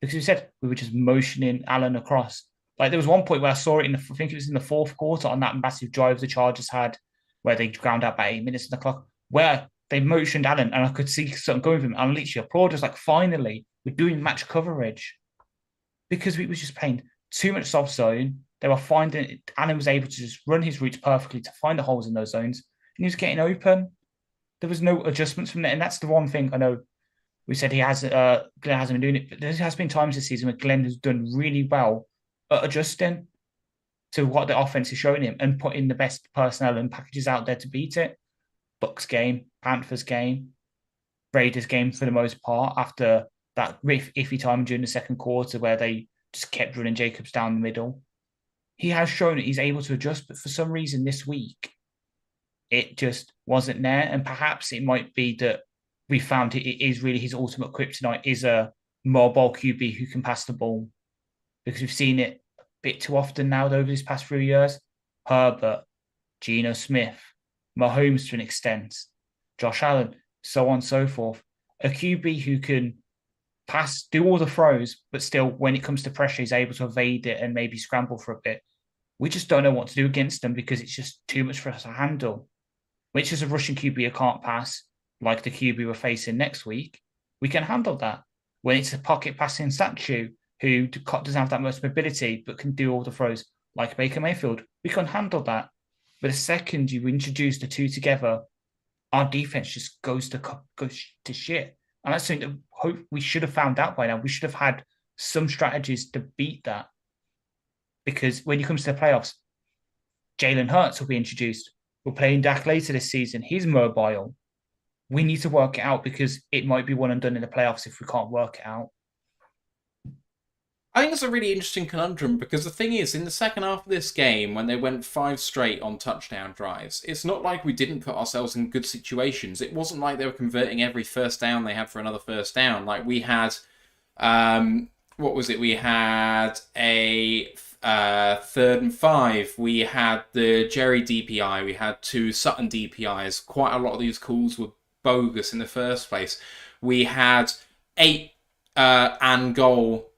because we said we were just motioning Allen across. Like there was one point where I saw it I think it was in the fourth quarter on that massive drive the Chargers had, where they ground out about 8 minutes on the clock, where they motioned Allen and I could see something going with him. And literally applauded, like finally we're doing match coverage. Because we was just playing too much soft zone. They were finding Allen was able to just run his routes perfectly to find the holes in those zones, and he was getting open. There was no adjustments from there, and that's the one thing I know. We said Glenn hasn't been doing it, but there has been times this season where Glenn has done really well at adjusting to what the offense is showing him and putting the best personnel and packages out there to beat it. Bucks game, Panthers game, Raiders game for the most part after that iffy time during the second quarter where they just kept running Jacobs down the middle. He has shown that he's able to adjust, but for some reason this week, it just wasn't there. And perhaps it might be that we found it is really his ultimate kryptonite is a mobile QB who can pass the ball. Because we've seen it a bit too often now over these past few years. Herbert, Geno Smith, Mahomes to an extent, Josh Allen, so on and so forth. A QB who can pass, do all the throws, but still, when it comes to pressure, he's able to evade it and maybe scramble for a bit. We just don't know what to do against them because it's just too much for us to handle. Which is a Russian QB who can't pass, like the QB we're facing next week, we can handle that. When it's a pocket passing statue who doesn't have that much mobility but can do all the throws, like Baker Mayfield, we can handle that. But the second you introduce the two together, our defense just goes to shit. And that's something that we should have found out by now. We should have had some strategies to beat that. Because when you come to the playoffs, Jalen Hurts will be introduced. We're playing Dak later this season. He's mobile. We need to work it out because it might be one and done in the playoffs if we can't work it out. I think it's a really interesting conundrum because the thing is, in the second half of this game, when they went 5 straight on touchdown drives, it's not like we didn't put ourselves in good situations. It wasn't like they were converting every first down they had for another first down. Like we had, what was it? We had a 3rd and 5. We had the Jerry DPI. We had 2 Sutton DPIs. Quite a lot of these calls were bogus in the first place. We had 8 and goal,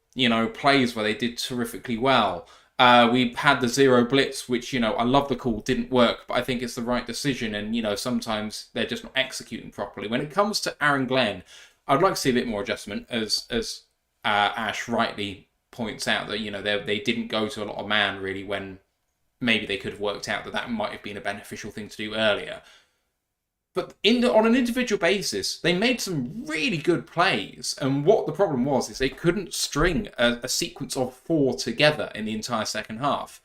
plays where they did terrifically well. We had the 0 blitz, which, I love the call, didn't work, but I think it's the right decision. And, sometimes they're just not executing properly. When it comes to Aaron Glenn, I'd like to see a bit more adjustment, as Ash rightly points out that, they didn't go to a lot of man really when maybe they could have worked out that might have been a beneficial thing to do earlier. But on an individual basis, they made some really good plays. And what the problem was is they couldn't string a sequence of 4 together in the entire second half.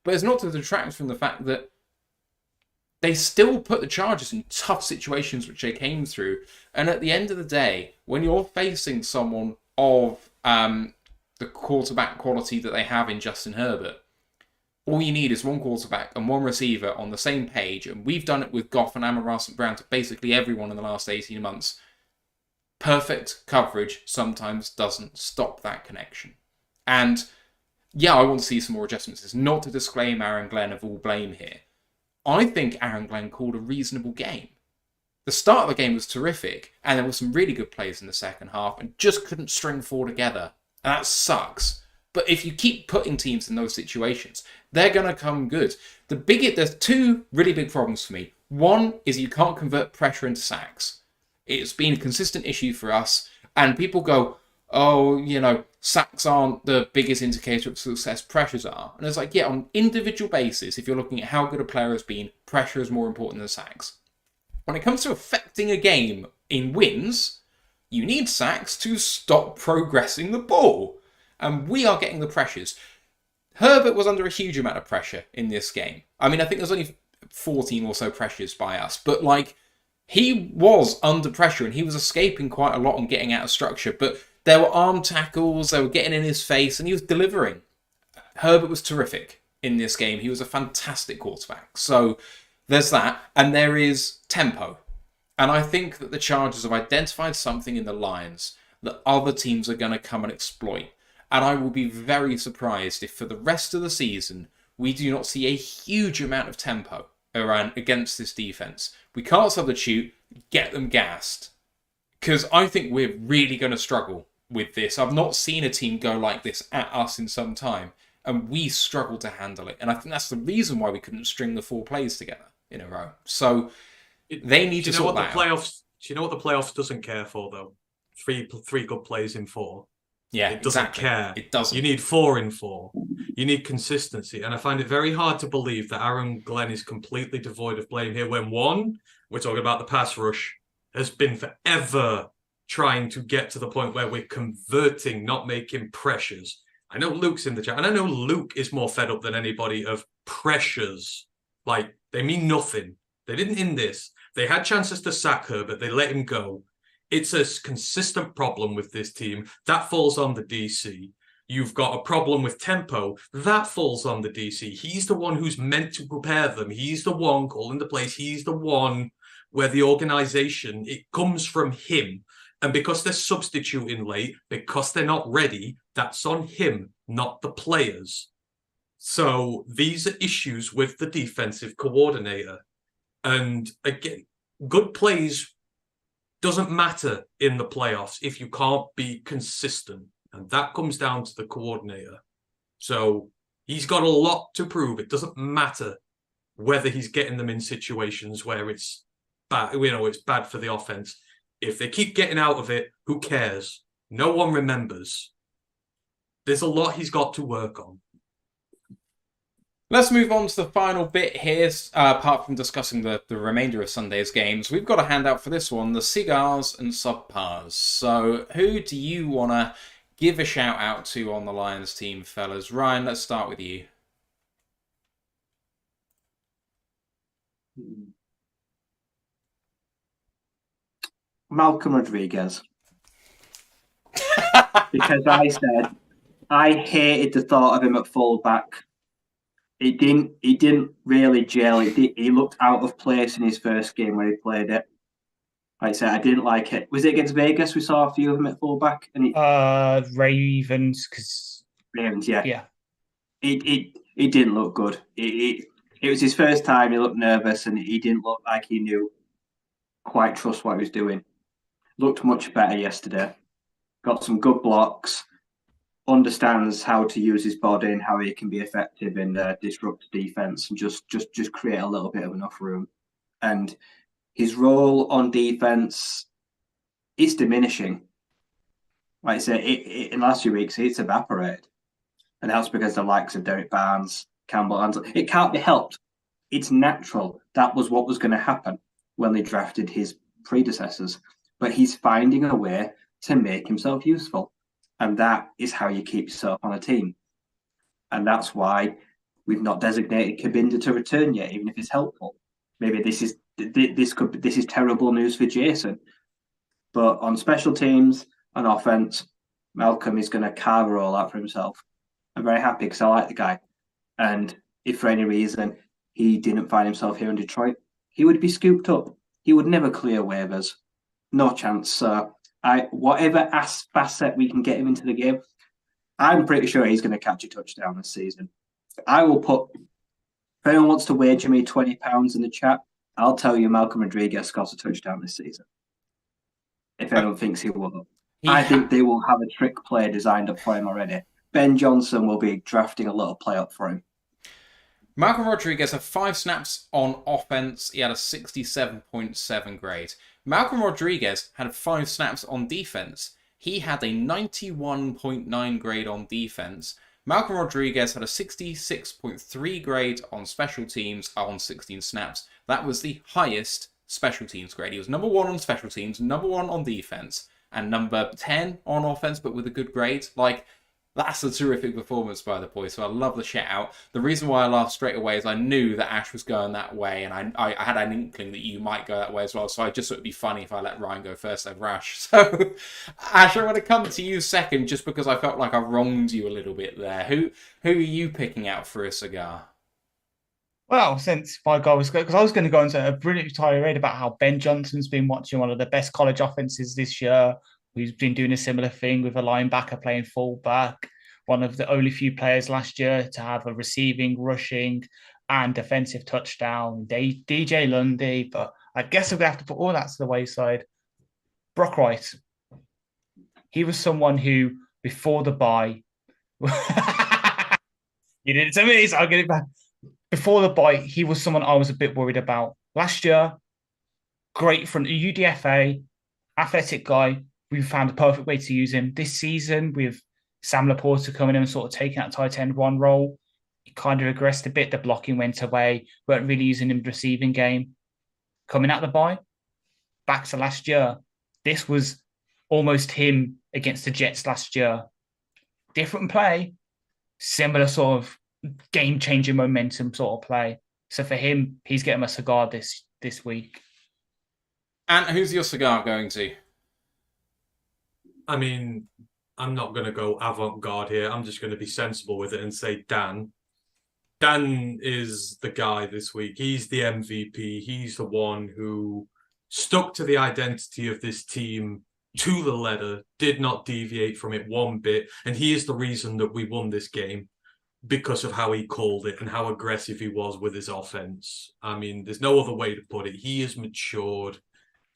But it's not to detract from the fact that they still put the Chargers in tough situations which they came through. And at the end of the day, when you're facing someone of the quarterback quality that they have in Justin Herbert, all you need is one quarterback and one receiver on the same page, and we've done it with Goff and Amon-Ra St. Brown to basically everyone in the last 18 months. Perfect coverage sometimes doesn't stop that connection. And yeah, I want to see some more adjustments. It's not to disclaim Aaron Glenn of all blame here. I think Aaron Glenn called a reasonable game. The start of the game was terrific, and there were some really good plays in the second half, and just couldn't string 4 together. And that sucks. But if you keep putting teams in those situations, they're going to come good. There's 2 really big problems for me. One is you can't convert pressure into sacks. It's been a consistent issue for us. And people go, sacks aren't the biggest indicator of success, pressures are. And it's like, yeah, on individual basis, if you're looking at how good a player has been, pressure is more important than sacks. When it comes to affecting a game in wins, you need sacks to stop progressing the ball. And we are getting the pressures. Herbert was under a huge amount of pressure in this game. I mean, I think there's only 14 or so pressures by us. But, he was under pressure and he was escaping quite a lot and getting out of structure. But there were arm tackles, they were getting in his face, and he was delivering. Herbert was terrific in this game. He was a fantastic quarterback. So there's that. And there is tempo. And I think that the Chargers have identified something in the Lions that other teams are going to come and exploit. And I will be very surprised if for the rest of the season, we do not see a huge amount of tempo against this defense. We can't substitute, get them gassed. Because I think we're really going to struggle with this. I've not seen a team go like this at us in some time. And we struggle to handle it. And I think that's the reason why we couldn't string the 4 plays together in a row. So they need to sort that out. Do you know what the playoffs doesn't care for, though? 3 good plays in 4. Yeah, it doesn't care. It doesn't. You need 4 in 4. You need consistency. And I find it very hard to believe that Aaron Glenn is completely devoid of blame here when, one, we're talking about the pass rush, has been forever trying to get to the point where we're converting, not making pressures. I know Luke's in the chat, and I know Luke is more fed up than anybody of pressures. They mean nothing. They didn't in this. They had chances to sack Herbert. They let him go. It's a consistent problem with this team. That falls on the DC. You've got a problem with tempo. That falls on the DC. He's the one who's meant to prepare them. He's the one calling the plays. He's the one where the organization, it comes from him. And because they're substituting late, because they're not ready, that's on him, not the players. So these are issues with the defensive coordinator. And again, good plays doesn't matter in the playoffs if you can't be consistent. And that comes down to the coordinator. So He's got a lot to prove. It doesn't matter whether he's getting them in situations where it's bad, it's bad for the offense. If they keep getting out of it, who cares? No one remembers. There's a lot he's got to work on. Let's move on to the final bit here. Apart from discussing the remainder of Sunday's games, we've got a handout for this one, the Cigars and Subpars. So who do you want to give a shout out to on the Lions team, fellas? Ryan, let's start with you. Malcolm Rodriguez. Because I hated the thought of him at fullback. It didn't really gel. He looked out of place in his first game where he played it. Like I said, I didn't like it. Was it against Vegas? We saw a few of them at fullback, and Ravens, because Ravens, yeah. Yeah. It didn't look good. It was his first time. He looked nervous, and he didn't look like he knew quite trust what he was doing. Looked much better yesterday. Got some good blocks. Understands how to use his body and how he can be effective in disrupt defense and just create a little bit of enough room. And his role on defense is diminishing. Like I said, in the last few weeks, it's evaporated. And that's because the likes of Derek Barnes, Campbell, Ansel, it can't be helped. It's natural. That was what was going to happen when they drafted his predecessors. But he's finding a way to make himself useful. And that is how you keep yourself on a team. And that's why we've not designated Kabinda to return yet, even if it's helpful. Maybe this is terrible news for Jason. But on special teams and offense, Malcolm is going to carve it all out for himself. I'm very happy because I like the guy. And if for any reason he didn't find himself here in Detroit, he would be scooped up. He would never clear waivers. No chance, sir. Whatever facet we can get him into the game, I'm pretty sure he's going to catch a touchdown this season. I will put, if anyone wants to wager me £20 in the chat, I'll tell you Malcolm Rodriguez scores a touchdown this season. If anyone thinks he will. I think they will have a trick play designed up for him already. Ben Johnson will be drafting a little play up for him. Malcolm Rodriguez had 5 snaps on offense. He had a 67.7 grade. Malcolm Rodriguez had 5 snaps on defense. He had a 91.9 grade on defense. Malcolm Rodriguez had a 66.3 grade on special teams on 16 snaps. That was the highest special teams grade. He was number 1 on special teams, number 1 on defense, and number 10 on offense, but with a good grade. That's a terrific performance by the boys, so I love the shout out. The reason why I laughed straight away is I knew that Ash was going that way, and I had an inkling that you might go that way as well, so I just thought it'd be funny if I let Ryan go first over Ash. So, Ash, I want to come to you second, just because I felt like I wronged you a little bit there. Who are you picking out for a cigar? Well, since my guy was because I was going to go into a brilliant tirade about how Ben Johnson's been watching one of the best college offenses this year. Who's been doing a similar thing with a linebacker playing fullback, one of the only few players last year to have a receiving, rushing, and defensive touchdown. DJ Lundy, but I guess I'm going to have to put all that to the wayside. Brock Wright. He was someone who, before the bye, you did it to me, so I'll get it back. Before the bye, he was someone I was a bit worried about. Last year, great from UDFA, athletic guy. We found the perfect way to use him. This season, with Sam Laporta coming in and sort of taking that tight end 1 role, he kind of regressed a bit. The blocking went away. Weren't really using him in the receiving game. Coming out the bye, back to last year. This was almost him against the Jets last year. Different play, similar sort of game-changing momentum sort of play. So for him, he's getting a cigar this week. And who's your cigar going to? I mean, I'm not going to go avant-garde here. I'm just going to be sensible with it and say Dan. Dan is the guy this week. He's the MVP. He's the one who stuck to the identity of this team to the letter, did not deviate from it one bit. And he is the reason that we won this game because of how he called it and how aggressive he was with his offense. I mean, there's no other way to put it. He has matured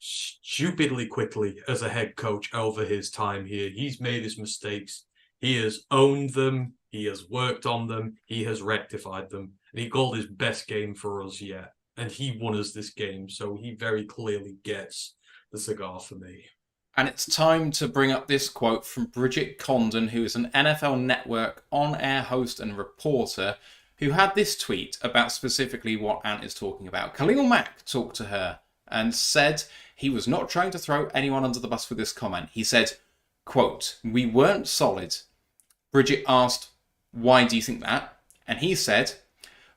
stupidly quickly as a head coach over his time here. He's made his mistakes. He has owned them. He has worked on them. He has rectified them. And he called his best game for us yet. And he won us this game. So he very clearly gets the cigar for me. And it's time to bring up this quote from Bridget Condon, who is an NFL Network on-air host and reporter, who had this tweet about specifically what Ant is talking about. Khalil Mack talked to her and said he was not trying to throw anyone under the bus with this comment. He said, quote, "We weren't solid." Bridget asked, "Why do you think that?" And he said,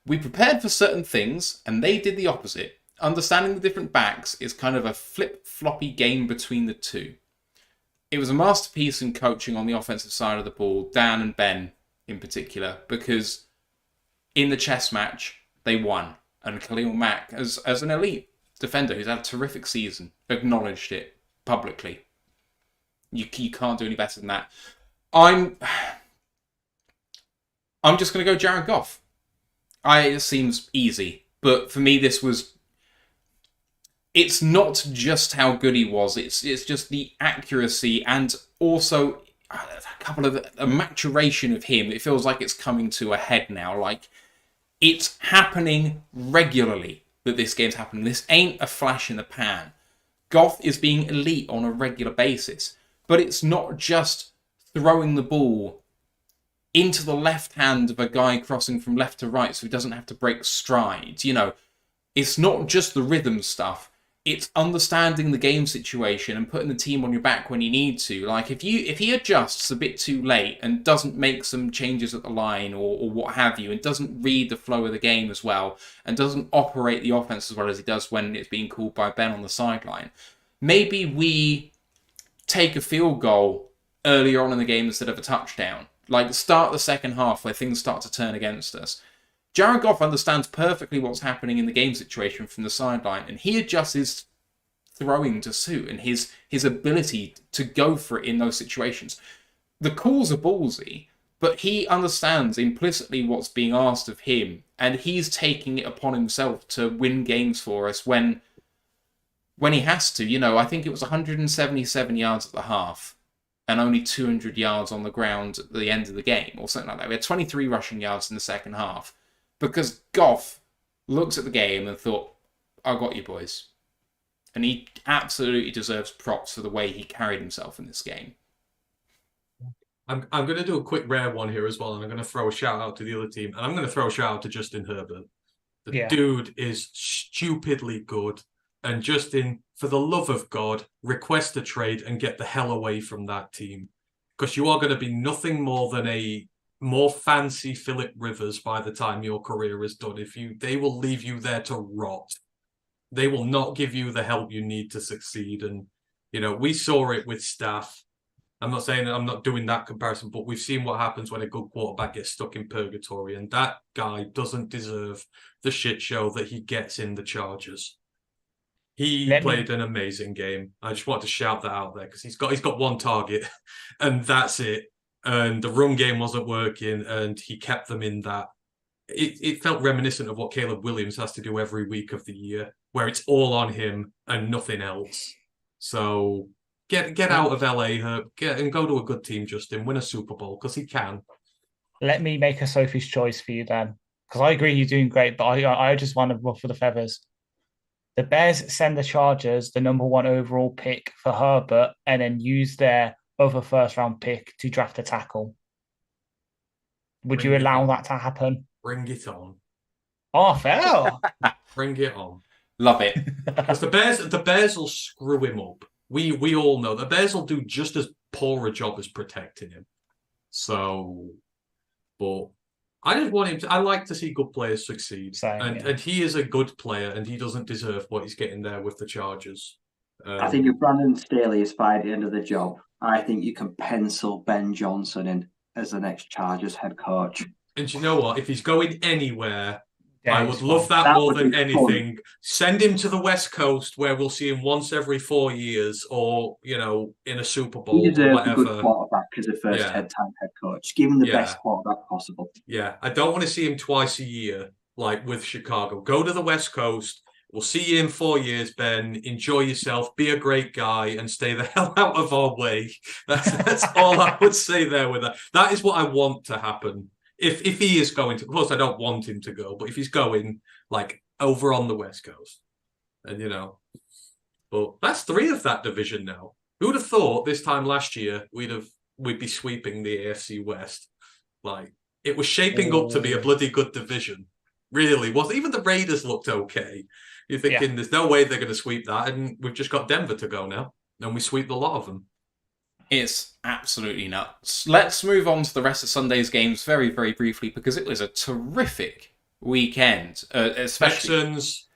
"We prepared for certain things and they did the opposite. Understanding the different backs is kind of a flip-floppy game between the two." It was a masterpiece in coaching on the offensive side of the ball, Dan and Ben in particular, because in the chess match, they won. And Khalil Mack, as an elite defender who's had a terrific season, acknowledged it publicly. You can't do any better than that. I'm just going to go Jared Goff. It seems easy, but for me, it's not just how good he was. It's just the accuracy and also a maturation of him. It feels like it's coming to a head now. Like, it's happening regularly that this game's happening. This ain't a flash in the pan. Goff is being elite on a regular basis, but it's not just throwing the ball into the left hand of a guy crossing from left to right so he doesn't have to break strides. It's not just the rhythm stuff. It's understanding the game situation and putting the team on your back when you need to. Like, if he adjusts a bit too late and doesn't make some changes at the line or what have you, and doesn't read the flow of the game as well, and doesn't operate the offense as well as he does when it's being called by Ben on the sideline, maybe we take a field goal earlier on in the game instead of a touchdown. Like, start the second half where things start to turn against us. Jared Goff understands perfectly what's happening in the game situation from the sideline, and he adjusts his throwing to suit and his ability to go for it in those situations. The calls are ballsy, but he understands implicitly what's being asked of him, and he's taking it upon himself to win games for us when he has to. I think it was 177 yards at the half and only 200 yards on the ground at the end of the game, or something like that. We had 23 rushing yards in the second half. Because Goff looks at the game and thought, "I got you, boys." And he absolutely deserves props for the way he carried himself in this game. I'm going to do a quick rare one here as well, and I'm going to throw a shout out to the other team, and I'm going to throw a shout out to Justin Herbert. The dude is stupidly good, and Justin, for the love of God, request a trade and get the hell away from that team, because you are going to be nothing more than a more fancy Philip Rivers by the time your career is done. They will leave you there to rot. They will not give you the help you need to succeed. And, we saw it with Staff. I'm not saying that I'm not doing that comparison, but we've seen what happens when a good quarterback gets stuck in purgatory. And that guy doesn't deserve the shit show that he gets in the Chargers. He played an amazing game. I just want to shout that out there because he's got one target and that's it. And the run game wasn't working, and he kept them in that. It felt reminiscent of what Caleb Williams has to do every week of the year, where it's all on him and nothing else. So get out of LA, Herb, and go to a good team, Justin. Win a Super Bowl, because he can. Let me make a Sophie's choice for you then, because I agree you're doing great, but I just want to ruffle the feathers. The Bears send the Chargers the number 1 overall pick for Herbert, and then use their other first-round pick to draft a tackle. Would you allow that to happen? Bring it on. Oh, fair. Bring it on. Love it. Because the Bears will screw him up. We all know the Bears will do just as poor a job as protecting him. So, but I just want him to. I like to see good players succeed, and he is a good player, and he doesn't deserve what he's getting there with the Chargers. I think if Brandon Staley is fired at the end of the job, I think you can pencil Ben Johnson in as the next Chargers head coach. And you know what? If he's going anywhere, I would love that more than anything. Send him to the West Coast, where we'll see him once every 4 years, or in a Super Bowl. He deserves or whatever. a good quarterback as a first-time head coach. Give him the best quarterback possible. Yeah, I don't want to see him twice a year, like with Chicago. Go to the West Coast. We'll see you in 4 years, Ben. Enjoy yourself. Be a great guy and stay the hell out of our way. That's all I would say there with that. That is what I want to happen. If he is going to, of course, I don't want him to go, but if he's going like over on the West Coast, and but that's 3 of that division now. Who would have thought this time last year we'd be sweeping the AFC West? Like, it was shaping up to be a bloody good division. Really was. Even the Raiders looked okay. You're thinking there's no way they're going to sweep that, and we've just got Denver to go now, and we sweep the lot of them. It's absolutely nuts. Let's move on to the rest of Sunday's games very, very briefly, because it was a terrific weekend. Especially Texans.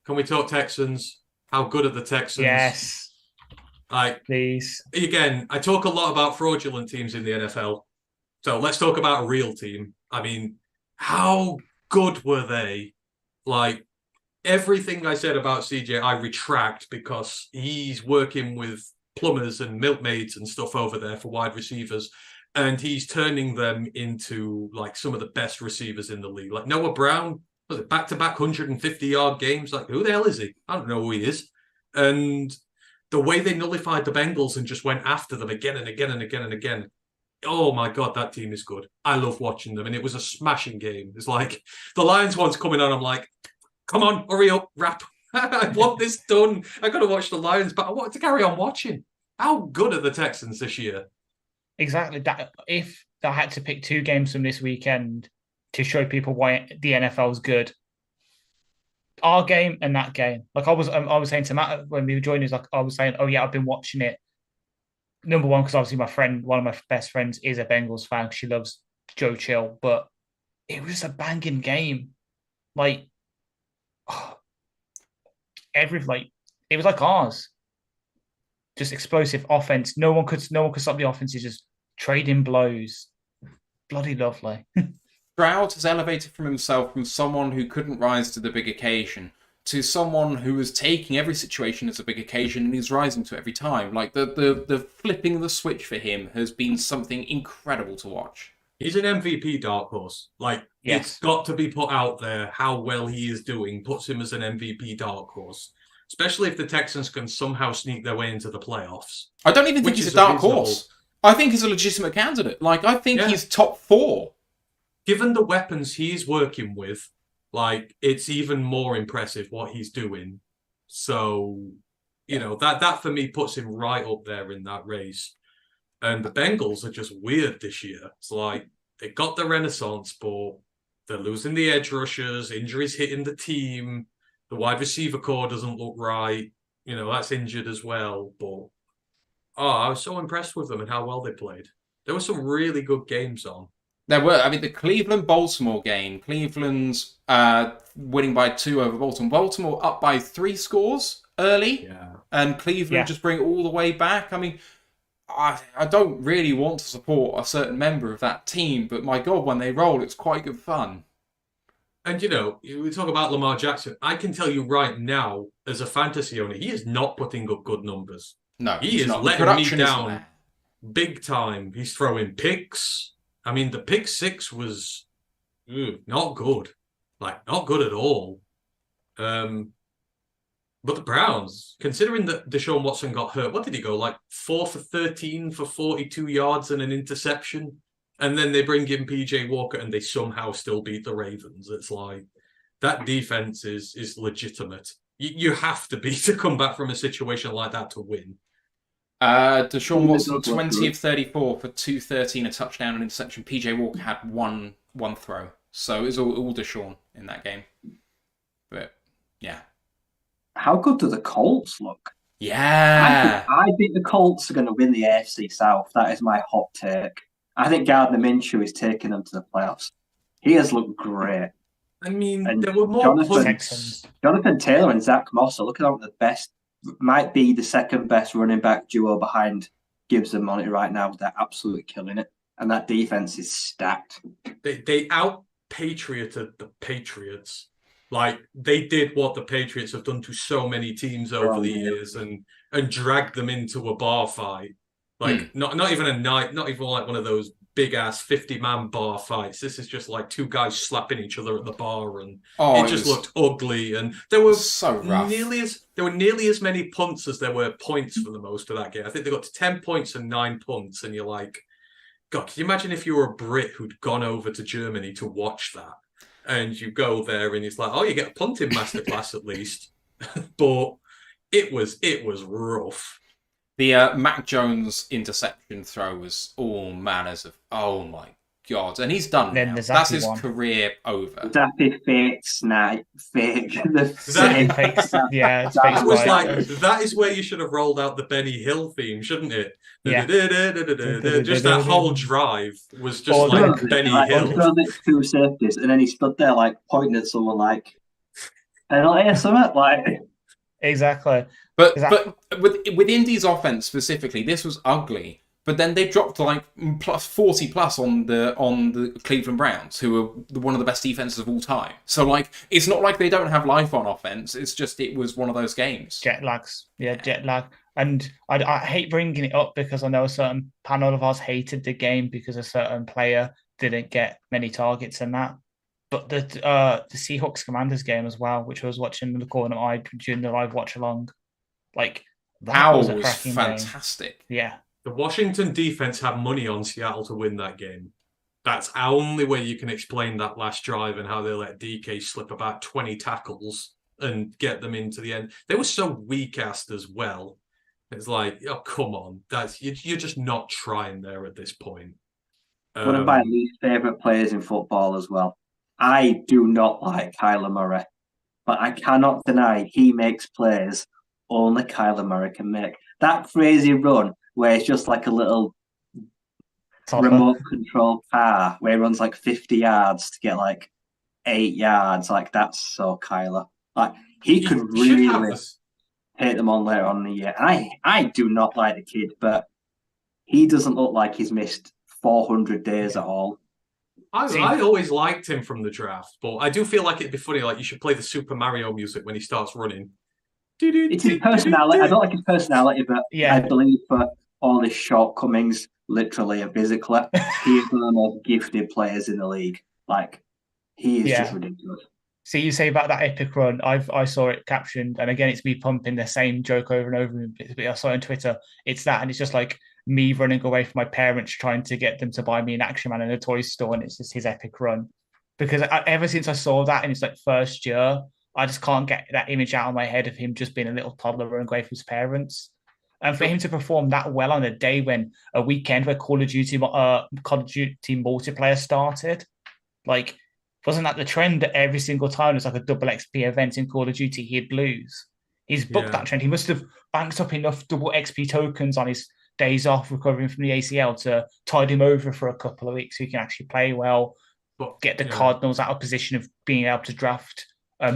Can we talk Texans? How good are the Texans? Yes. Like, please. Again, I talk a lot about fraudulent teams in the NFL. So let's talk about a real team. I mean, how good were they? Like, everything I said about CJ, I retract, because he's working with plumbers and milkmaids and stuff over there for wide receivers, and he's turning them into like some of the best receivers in the league. Like Noah Brown, was it back-to-back 150-yard games? Like, who the hell is he? I don't know who he is. And the way they nullified the Bengals and just went after them again and again and again and again. Oh my God, that team is good. I love watching them, and it was a smashing game. It's like the Lions one's coming on. I'm like, come on, hurry up, wrap. I want this done. I got to watch the Lions, but I want to carry on watching. How good are the Texans this year? Exactly. That if I had to pick 2 games from this weekend to show people why the NFL is good, our game and that game. Like I was saying to Matt when we were joining, like I was saying, oh yeah, I've been watching it. Number one, because obviously one of my best friends is a Bengals fan. She loves Joe Chill, but it was a banging game. Like, it was like ours. Just explosive offense. No one could stop the offense. It's just trading blows. Bloody lovely. Stroud has elevated from himself from someone who couldn't rise to the big occasion to someone who is taking every situation as a big occasion and he's rising to it every time. Like the flipping the switch for him has been something incredible to watch. He's an MVP dark horse. Like, yes. It's got to be put out there how well he is doing, puts him as an MVP dark horse. Especially if the Texans can somehow sneak their way into the playoffs. I don't even think he's a dark horse. I think he's a legitimate candidate. Like, I think he's top 4. Given the weapons he's working with, like, it's even more impressive what he's doing. So, that for me puts him right up there in that race. And the Bengals are just weird this year. It's like, they got the renaissance, but they're losing the edge rushers, injuries hitting the team. The wide receiver core doesn't look right. That's injured as well. But, I was so impressed with them and how well they played. There were some really good games on. There were. I mean, the Cleveland-Baltimore game. Cleveland's winning by 2 over Baltimore. Baltimore up by 3 scores early. Yeah. And Cleveland just bring it all the way back. I mean, I don't really want to support a certain member of that team, but my God, when they roll, it's quite good fun. And, we talk about Lamar Jackson. I can tell you right now, as a fantasy owner, he is not putting up good numbers. No, he is not. letting me down big time. He's throwing picks. I mean, the pick 6 was not good. Like, not good at all. But the Browns, considering that Deshaun Watson got hurt, what did he go? Like 4 for 13 for 42 yards and an interception? And then they bring in PJ Walker and they somehow still beat the Ravens. It's like, that defense is legitimate. You have to be to come back from a situation like that to win. Deshaun Watson, 20 of 34 for 213, a touchdown and interception. PJ Walker had one throw. So it was all Deshaun in that game. But, yeah. How good do the Colts look? Yeah. I think the Colts are going to win the AFC South. That is my hot take. I think Gardner Minshew is taking them to the playoffs. He has looked great. I mean, And there were more Jonathan Taylor and Zach Moss are looking like the best, might be the second best running back duo behind Gibbs and Monty right now. They're absolutely killing it. And that defense is stacked. They out-patrioted the Patriots. Like, they did what the Patriots have done to so many teams over the years and dragged them into a bar fight. Like, not even a night, not even like one of those big ass 50-man bar fights. This is just like two guys slapping each other at the bar, and Oh, it just looked ugly. And there were so rough. nearly as many punts as there were points for the most of that game. I think they got to 10 points and 9 punts, and you're like, God, can you imagine if you were a Brit who'd gone over to Germany to watch that? And you go there and it's like, oh, you get a punting masterclass at least. But it was rough. The Mac Jones interception throw was all manners of, oh my God. And he's done Then now. the Zappy That's his one. career over. Zappy fake snipe, fake. Same fakes, yeah, it's fakes It was right. like, that is where you should have rolled out the Benny Hill theme, shouldn't it? Yeah. Just that whole drive was just Or like the- Benny Like, Hill. thrown it two safeties, and then he stood there like pointing at someone like, penalty or something. Like, Exactly. But Exactly. but with Indy's offense specifically, this was ugly. But then they dropped like plus 40 plus on the Cleveland Browns, who are one of the best defenses of all time. So like, it's not like they don't have life on offense. It's just it was one of those games. Jet lags. Yeah, jet lag. And I hate bringing it up because I know a certain panel of us hated the game because a certain player didn't get many targets and that. But the Seahawks Commanders game as well, which I was watching in the corner of my eye during the live watch along, like that Powell was a was cracking game. fantastic. Yeah. The Washington defense had money on Seattle to win that game. That's the only way you can explain that last drive and how they let DK slip about 20 tackles and get them into the end. They were so weak-assed as well. It's like, oh, come on. You're just not trying there at this point. one of my least favourite players in football as well. I do not like Kyler Murray, but I cannot deny he makes plays only Kyler Murray can make. That crazy run where it's just like a little remote control car where he runs like 50 yards to get like 8 yards. Like, that's so Kyler. Like, he could really hit them on later on in the year. I do not like the kid, but he doesn't look like he's missed 400 days at all. I always liked him from the draft, but I do feel like it'd be funny. Like, you should play the Super Mario music when he starts running. It's his personality. I don't like his personality, but Yeah. I believe for all his shortcomings, literally and physically, he is one of the most gifted players in the league. Like, he is just ridiculous. See, you say about that epic run. I saw it captioned, and again, it's me pumping the same joke over and over. But I saw it on Twitter. It's that, and it's just like me running away from my parents, trying to get them to buy me an Action Man in a toy store, and it's just his epic run. Because ever since I saw that in his like first year, I just can't get that image out of my head of him just being a little toddler running away from his parents. And for him to perform that well on a day when a weekend where Call of Duty multiplayer started, like, wasn't that the trend that every single time there's like a double XP event in Call of Duty, he'd lose? He's booked that trend. He must have banked up enough double XP tokens on his days off recovering from the ACL to tide him over for a couple of weeks so he can actually play well, get the Cardinals out of position of being able to draft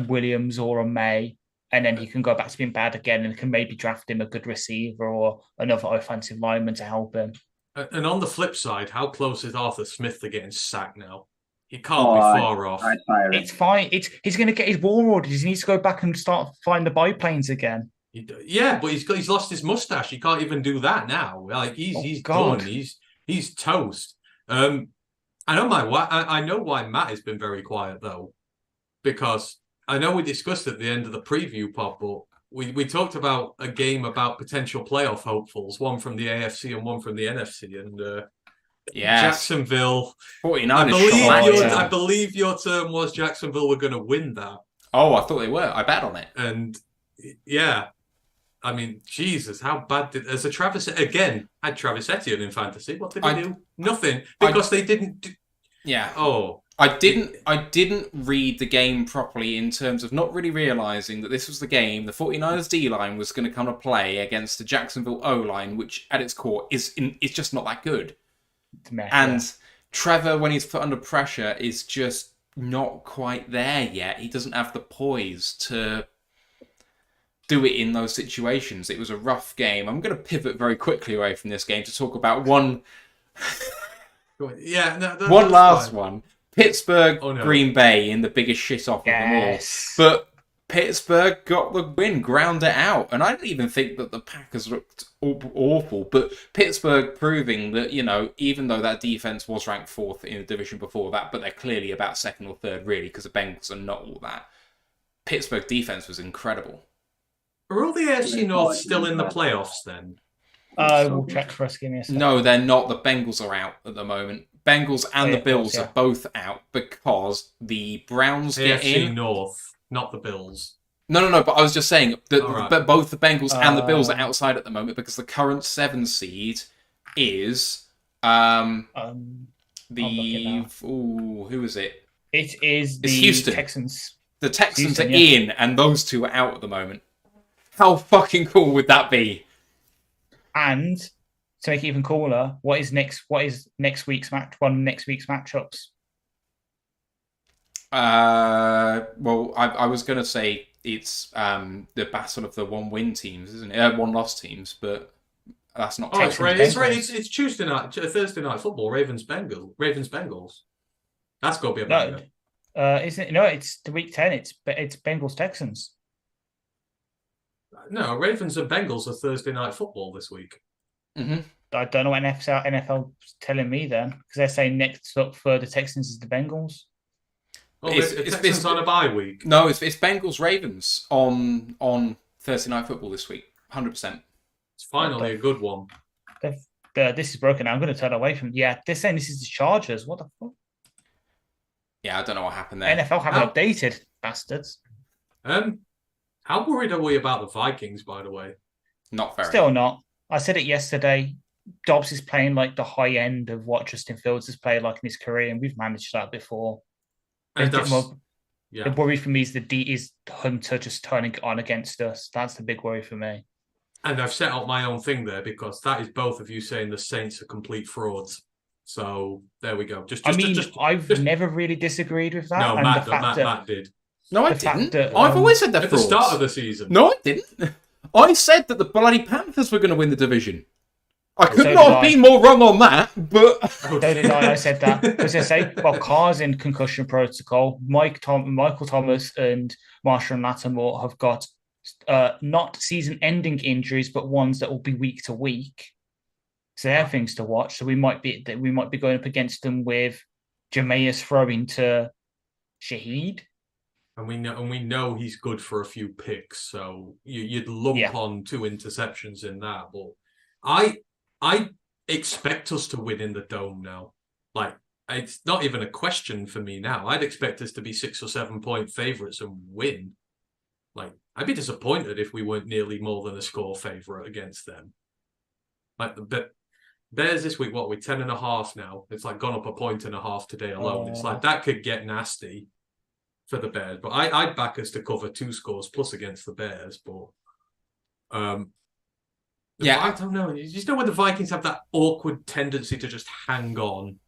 Williams or a May, and then he can go back to being bad again and can maybe draft him a good receiver or another offensive lineman to help him. And on the flip side, how close is Arthur Smith to getting sacked now? He can't be far off. It's fine. He's going to get his war orders. He needs to go back and start flying the biplanes again. Yeah, but he's lost his mustache. He can't even do that now. Like, he's done. He's toast. I know why Matt has been very quiet though, because I know we discussed at the end of the preview pod, but we talked about a game about potential playoff hopefuls, one from the AFC and one from the NFC, and Jacksonville. 49ers. I believe your term was Jacksonville were going to win that. Oh, I thought they were. I bet on it. And yeah, I mean, Jesus, how bad did as a Travis again? Had Travis Etienne in fantasy? What did he do? Nothing, because they didn't. Yeah. Oh. I didn't read the game properly in terms of not really realising that this was the game the 49ers D-line was going to come to play against the Jacksonville O-line, which at its core is just not that good. And Trevor, when he's put under pressure, is just not quite there yet. He doesn't have the poise to do it in those situations. It was a rough game. I'm going to pivot very quickly away from this game to talk about one last one. Pittsburgh, Green Bay in the biggest shit off of them all. But Pittsburgh got the win, ground it out. And I don't even think that the Packers looked awful, but Pittsburgh proving that, even though that defense was ranked 4th in the division before that, but they're clearly about 2nd or 3rd, really, because the Bengals are not all that. Pittsburgh defense was incredible. Are all the AFC North still in the playoffs then? We'll check for us. Give me a second. No, they're not. The Bengals are out at the moment. Bengals and the Bills yeah. are both out because the Browns get AFC in. North, not the Bills. No, but I was just saying that Right. both the Bengals and the Bills are outside at the moment because the current 7 seed is who is it? It is the Houston. Texans. The Texans Houston, are in, and those two are out at the moment. How fucking cool would that be? And to make it even cooler, what is next week's match? One of next week's matchups. Well, I was going to say it's the battle of the 1-win teams, isn't it? 1-loss teams, but that's not. It's right. It's Tuesday night, Thursday night football. Ravens Bengals. That's got to be a banger. Isn't it? No, it's the week 10. It's Bengals Texans. No, Ravens and Bengals are Thursday night football this week. Mm-hmm. I don't know what NFL's telling me then, because they're saying next up for the Texans is the Bengals. Oh, it's Texans on a bye week. No, it's Bengals Ravens on Thursday night football this week. 100%. It's finally a good one. This is broken. I'm going to turn away from. Yeah, they're saying this is the Chargers. What the fuck? Yeah, I don't know what happened there. NFL haven't updated, bastards. How worried are we about the Vikings, by the way? Not very. Still not. I said it yesterday. Dobbs is playing like the high end of what Justin Fields has played like in his career, and we've managed that before. The worry for me is Hunter just turning on against us. That's the big worry for me. And I've set up my own thing there because that is both of you saying the Saints are complete frauds. So there we go. I've never really disagreed with that. No, Matt did. No, I didn't. I've always said that at the start of the season. No, I didn't. I said that the bloody Panthers were going to win the division. I could not have been more wrong on that, but... So did I said that. Because I say, well, Carr's in concussion protocol. Michael Thomas and Marshall Lattimore have got not season-ending injuries, but ones that will be week to week. So they're things to watch. So we might be going up against them with Jameis throwing to Shaheed. And we know he's good for a few picks, so you'd lump on 2 interceptions in that. But I expect us to win in the Dome now. Like, it's not even a question for me now. I'd expect us to be 6 or 7 point favourites and win. Like, I'd be disappointed if we weren't nearly more than a score favourite against them. Like, the Bears this week, what, we're 10.5 now. It's like gone up 1.5 points today alone. It's like that could get nasty for the Bears. But I'd back us to cover 2 scores plus against the Bears. But I don't know. You just know when the Vikings have that awkward tendency to just hang on.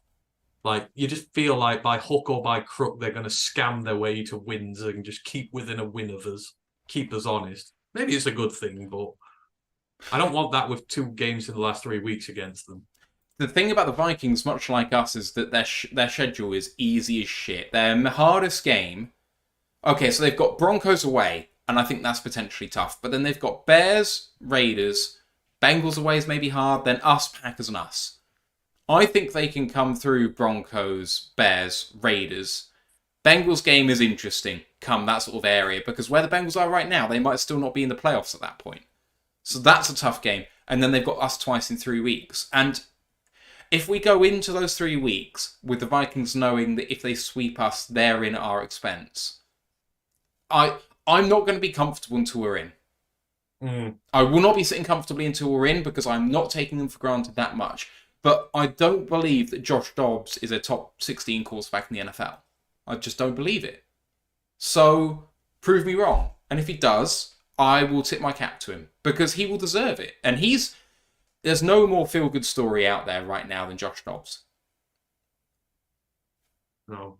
Like, you just feel like by hook or by crook, they're going to scam their way to wins and just keep within a win of us, keep us honest. Maybe it's a good thing, but I don't want that with 2 games in the last 3 weeks against them. The thing about the Vikings, much like us, is that their schedule is easy as shit. Their hardest game... Okay, so they've got Broncos away, and I think that's potentially tough. But then they've got Bears, Raiders, Bengals away is maybe hard, then us, Packers, and us. I think they can come through Broncos, Bears, Raiders. Bengals game is interesting, come that sort of area, because where the Bengals are right now, they might still not be in the playoffs at that point. So that's a tough game. And then they've got us twice in 3 weeks. And if we go into those 3 weeks with the Vikings knowing that if they sweep us, they're in at our expense, I'm not going to be comfortable until we're in. I will not be sitting comfortably until we're in because I'm not taking them for granted that much. But I don't believe that Josh Dobbs is a top 16 quarterback in the NFL. I just don't believe it. So, prove me wrong. And if he does, I will tip my cap to him because he will deserve it. And there's no more feel-good story out there right now than Josh Dobbs. No.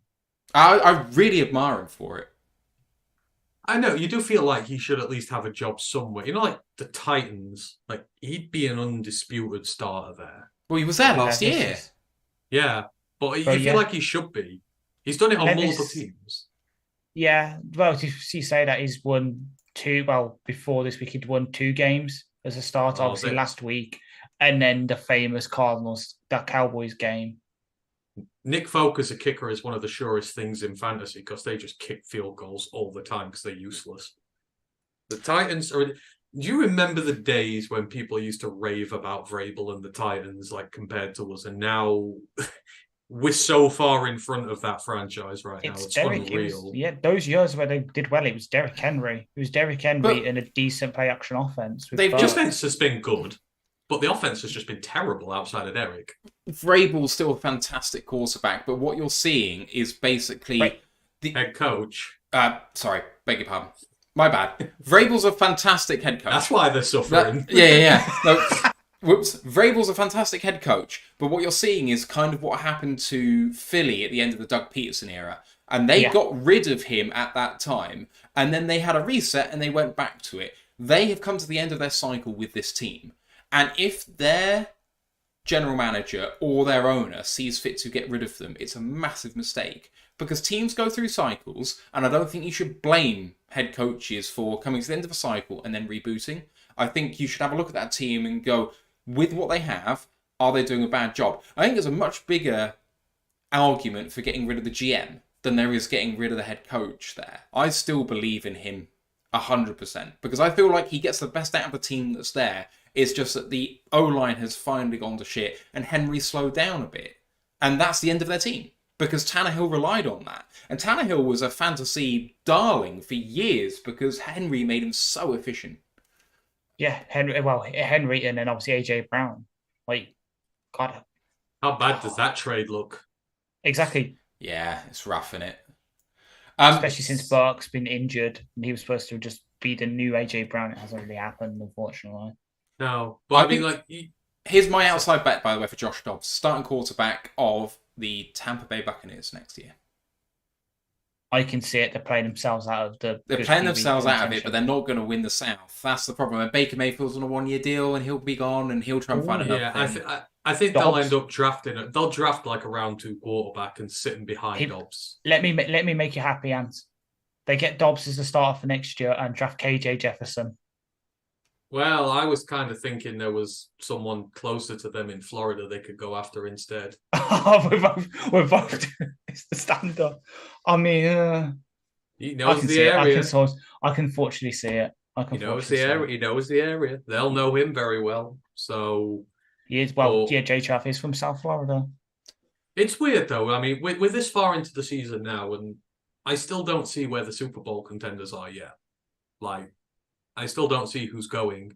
I really admire him for it. I know, you do feel like he should at least have a job somewhere. You know, like the Titans, like he'd be an undisputed starter there. Well, he was there last year. Yeah, but you feel like he should be. He's done it on multiple teams. Yeah, well, if you say that, he's won two. Well, before this week, he'd won 2 games as a start. Oh, Obviously, they- last week, and then the famous Cardinals, that Cowboys game. Nick Folk as a kicker is one of the surest things in fantasy because they just kick field goals all the time because they're useless. The Titans are. Do you remember the days when people used to rave about Vrabel and the Titans, like compared to us, and now we're so far in front of that franchise right now. It's unreal. Those years where they did well, it was Derrick Henry. It was Derrick Henry and a decent play action offense. They've The offense has been good, but the offense has just been terrible outside of Derrick. Vrabel's still a fantastic quarterback, but what you're seeing is basically the head coach. Sorry, beg your pardon. My bad. Vrabel's a fantastic head coach. That's why they're suffering. No, whoops. Vrabel's a fantastic head coach, but what you're seeing is kind of what happened to Philly at the end of the Doug Peterson era. And they got rid of him at that time, and then they had a reset and they went back to it. They have come to the end of their cycle with this team. And if their general manager or their owner sees fit to get rid of them, it's a massive mistake. Because teams go through cycles, and I don't think you should blame head coaches for coming to the end of a cycle and then rebooting. I think you should have a look at that team and go, with what they have, are they doing a bad job? I think there's a much bigger argument for getting rid of the GM than there is getting rid of the head coach there. I still believe in him 100% because I feel like he gets the best out of the team that's there. It's just that the O-line has finally gone to shit and Henry slowed down a bit. And that's the end of their team. Because Tannehill relied on that. And Tannehill was a fantasy darling for years because Henry made him so efficient. Yeah, Henry and then obviously AJ Brown. Like, God. How bad does that trade look? Exactly. Yeah, it's rough, innit? Especially since Burke's been injured and he was supposed to just be the new AJ Brown. It hasn't really happened, unfortunately. No, but I mean, like... Here's my outside bet, by the way, for Josh Dobbs. Starting quarterback of the Tampa Bay Buccaneers next year. I can see it. They're playing themselves out of the... They're playing themselves out of it, but they're not going to win the South. That's the problem. And Baker Mayfield's on a 1-year deal, and he'll be gone, and he'll try and find another thing. I think they'll end up drafting it. They'll draft like a round 2 quarterback and sitting behind Dobbs. Let me make you happy, Ant. They get Dobbs as the starter for next year and draft KJ Jefferson. Well, I was kind of thinking there was someone closer to them in Florida they could go after instead. we're both it's the stand-up. I mean, he knows the area. I can fortunately see it. He knows the area. He knows the area. They'll know him very well. So he is J Chaff is from South Florida. It's weird though. I mean, we're this far into the season now, and I still don't see where the Super Bowl contenders are yet. Like, I still don't see who's going.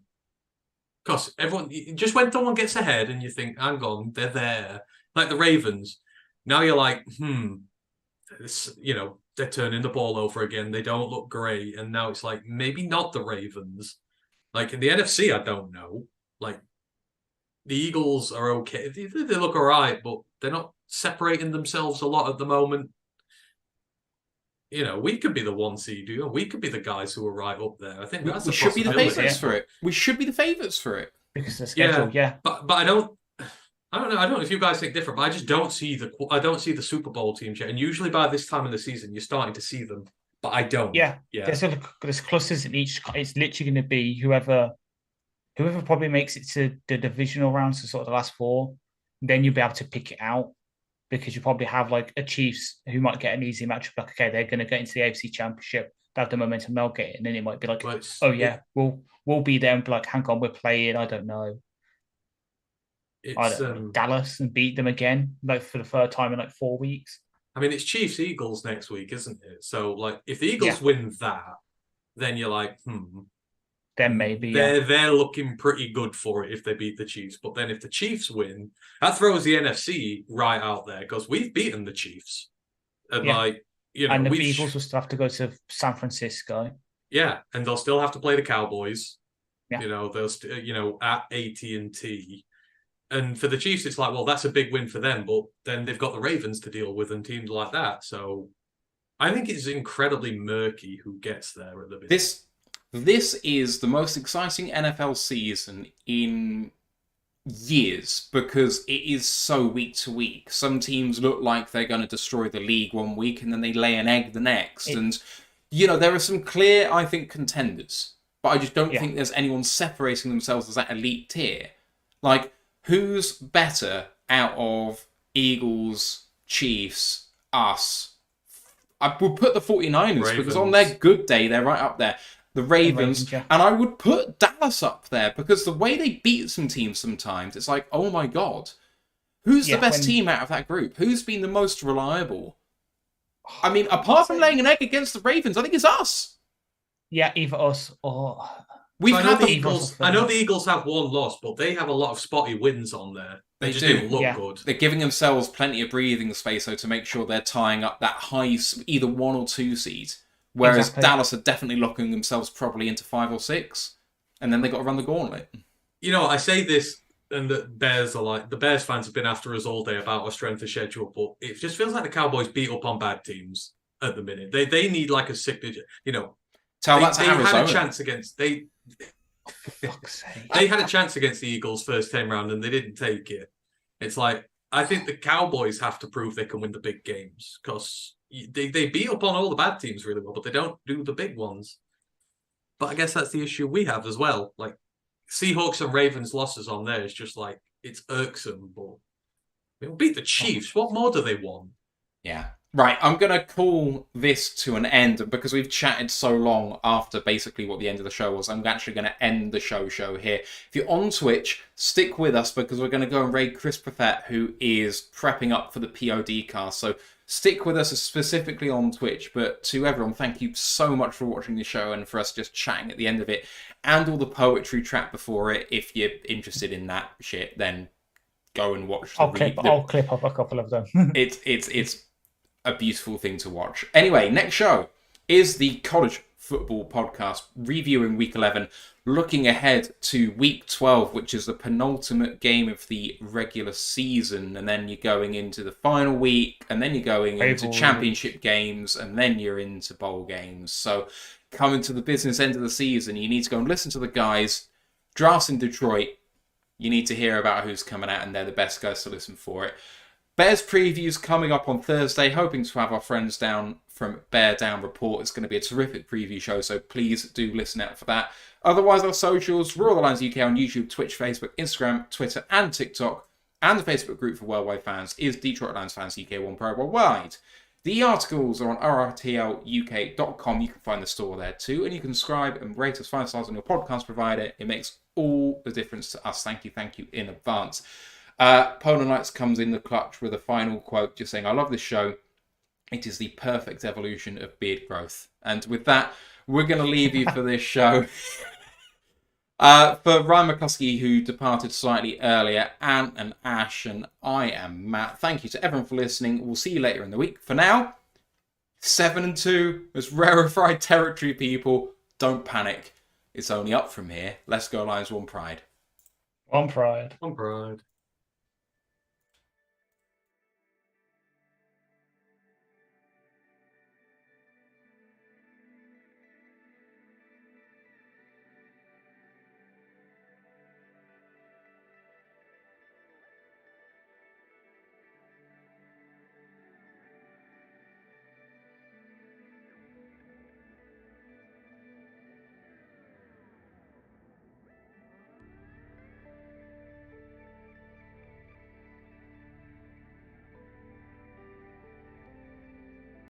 Because everyone, just when someone gets ahead and you think, hang on, they're there. Like the Ravens. Now you're like, they're turning the ball over again. They don't look great. And now it's like, maybe not the Ravens. Like in the NFC, I don't know. Like the Eagles are okay. They look all right, but they're not separating themselves a lot at the moment. We could be the 1 seed, we could be the guys who are right up there. I think that's we should be the favourites for it. We should be the favourites for it because the schedule, But I don't know. I don't know if you guys think different, but I just don't see the Super Bowl teams yet. And usually by this time in the season, you're starting to see them, but I don't. Yeah. There's clusters in each. It's literally going to be whoever probably makes it to the divisional rounds, so sort of the last 4. Then you'll be able to pick it out. Because you probably have like a Chiefs who might get an easy matchup. Like, okay, they're going to get into the AFC Championship. They have the momentum, they'll get it. And then it might be like, we'll be there and be like, hang on, we're playing. I don't know. Dallas and beat them again, like for the third time in like 4 weeks. I mean, it's Chiefs Eagles next week, isn't it? So like, if the Eagles win that, then you're like, Then maybe they're looking pretty good for it if they beat the Chiefs. But then if the Chiefs win, that throws the NFC right out there because we've beaten the Chiefs. And and the Eagles will still have to go to San Francisco. Yeah, and they'll still have to play the Cowboys. Yeah. They'll at AT&T. And for the Chiefs, it's like, well, that's a big win for them, but then they've got the Ravens to deal with and teams like that. So I think it's incredibly murky who gets there at the beginning. This is the most exciting NFL season in years because it is so week to week. Some teams look like they're going to destroy the league one week and then they lay an egg the next. And, there are some clear, I think, contenders, but I just don't think there's anyone separating themselves as that elite tier. Like, who's better out of Eagles, Chiefs, us? I would put the 49ers because on their good day, they're right up there. The Ravens, and I would put Dallas up there because the way they beat some teams sometimes, it's like, oh my God, who's the best team out of that group? Who's been the most reliable? I mean, apart from laying an egg against the Ravens, I think it's us. Yeah, either us or... I know the Eagles have one loss, but they have a lot of spotty wins on there. They just didn't look good. They're giving themselves plenty of breathing space, though, to make sure they're tying up that high, either 1 or 2 seed. Whereas Dallas are definitely locking themselves probably into 5 or 6, and then they got to run the gauntlet. I say this, and the Bears are like, the Bears fans have been after us all day about our strength of schedule, but it just feels like the Cowboys beat up on bad teams at the minute. They need like a signature, they had a chance against they had a chance against the Eagles first time round and they didn't take it. It's like, I think the Cowboys have to prove they can win the big games because they beat up on all the bad teams really well, but they don't do the big ones. But I guess that's the issue we have as well. Like, Seahawks and Ravens losses on there is just like, it's irksome, but they'll beat the Chiefs. What more do they want? Yeah. Right, I'm going to call this to an end because we've chatted so long after basically what the end of the show was. I'm actually going to end the show here. If you're on Twitch, stick with us because we're going to go and raid Chris Prophet, who is prepping up for the POD cast. So stick with us specifically on Twitch. But to everyone, thank you so much for watching the show and for us just chatting at the end of it and all the poetry track before it. If you're interested in that shit, then go and watch. I'll clip up a couple of them. It's a beautiful thing to watch. Anyway, next show is the College Football Podcast, reviewing Week 11, looking ahead to Week 12, which is the penultimate game of the regular season, and then you're going into the final week, and then you're going into championship games, and then you're into bowl games. So coming to the business end of the season, you need to go and listen to the guys. Drafts in Detroit, you need to hear about who's coming out, and they're the best guys to listen for it. Bears previews coming up on Thursday, hoping to have our friends down from Bear Down Report. It's going to be a terrific preview show, so please do listen out for that. Otherwise, our socials, Royal Lions UK on YouTube, Twitch, Facebook, Instagram, Twitter, and TikTok. And the Facebook group for worldwide fans is Detroit Lions Fans UK 1 Pro Worldwide. The articles are on rtluk.com. You can find the store there too, and you can subscribe and rate us 5 stars on your podcast provider. It makes all the difference to us. Thank you in advance. Polar Knights comes in the clutch with a final quote just saying, I love this show. It is the perfect evolution of beard growth. And with that, we're going to leave you for this show. For Ryan McCluskey, who departed slightly earlier, Ant and Ash, and I am Matt. Thank you to everyone for listening. We'll see you later in the week. For now, 7-2. It's rarefied territory, people. Don't panic. It's only up from here. Let's go Lions, one pride. One pride. One pride.